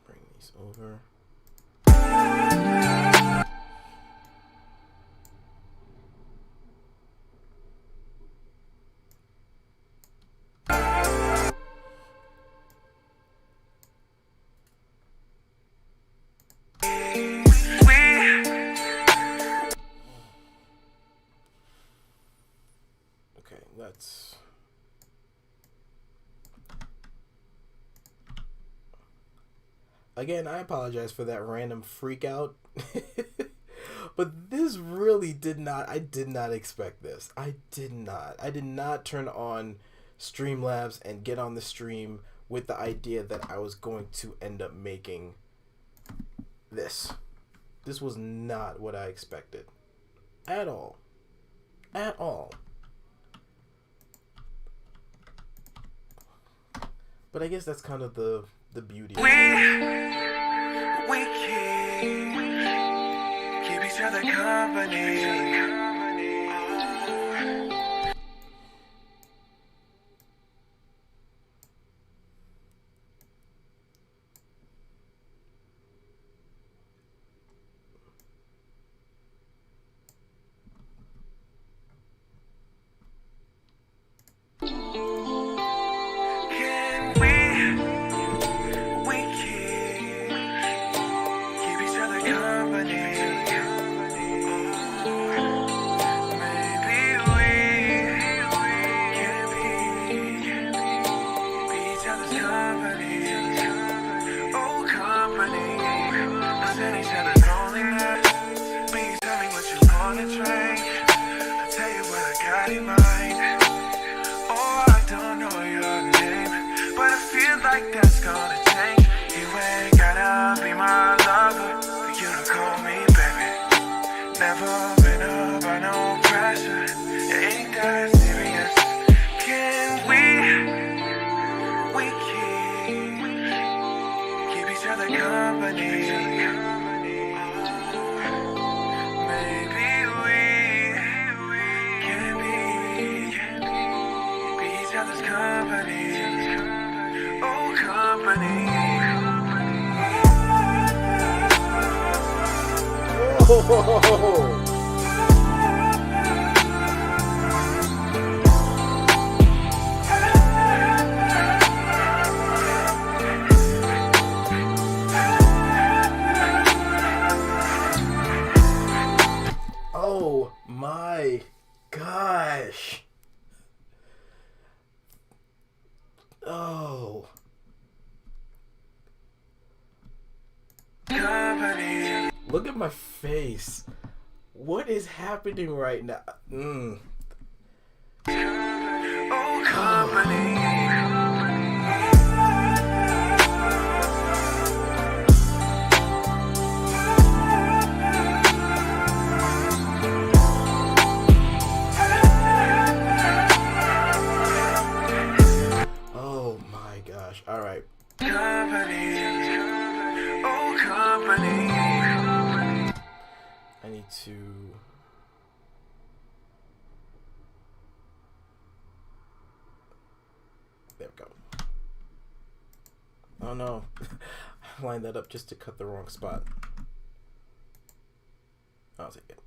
bring these over. Let's... Again, I apologize for that random freak out. But this really I did not expect this. I did not turn on Streamlabs and get on the stream with the idea that I was going to end up making this. This was not what I expected. At all. At all. But I guess that's kind of the beauty. We keep each other company. Oh my gosh. Oh. Company. Look at my face. What is happening right now? Oh, company. Oh my gosh. All right. Company. Oh, company. I need to. There we go. Oh no. I lined that up just to cut the wrong spot. I'll take it.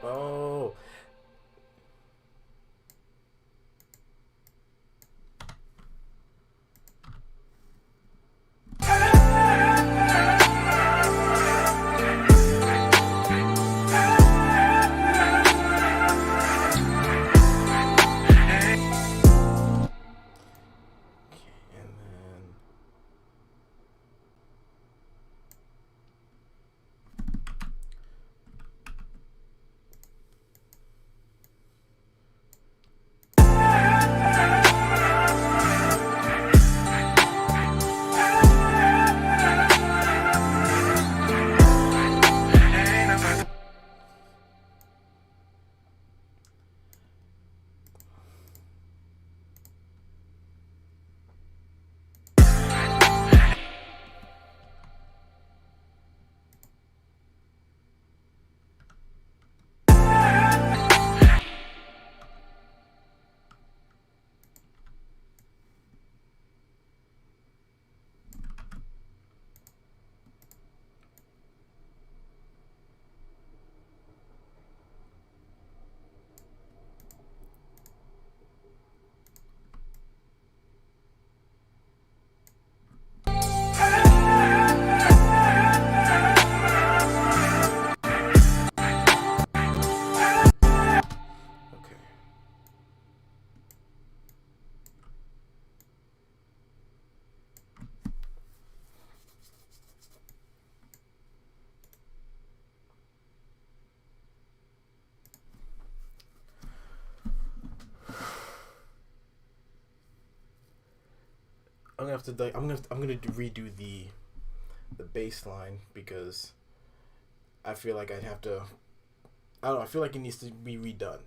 Oh. And then. Okay. I'm gonna have to. I'm gonna redo the bass line because I feel like I'd have to. I don't know. I feel like it needs to be redone.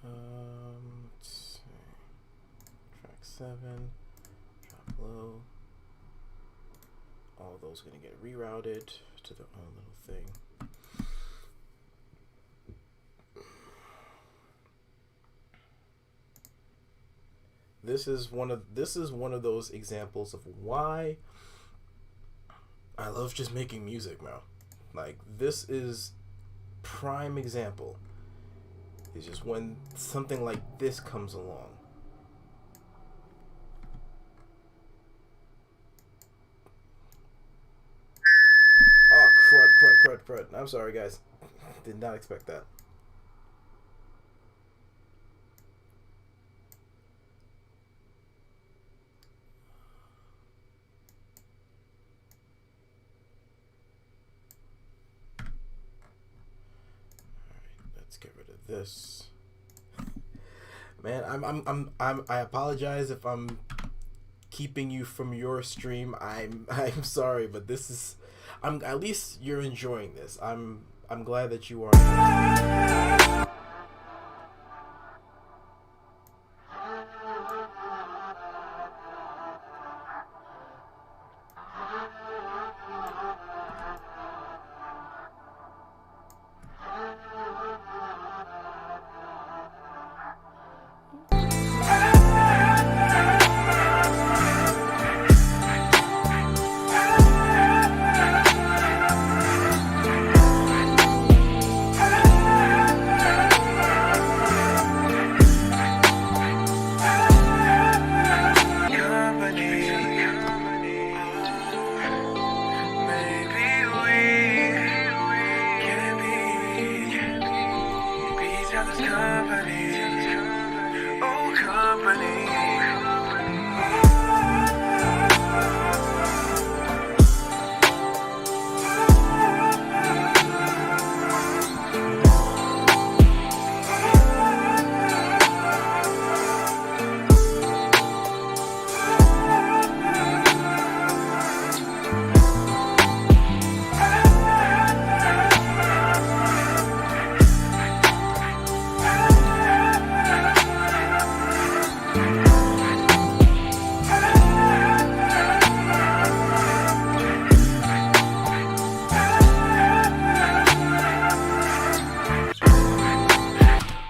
Let's see. Track 7, drop low. All those are gonna get rerouted to their own little thing. This is one of those examples of why I love just making music now. Like, this is prime example. It's just when something like this comes along. Oh, crud. I'm sorry, guys. Did not expect that. Let's get rid of this. Man, I apologize if I'm keeping you from your stream. I'm sorry, but this is, at least you're enjoying this. I'm glad that you are.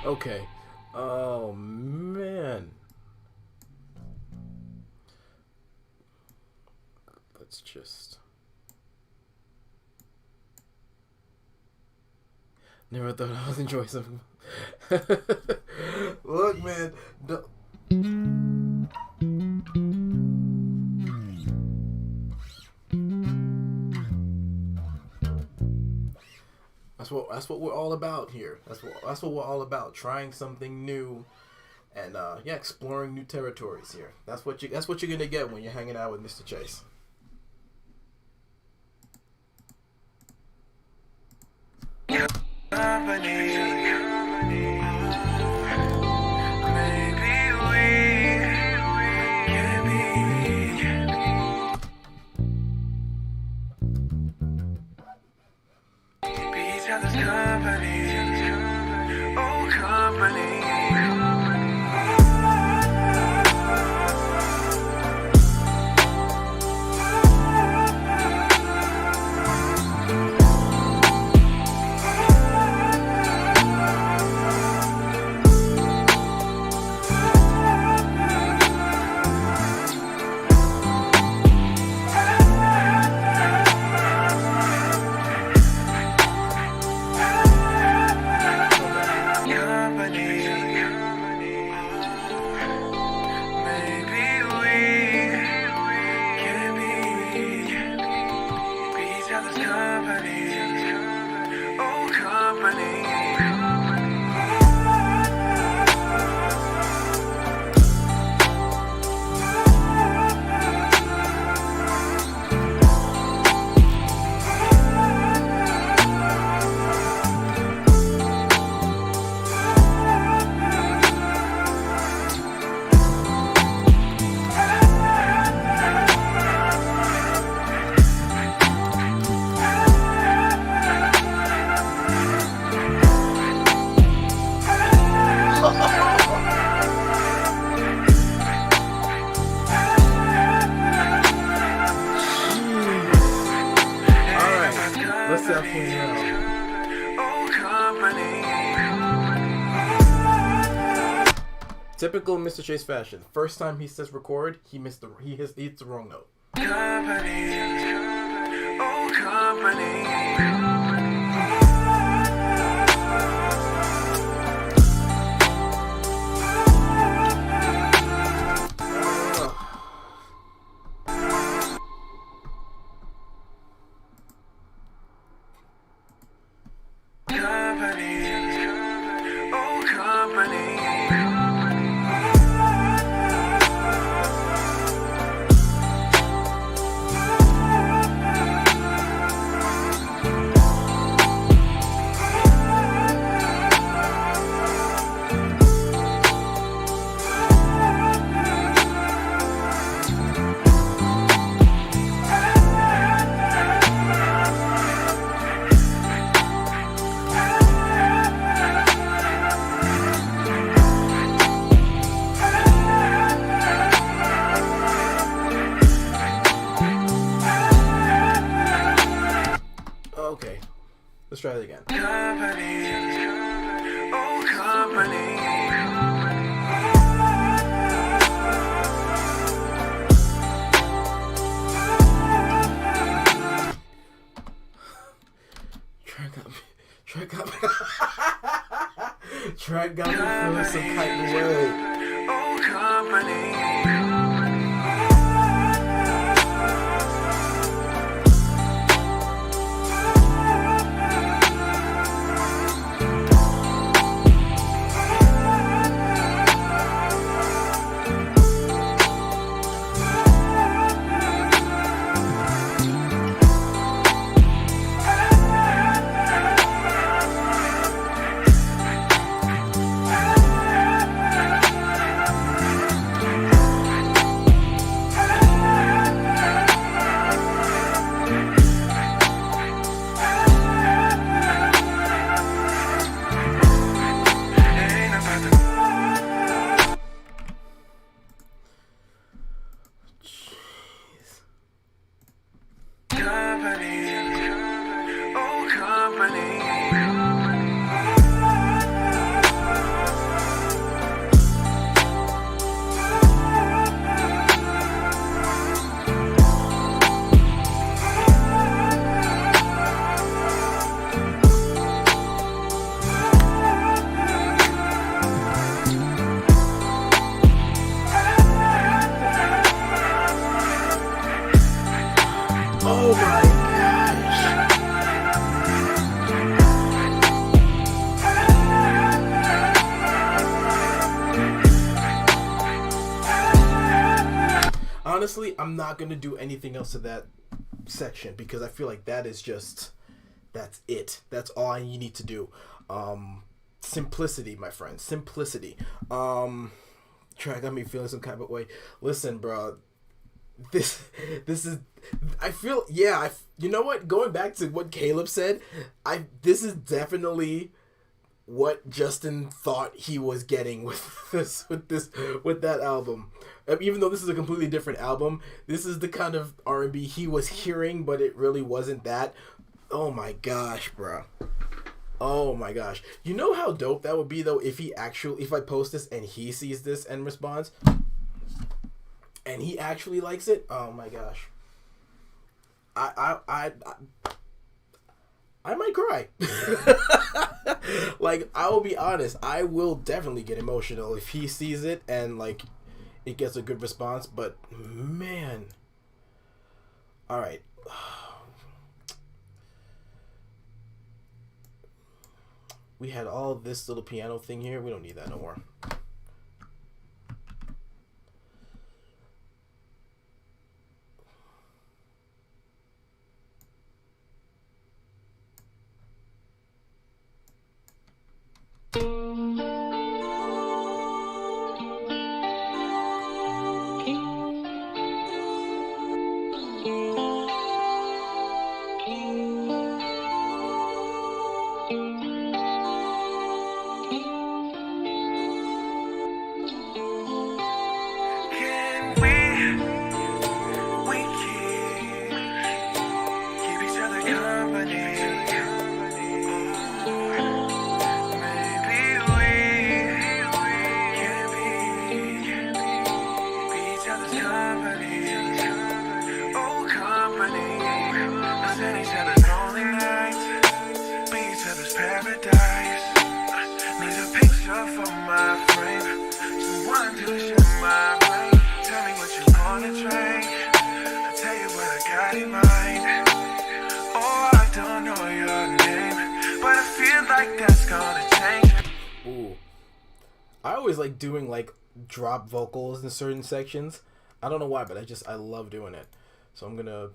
Okay. Oh man. Let's just. Never thought I was enjoying something. Look, man. That's what we're all about here. That's what we're all about. Trying something new, and exploring new territories here. That's what you're gonna get when you're hanging out with Mr. Chase. Typical Mr. Chase fashion. First time he says record, he hits the wrong note. Company, oh company. Let's try it again. Company, oh company. Track got me. Track got me feeling some type of way. Oh company. Oh my gosh. Honestly, I'm not gonna do anything else to that section because I feel like that is just that's it. That's all you need to do. Simplicity, my friend. Simplicity. Track got me feeling some kind of way. Listen, bro. This is I feel you know what, going back to what Caleb said, this is definitely what Justin thought he was getting with that album. Even though this is a completely different album, this is the kind of R&B he was hearing, but it really wasn't that. Oh my gosh, bro. Oh my gosh. You know how dope that would be though if I post this and he sees this and responds and he actually likes it. Oh my gosh. I might cry. Like, I will be honest, I will definitely get emotional if he sees it and like it gets a good response, but man. All right. We had all this little piano thing here. We don't need that no more. Ooh. I always like doing like drop vocals in certain sections. I don't know why, but I love doing it. So I'm gonna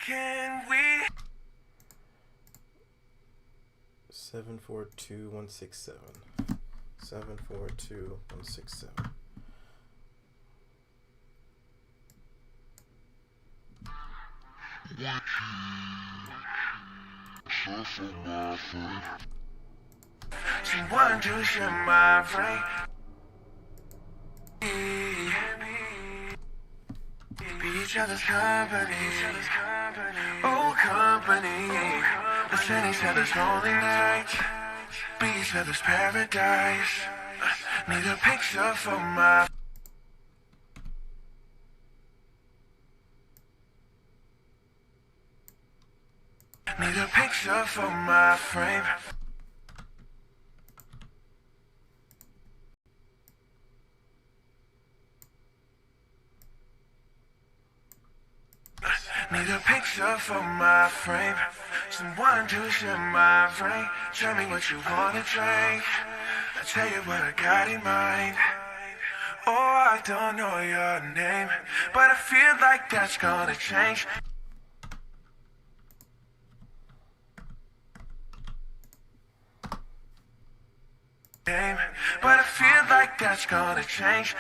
Can we 742167 742167. Someone to share my brain. Be each other's company. Oh, company. Let's spend each other's lonely nights. Be each other's paradise. Need a picture for my. Need a picture for my frame. Need a picture for my frame. Someone to share my brain. Tell me what you wanna drink. I'll tell you what I got in mind. Oh, I don't know your name, but I feel like that's gonna change. Name, but I feel like that's gonna change.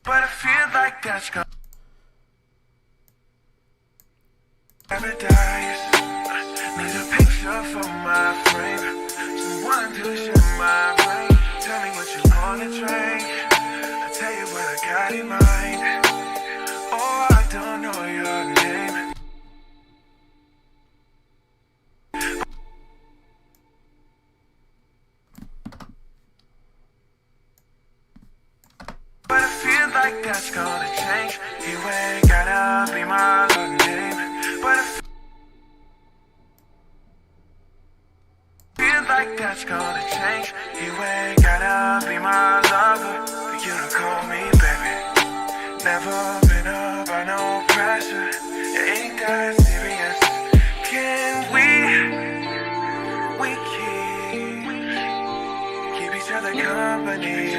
But I feel like that's gonna paradise. Need a picture for my frame. Someone to share my brain. Tell me what you wanna drink. I'll tell you what I got in mind. Oh, I don't know your name. But I feel like that's gonna change. You ain't gotta be my love name. But I feel like that's gonna change. You ain't gotta be my lover for you to call me baby. Never been up by no pressure. It ain't that serious. Can we keep each other company?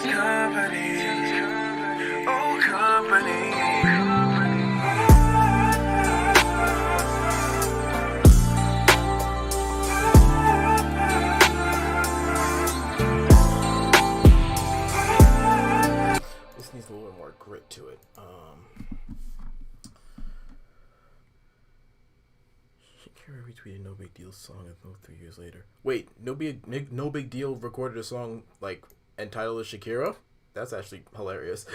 Company, oh company. This needs a little more grit to it. Shakira retweeted "No Big Deal" song and 3 years later. Wait, No Big Deal recorded a song like entitled as Shakira? That's actually hilarious.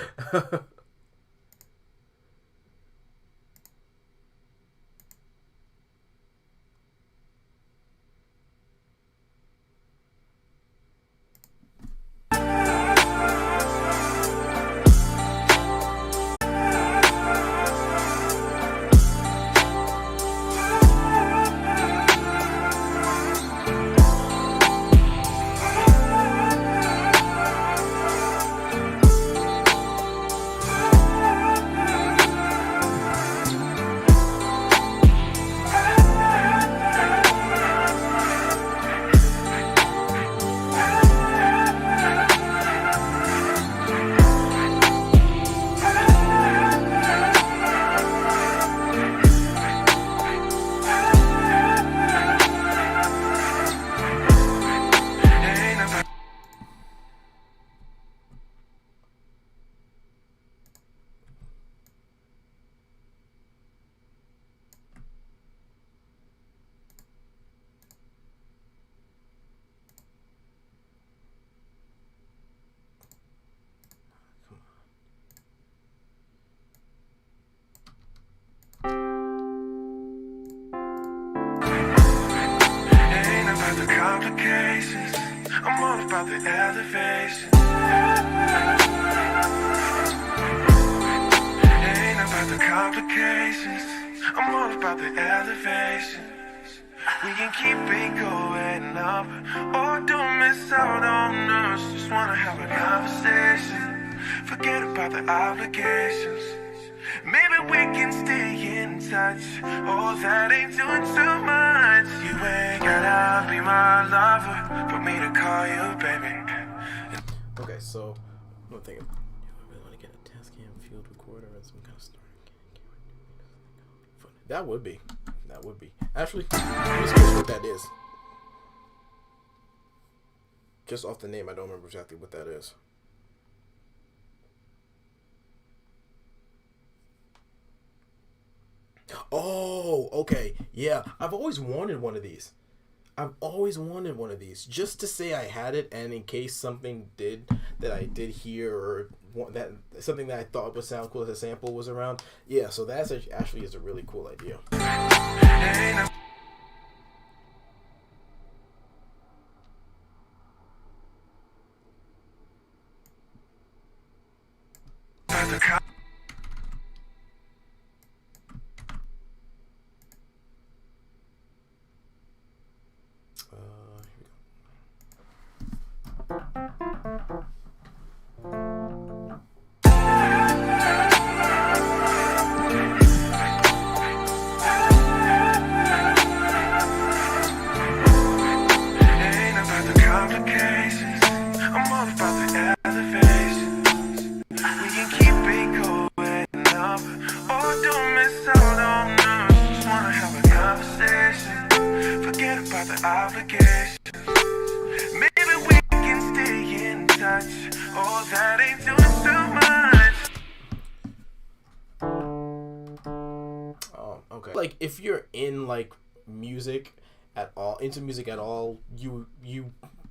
The complications, I'm all about the elevation. Ain't about the complications, I'm all about the elevation. We can keep it going up, or don't miss out on us. Just wanna have a conversation, forget about the obligations. Maybe we can stay in touch. Oh, that ain't doing too much. You ain't gotta be my lover for me to call you baby. Okay, so I'm thinking, I really want to get a Tascam field recorder and some kind of starting. That would be. Actually, I'm just curious what that is. Just off the name, I don't remember exactly what that is. Oh, okay. Yeah, I've always wanted one of these. Just to say I had it, and in case something that I did hear, or that something that I thought would sound cool as a sample was around. Yeah, so that's actually is a really cool idea. Okay. Like if you're in like music at all, into music at all, you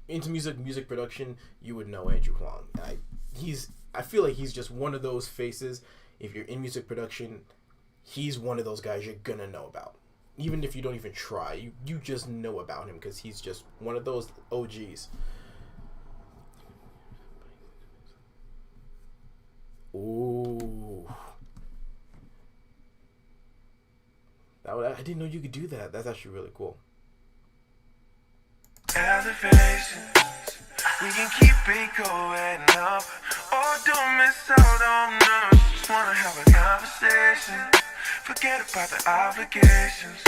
into music production, you would know Andrew Huang. I feel like he's just one of those faces. If you're in music production, he's one of those guys you're gonna know about. Even if you don't even try, you just know about him because he's just one of those OGs. Ooh. I didn't know you could do that. That's actually really cool. Elevations, we can keep it going up. Oh, don't miss out on us. Just wanna have a conversation. Forget about the obligations.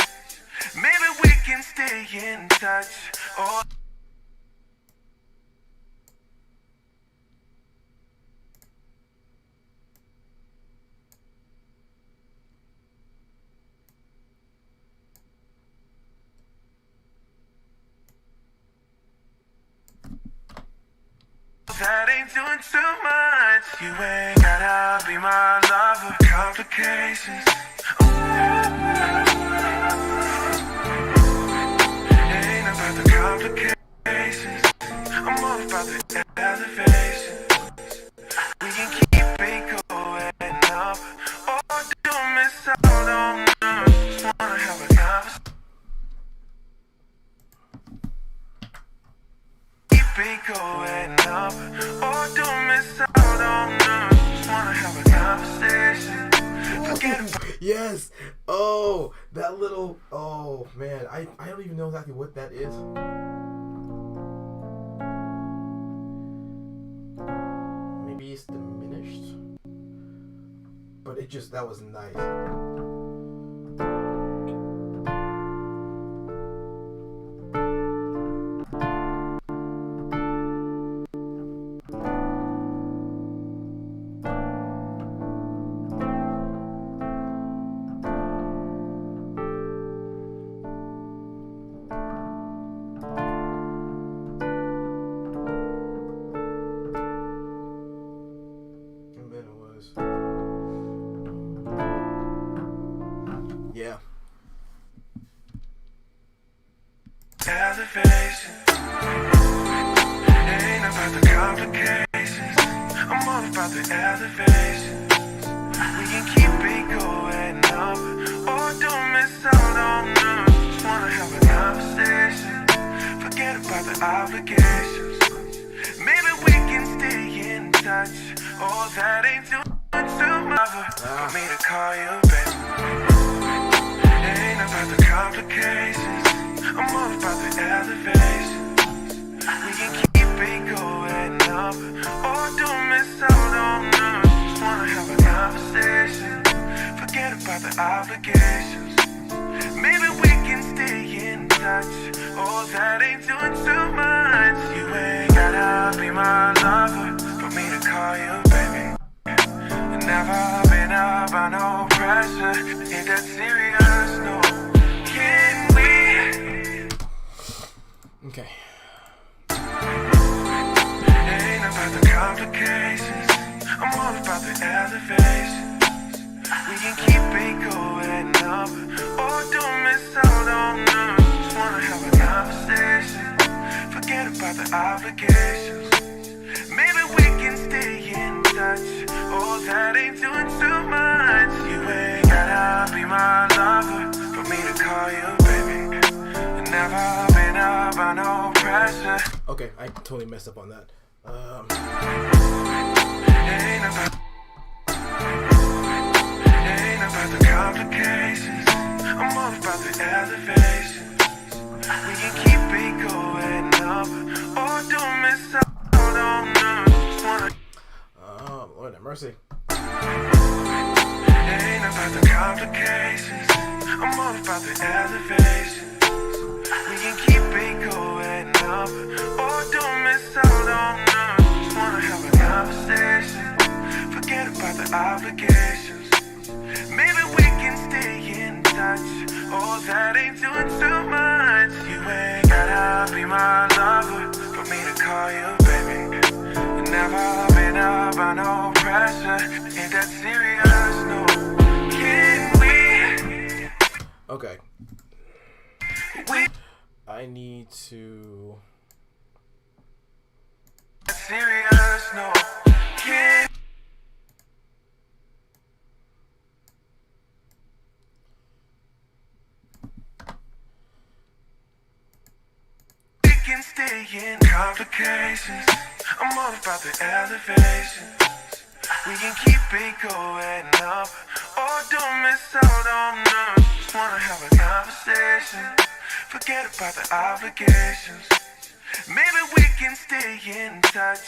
Maybe we can stay in touch. Oh. That ain't doing too much. You ain't gotta be my lover. Complications. Ain't about the complications. I'm all about the elevation. We can keep it going up. Oh, don't miss out on us. Just wanna have a conversation. Keep it going up. Oh, don't miss out on us. Just wanna have a conversation. Forget about. Yes. Oh, that little. Oh man, I don't even know exactly what that is. Maybe it's diminished, but that was nice. Yeah. Elevation. Ain't about the complications. I'm all about the elevation. We can keep it going up. Oh, don't miss out on us. Just wanna have a conversation. Forget about the obligations. Maybe we can stay in touch. Oh, that ain't too much for me to call you, baby. Ain't about the complications. I'm all about the elevation. We can keep it going up. Oh, don't miss out on us. Just wanna have a conversation. Forget about the obligations. Maybe we can stay in touch. Oh, that ain't doing too much. You ain't gotta be my lover. call you baby. Never been up by no pressure. Ain't that serious, no. Can we? Okay. Ain't about the complications. I'm all about the elevation. We can keep it going up. Oh, don't miss out on us. Just wanna have a conversation. Forget about the obligations. Maybe we can stay in touch. Oh, that ain't doing too much. You ain't gotta be my lover for me to call you baby. Never been up by no pressure. Okay, I totally messed up on that. Ain't about the complications. I'm all about the elevation. We can keep it going up. Oh, don't miss out on us. Just wanna. Oh, Lord have mercy. Ain't about the complications. I'm all about the elevation. We can keep it going up. Oh, don't miss out on us. Just wanna have a conversation. Forget about the obligations. Maybe we can stay in touch. Oh, that ain't doing too much. You ain't gotta be my lover for me to call you baby. Never been up by no pressure. Ain't that serious, no. Can we? Okay. I need to. Serious, no. Can we can stay in complications. I'm all about the elevation. We can keep it going up. Oh, don't miss out on us. Just wanna have a conversation. Forget about the obligations. Maybe we can stay in touch.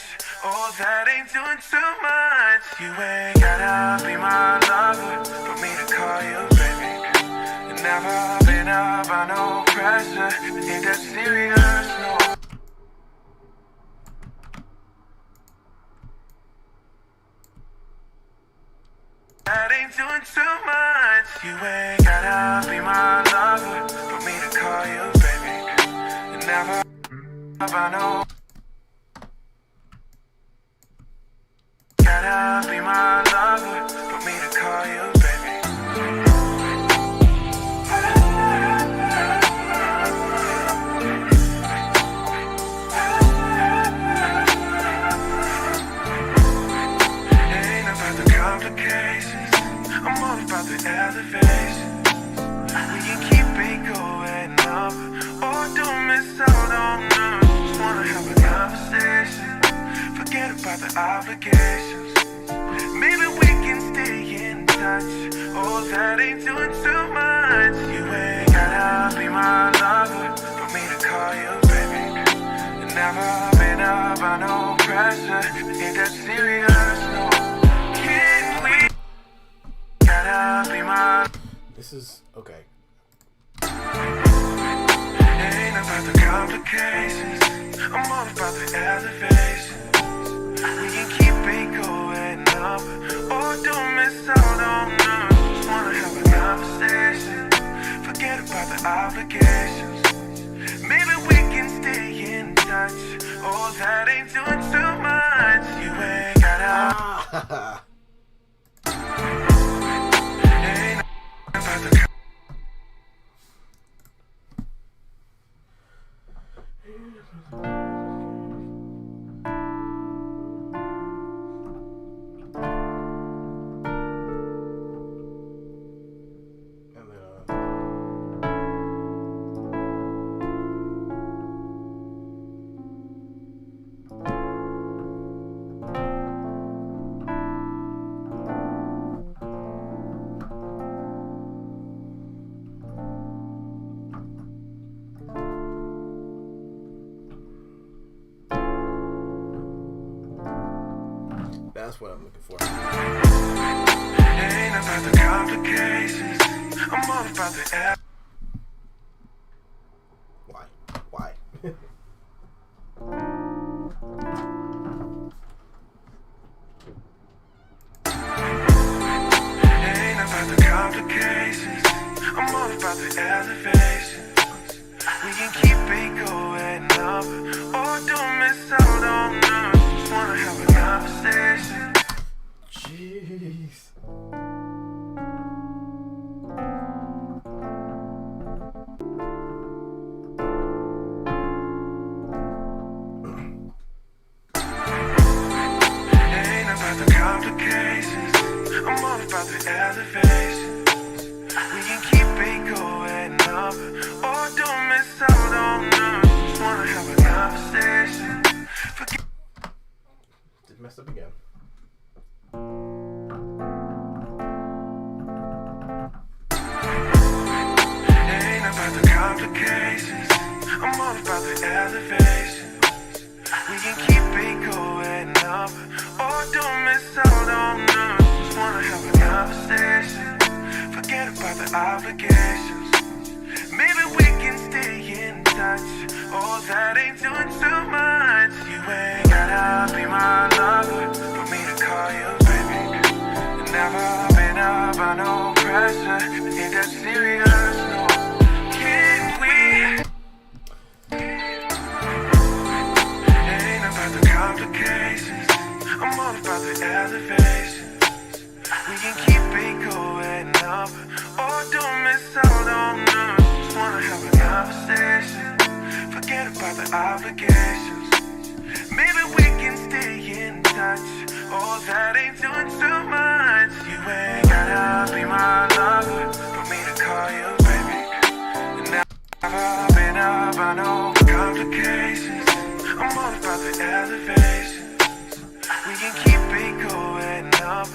Oh, that ain't doing too much. You ain't gotta be my lover for me to call you baby. Never been up by no pressure. Ain't that serious, no. That ain't doing too much. You ain't gotta be my lover for me to call you baby. Never I know. Gotta be my lover for me to call you baby. Ain't about the complications. I'm all about the elevation. We can keep it going up. Oh, don't miss out on us. Just wanna have a conversation. Forget about the obligations. Maybe we can stay in touch. Oh, that ain't doing too much. You ain't gotta be my lover for me to call you baby. Never been up by no pressure. Ain't that serious, no. Can we? Gotta be my. This is okay. Ain't about the complications. I'm all about the elevation. We can keep it going up. Oh, don't miss out on us. Just wanna have a conversation. Forget about the obligations. Maybe we can stay in touch. Oh, that ain't doing too much. You ain't gotta. Ain't about the That's what I'm looking for. Ain't about the complications. I'm all about the app. Why? Why? it going up, or don't miss out on us. Just wanna have a conversation. Jeez. Ain't about the complications, I'm all about the elevation. We can keep it going up, or don't miss out on us. Just wanna have a conversation. Forget Did mess up again. ain't about the complications, I'm all about the elevation. We can keep it going up, or don't miss out on us. Just wanna have a conversation. Forget about the obligations. Maybe we can stay in touch. Oh, that ain't doing too much. You ain't gotta be my lover for me to call you baby. Never been up by no pressure. Ain't that serious? No. Can we? Ain't about the complications, I'm all about the elevation. We can keep it going up, or don't miss out on us. Just wanna have a conversation. Forget about the obligations. Maybe we can stay in touch. Oh, that ain't doing too much. You ain't gotta be my lover for me to call you baby. Never been up by no complications. I'm all about the elevation. We can keep it going up,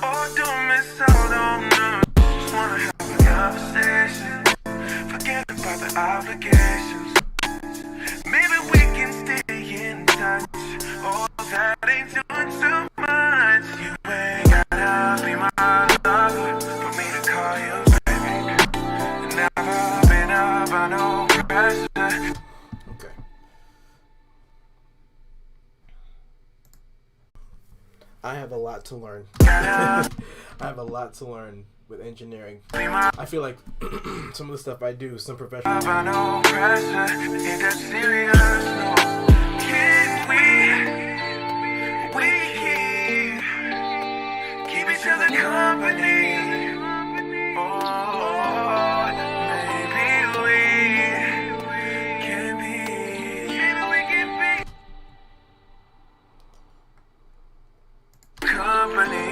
or don't miss out on us. Just wanna have a conversation. Forget about the obligations. Maybe we can stay in touch. Oh, that ain't doing too much. You ain't gotta be my lover for me to call you baby. Never been up by no pressure. Okay. I have a lot to learn. I have a lot to learn with engineering. I feel like some of the stuff I do, some professional. By no pressure, ain't that serious? No. Can we keep each other company? Oh, maybe we can be. Maybe we can be company.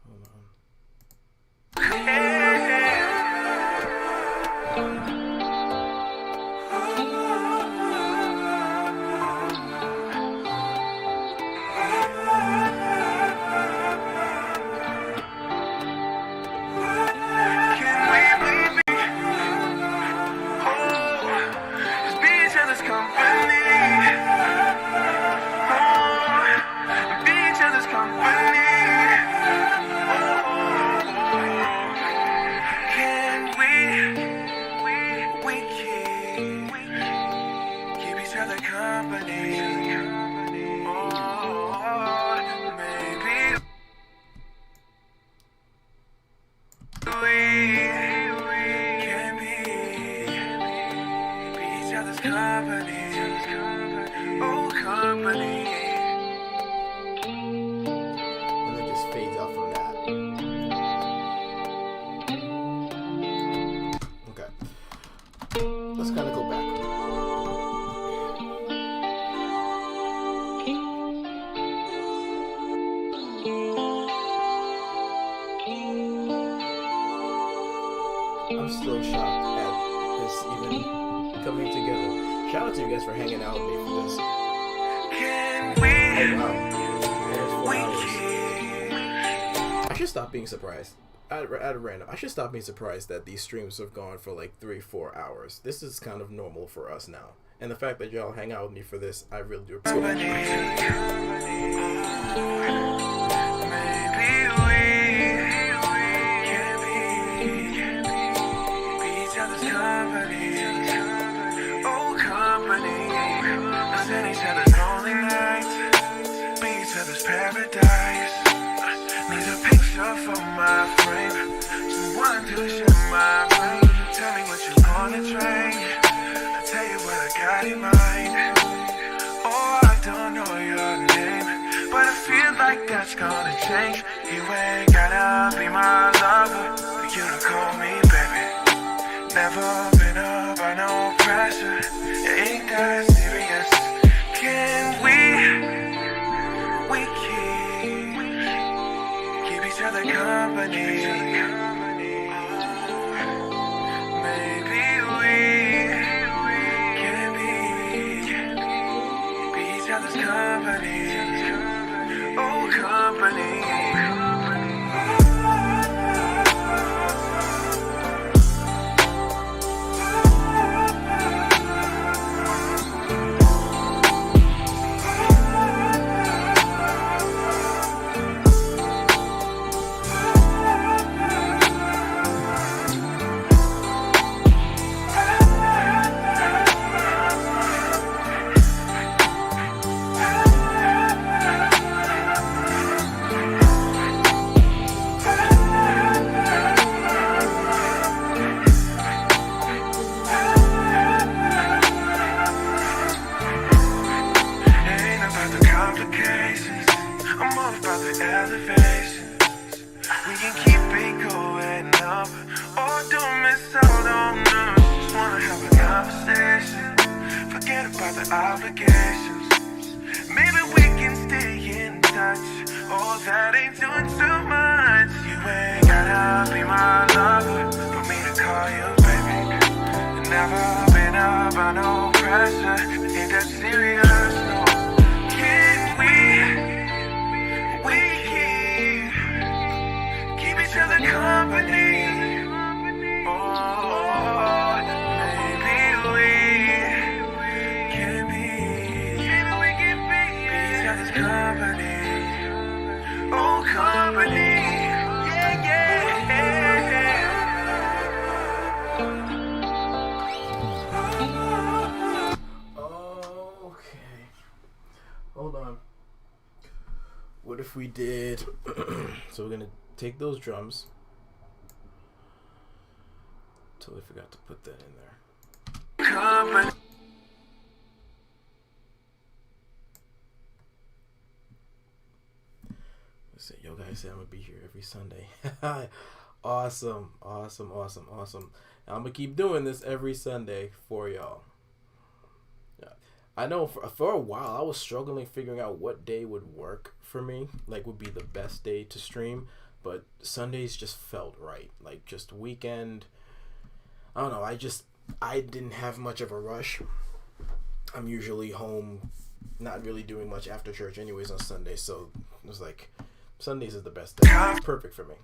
Hold on. And then just fades out from that. Okay. Let's kind of go back. I'm still shocked at this even coming together. Shout out to you guys for hanging out with me for this. Oh wow. Almost 4 hours. I should stop being surprised. At random, I should stop being surprised that these streams have gone for like 3-4 hours. This is kind of normal for us now. And the fact that y'all hang out with me for this, I really do appreciate it. Paradise. Need a picture for my frame. Someone to share my brain. Tell me what you wanna drink. I'll tell you what I got in mind. Oh, I don't know your name, but I feel like that's gonna change. You ain't gotta be my lover for you to call me baby. Never been up by no pressure. It ain't that serious. Can we keep each other company? Maybe we can be each other's company. Oh, company. Obligations. Maybe we can stay in touch. Oh, that ain't doing too much. You ain't gotta be my lover for me to call you baby. Never been up by no pressure. Ain't that serious? No. Can we keep each other company? Hold on. What if we did... So we're going to take those drums. Totally forgot to put that in there. Let's see. Yo guys say I'm going to be here every Sunday. Awesome. I'm gonna keep doing this every Sunday for y'all. Yeah. I know for a while I was struggling figuring out what day would work for me, like would be the best day to stream, but Sundays just felt right. Like just weekend. I don't know. I didn't have much of a rush. I'm usually home, not really doing much after church anyways on Sunday, so it was like Sundays is the best day. It's perfect for me.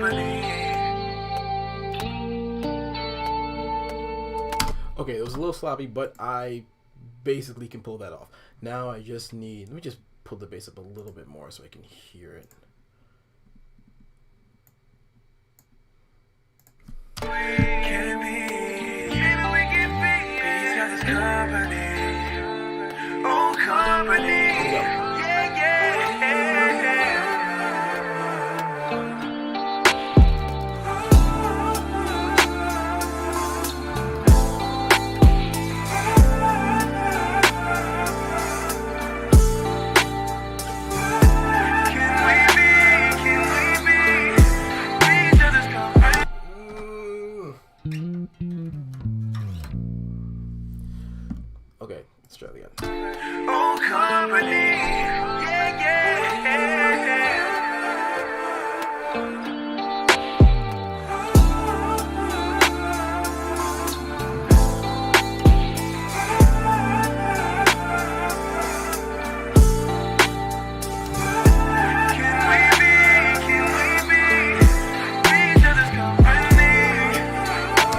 company. Okay, it was a little sloppy, but I basically can pull that off. Now I just need, let me just pull the bass up a little bit more so I can hear it. Can be, maybe we can be each other's company. Oh, company. Yeah, yeah. Okay, let's try it again. Oh, company. Yeah, yeah.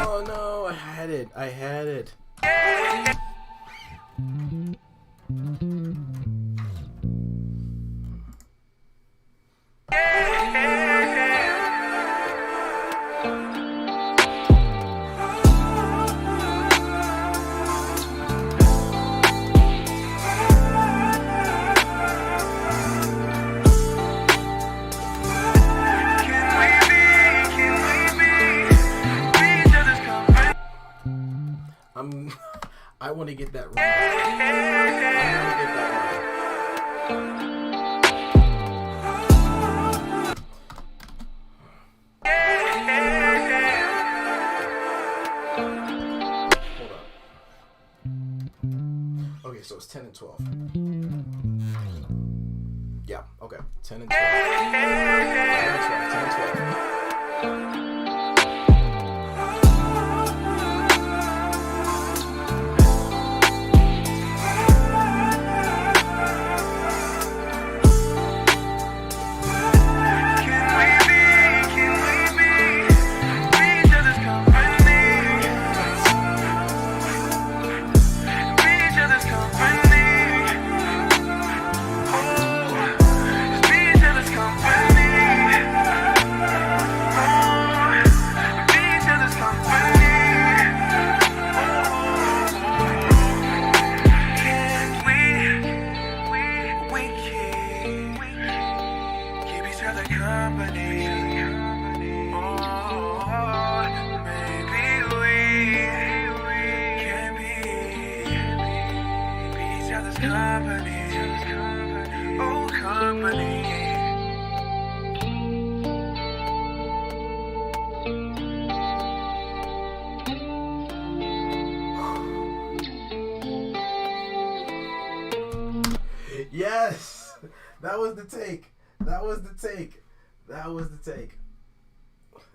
Oh no, I had it. I had it. I want to get that right. I want to get that right. Hold on. Okay, so it's 10 and 12. Yeah, okay. 10 and 12. 10 and 12. 10 and 12. Yes, that was the take. That was the take. That was the take.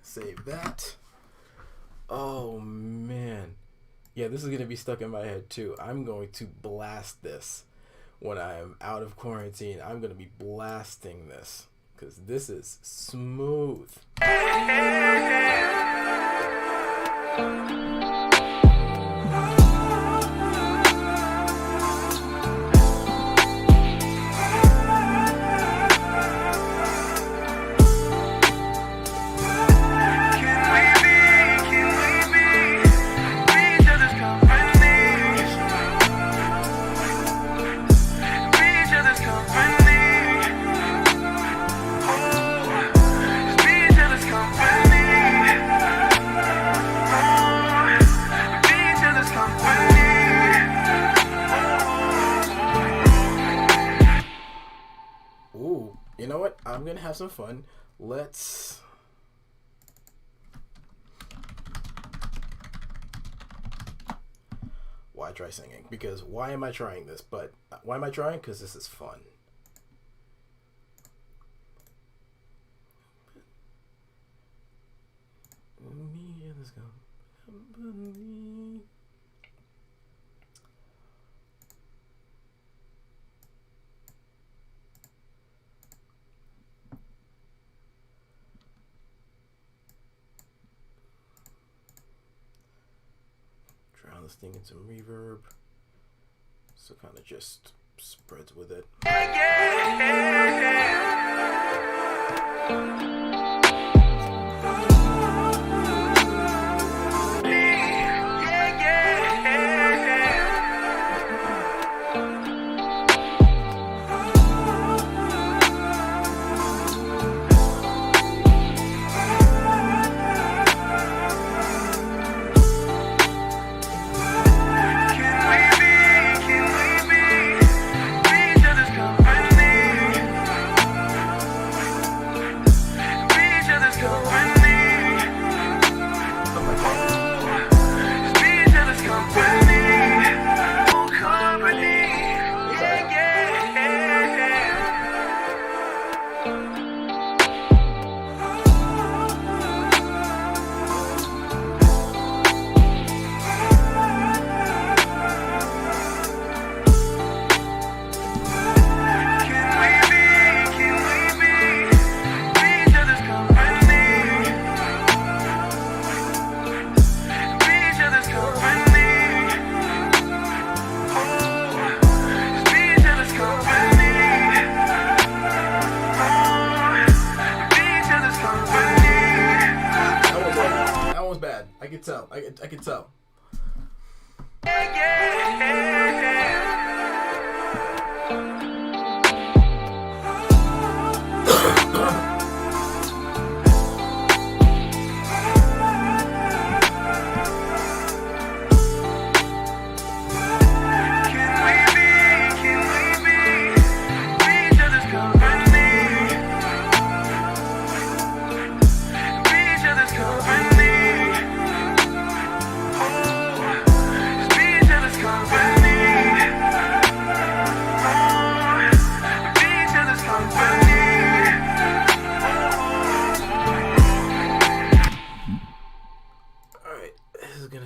Save that. Oh man, yeah, this is gonna be stuck in my head too. I'm going to blast this when I am out of quarantine. I'm gonna be blasting this because this is smooth. Ooh, you know what? I'm gonna have some fun. Let's. Why try singing? Because why am I trying this? But why am I trying? Because this is fun. Let's go. Let's thing in some reverb. So kind of just spreads with it. I can tell.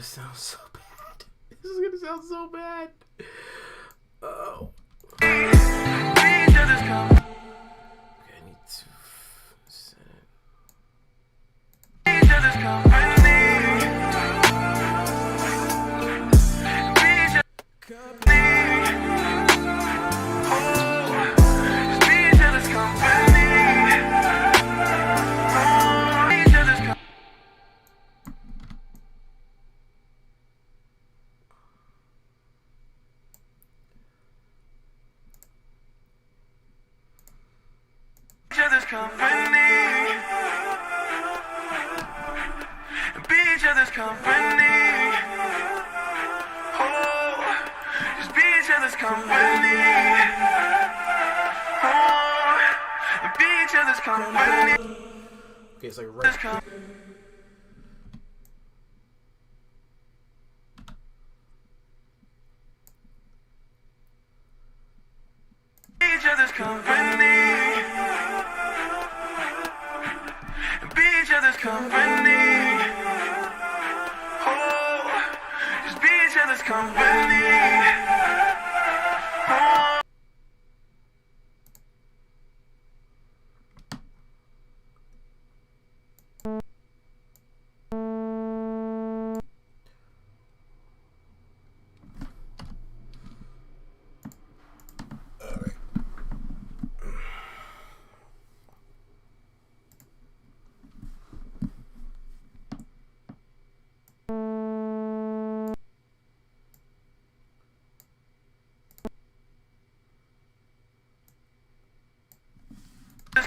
Sound so bad. This is gonna sound so bad. Oh. Okay, I need to set it. Okay, it's like right. Each other's company. Be each other's company. Oh, just be each other's company. Oh.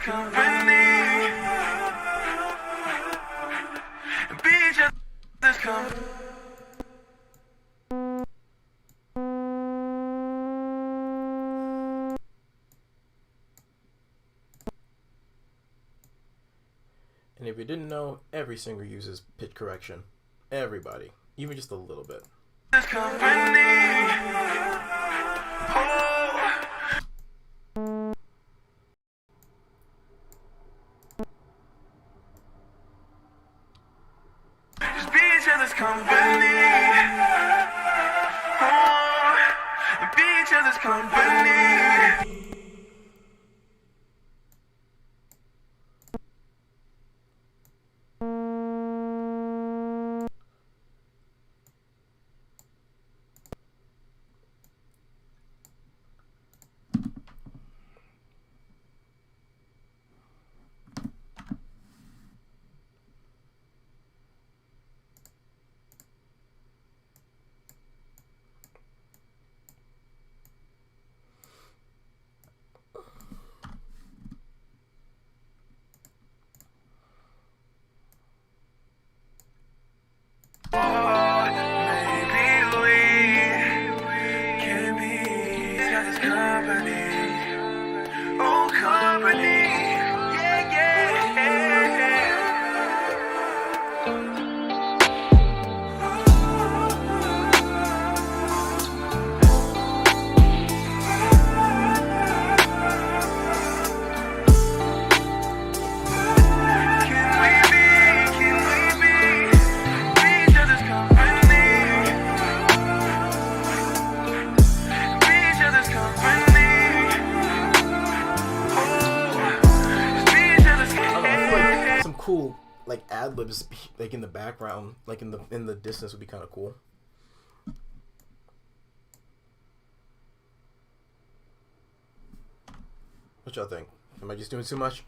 Company. Be each other's company. And if you didn't know, every singer uses pitch correction. Everybody, even just a little bit. This company. Oh. Company. Oh, be each other's company. cool like ad libs like in the background, like in the distance would be kind of cool. What y'all think? Am I just doing too much?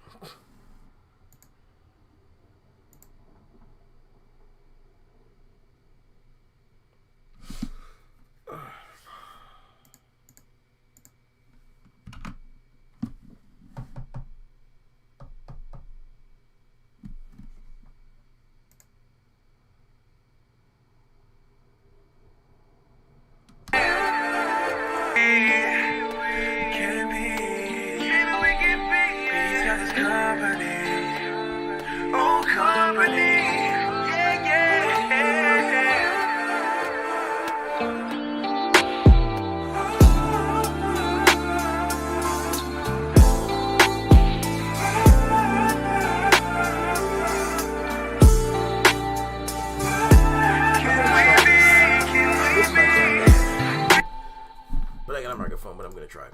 But I got a microphone, but I'm gonna try.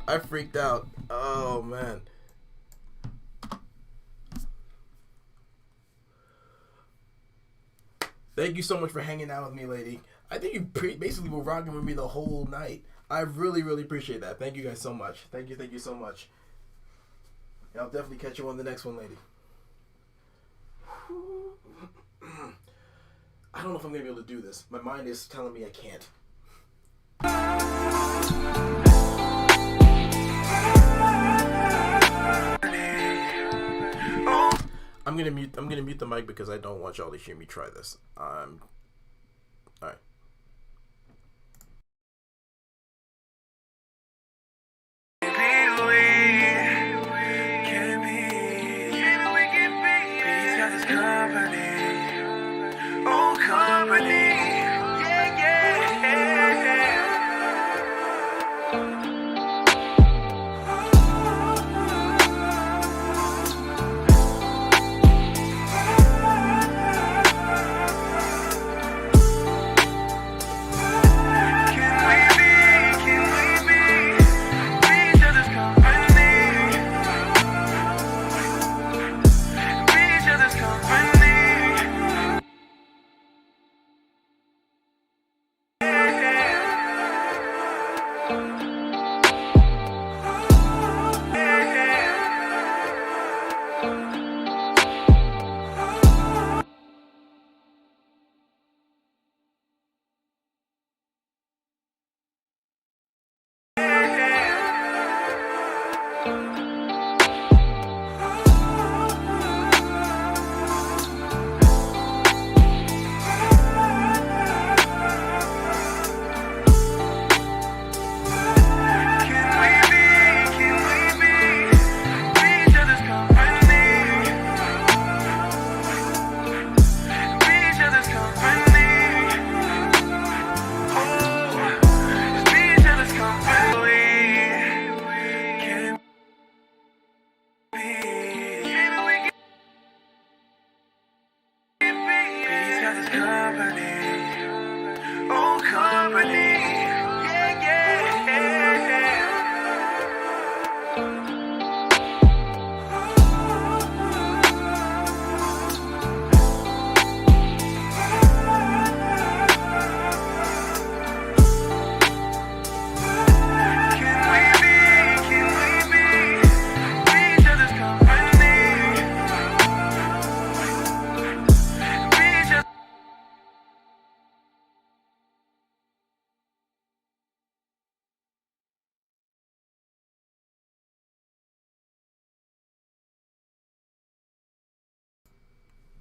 I freaked out. Oh man. Thank you so much for hanging out with me, lady. I think you basically were rocking with me the whole night. I really, really appreciate that. Thank you guys so much. Thank you so much. And I'll definitely catch you on the next one, lady. I don't know if I'm going to be able to do this. My mind is telling me I can't. I'm gonna mute the mic because I don't want y'all to hear me try this. All right.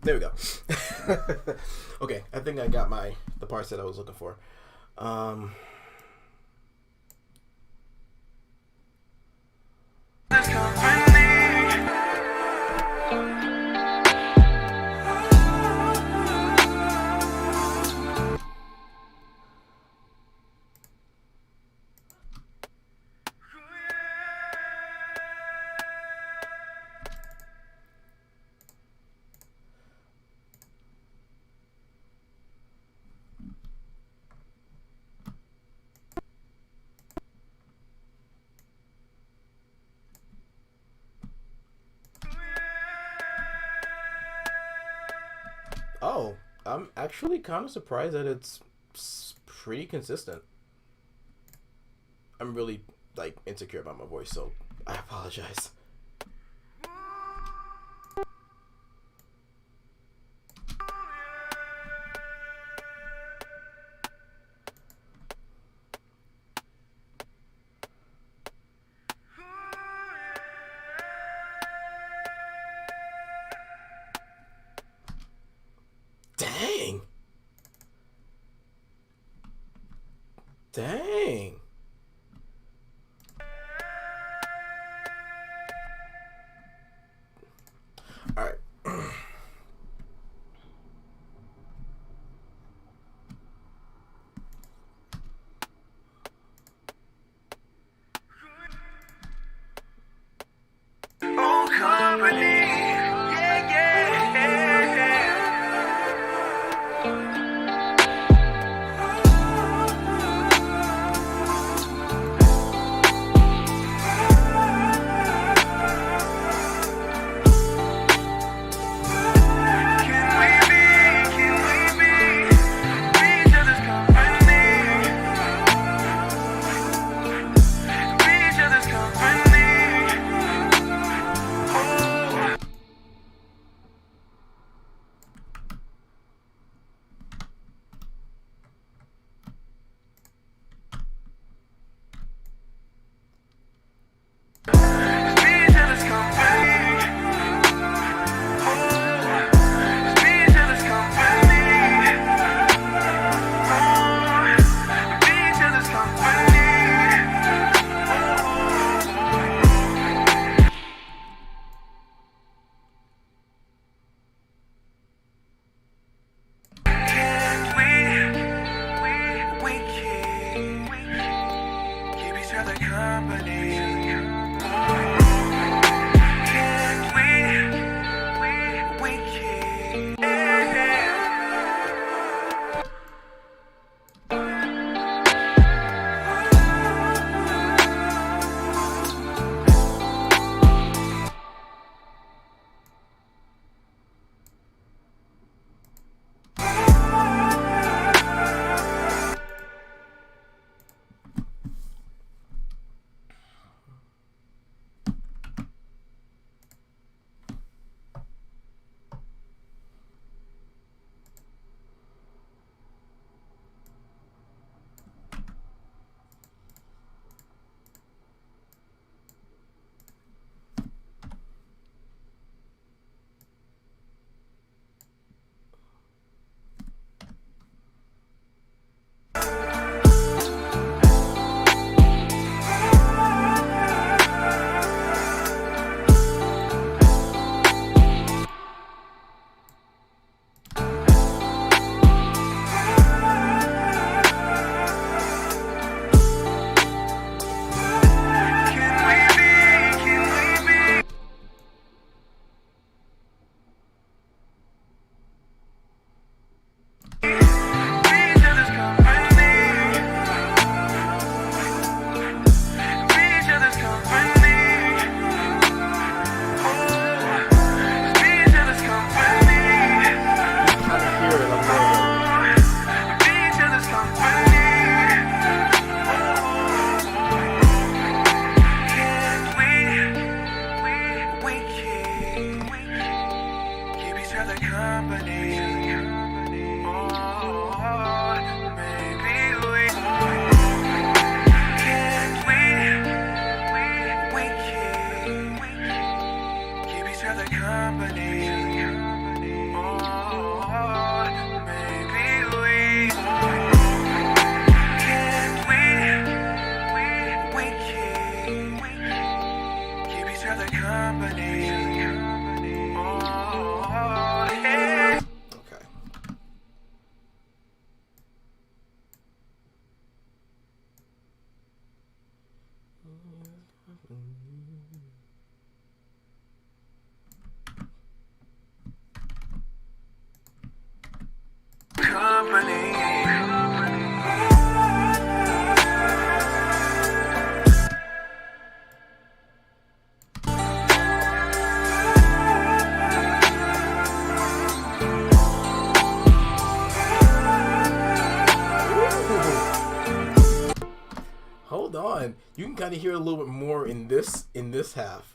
There we go. Okay, I think I got the parts that I was looking for. Oh, I'm actually kind of surprised that it's pretty consistent. I'm really like insecure about my voice, so I apologize. Dang. Dang. All right. Oh, company. Yeah, Can we be each other's company? Be each other's company. Oh. Be each other's company. Oh. Be each other's company. Oh. Be each other's company. Keep each other company. Can we keep? Okay. You can kind of hear a little bit more in this half.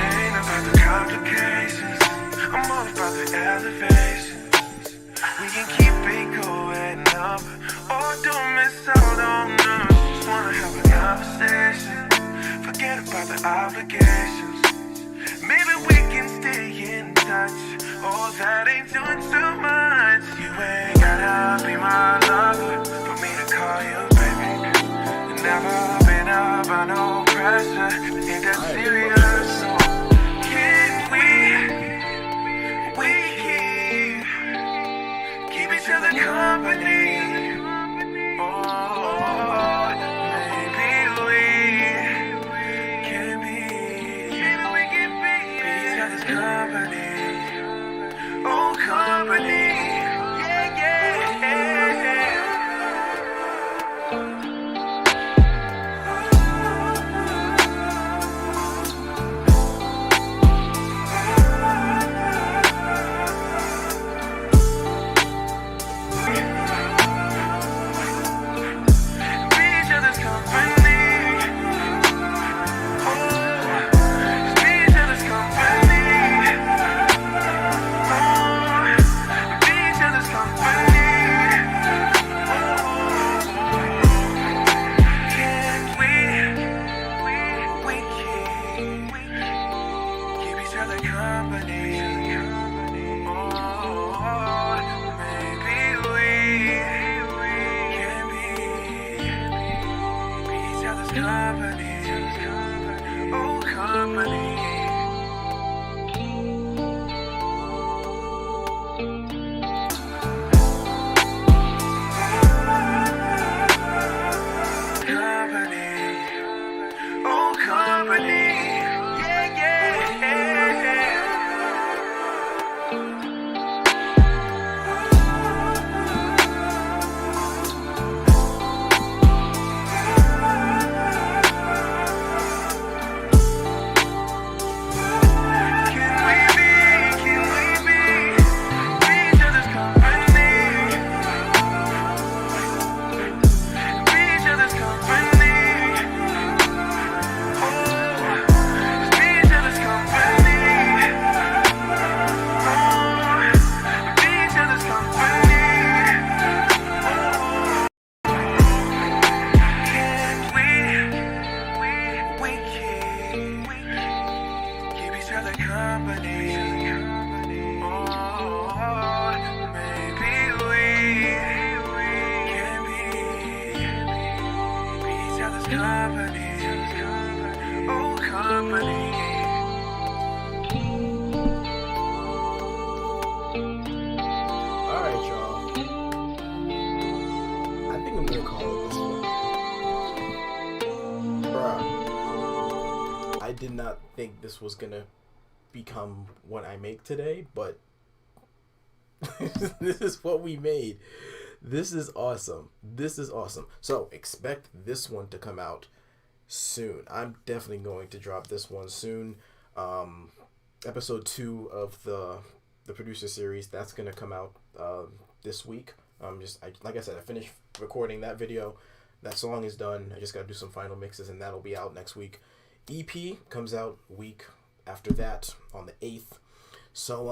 Ain't about the complications, I'm all about the elevation. We can keep it going up, or don't miss out on us. Just wanna have a conversation, forget about the obligations. Maybe we can stay in touch, oh that ain't doing too much. You ain't gotta be my lover for me to call you baby. Never been up by no pressure, ain't that serious? So can we keep each other company? Oh, maybe we can be each other's company. Oh, company. Yeah, yeah. Alright, y'all. I think I'm gonna call it this one. Bruh. I did not think this was gonna become what I make today, but this is what we made. This is awesome. This is awesome. So expect this one to come out soon. I'm definitely going to drop this one soon. Episode 2 of the producer series, that's gonna come out this week. Like I said, I finished recording that video. That song is done. I just gotta do some final mixes, and that'll be out next week. EP comes out week after that on the 8th. So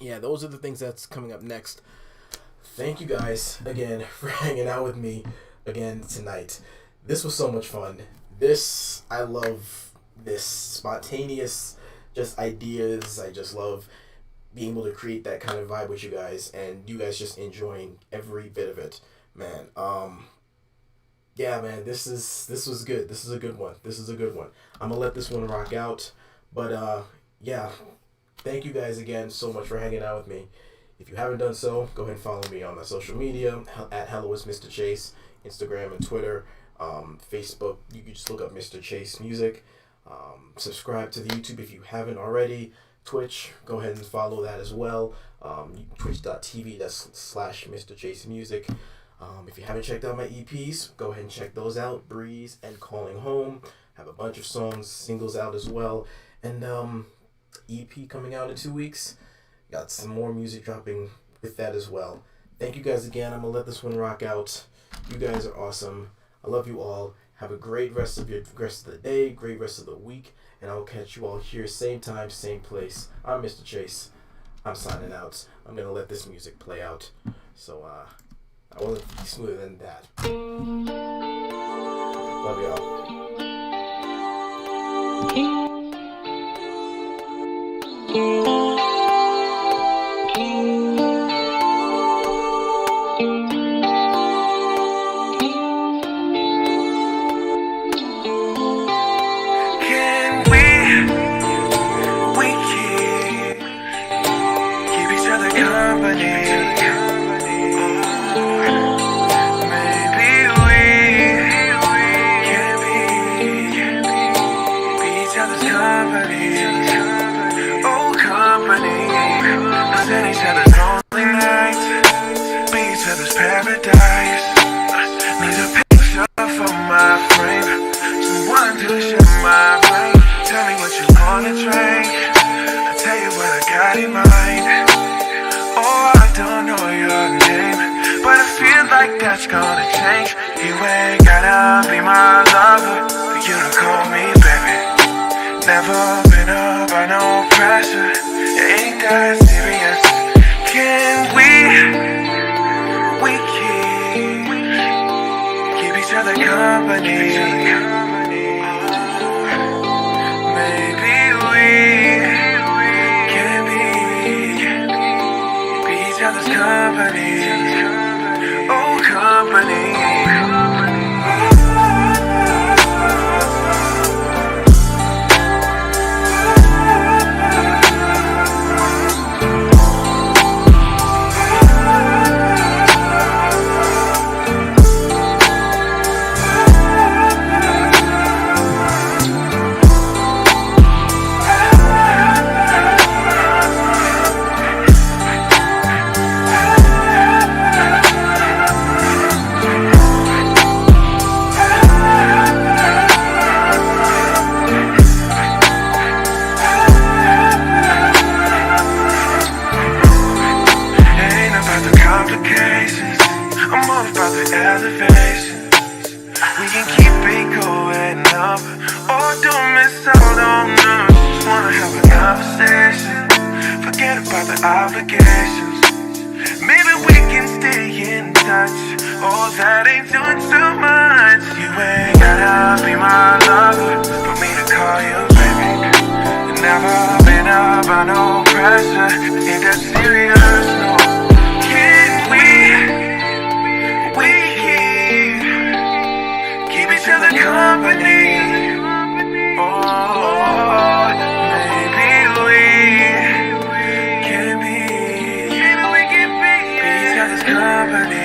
yeah, those are the things that's coming up next. Thank you guys again for hanging out with me again tonight. This was so much fun. I love this spontaneous just ideas. I just love being able to create that kind of vibe with you guys, and you guys just enjoying every bit of it, man. Yeah, man, this was good. This is a good one. I'm gonna let this one rock out, but yeah, thank you guys again so much for hanging out with me. If you haven't done so, go ahead and follow me on my social media at Hello is Mr. Chase, Instagram and Twitter, Facebook. You can just look up Mr. Chase Music. Subscribe to the YouTube if you haven't already. Twitch, go ahead and follow that as well. Twitch.tv/Mr. Chase Music. If you haven't checked out my EPs, go ahead and check those out. Breeze and Calling Home. Have a bunch of songs, singles out as well. And EP coming out in 2 weeks. Got some more music dropping with that as well. Thank you guys again. I'm going to let this one rock out. You guys are awesome. I love you all. Have a great rest of the day, great rest of the week, and I'll catch you all here same time, same place. I'm Mr. Chase. I'm signing out. I'm going to let this music play out. So, I wasn't smoother than that. Love y'all. Paradise. Need a picture for my frame. Someone to share my brain. Tell me what you wanna drink. I'll tell you what I got in mind. Oh, I don't know your name, but I feel like that's gonna change. You ain't gotta be my lover for you to call me baby. Never been up by no pressure. It ain't that serious. Can we keep each other company? Maybe we can be each other's company. Oh, company. Obligations. Maybe we can stay in touch. Oh, that ain't doing too much. You ain't gotta be my lover for me to call you baby. You never been up by no pressure. Ain't that serious, no. Can we keep each other company? Oh, maybe company,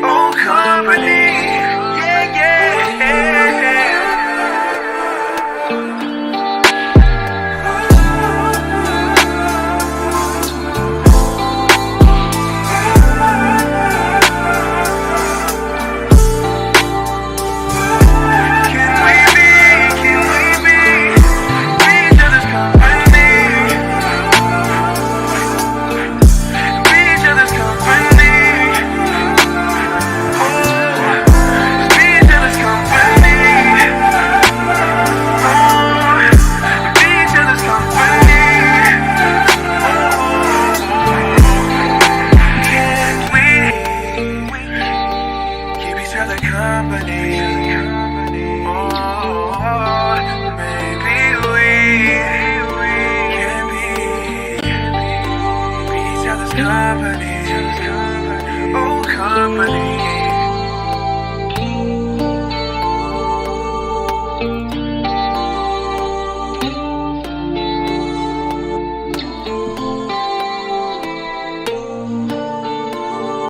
oh company.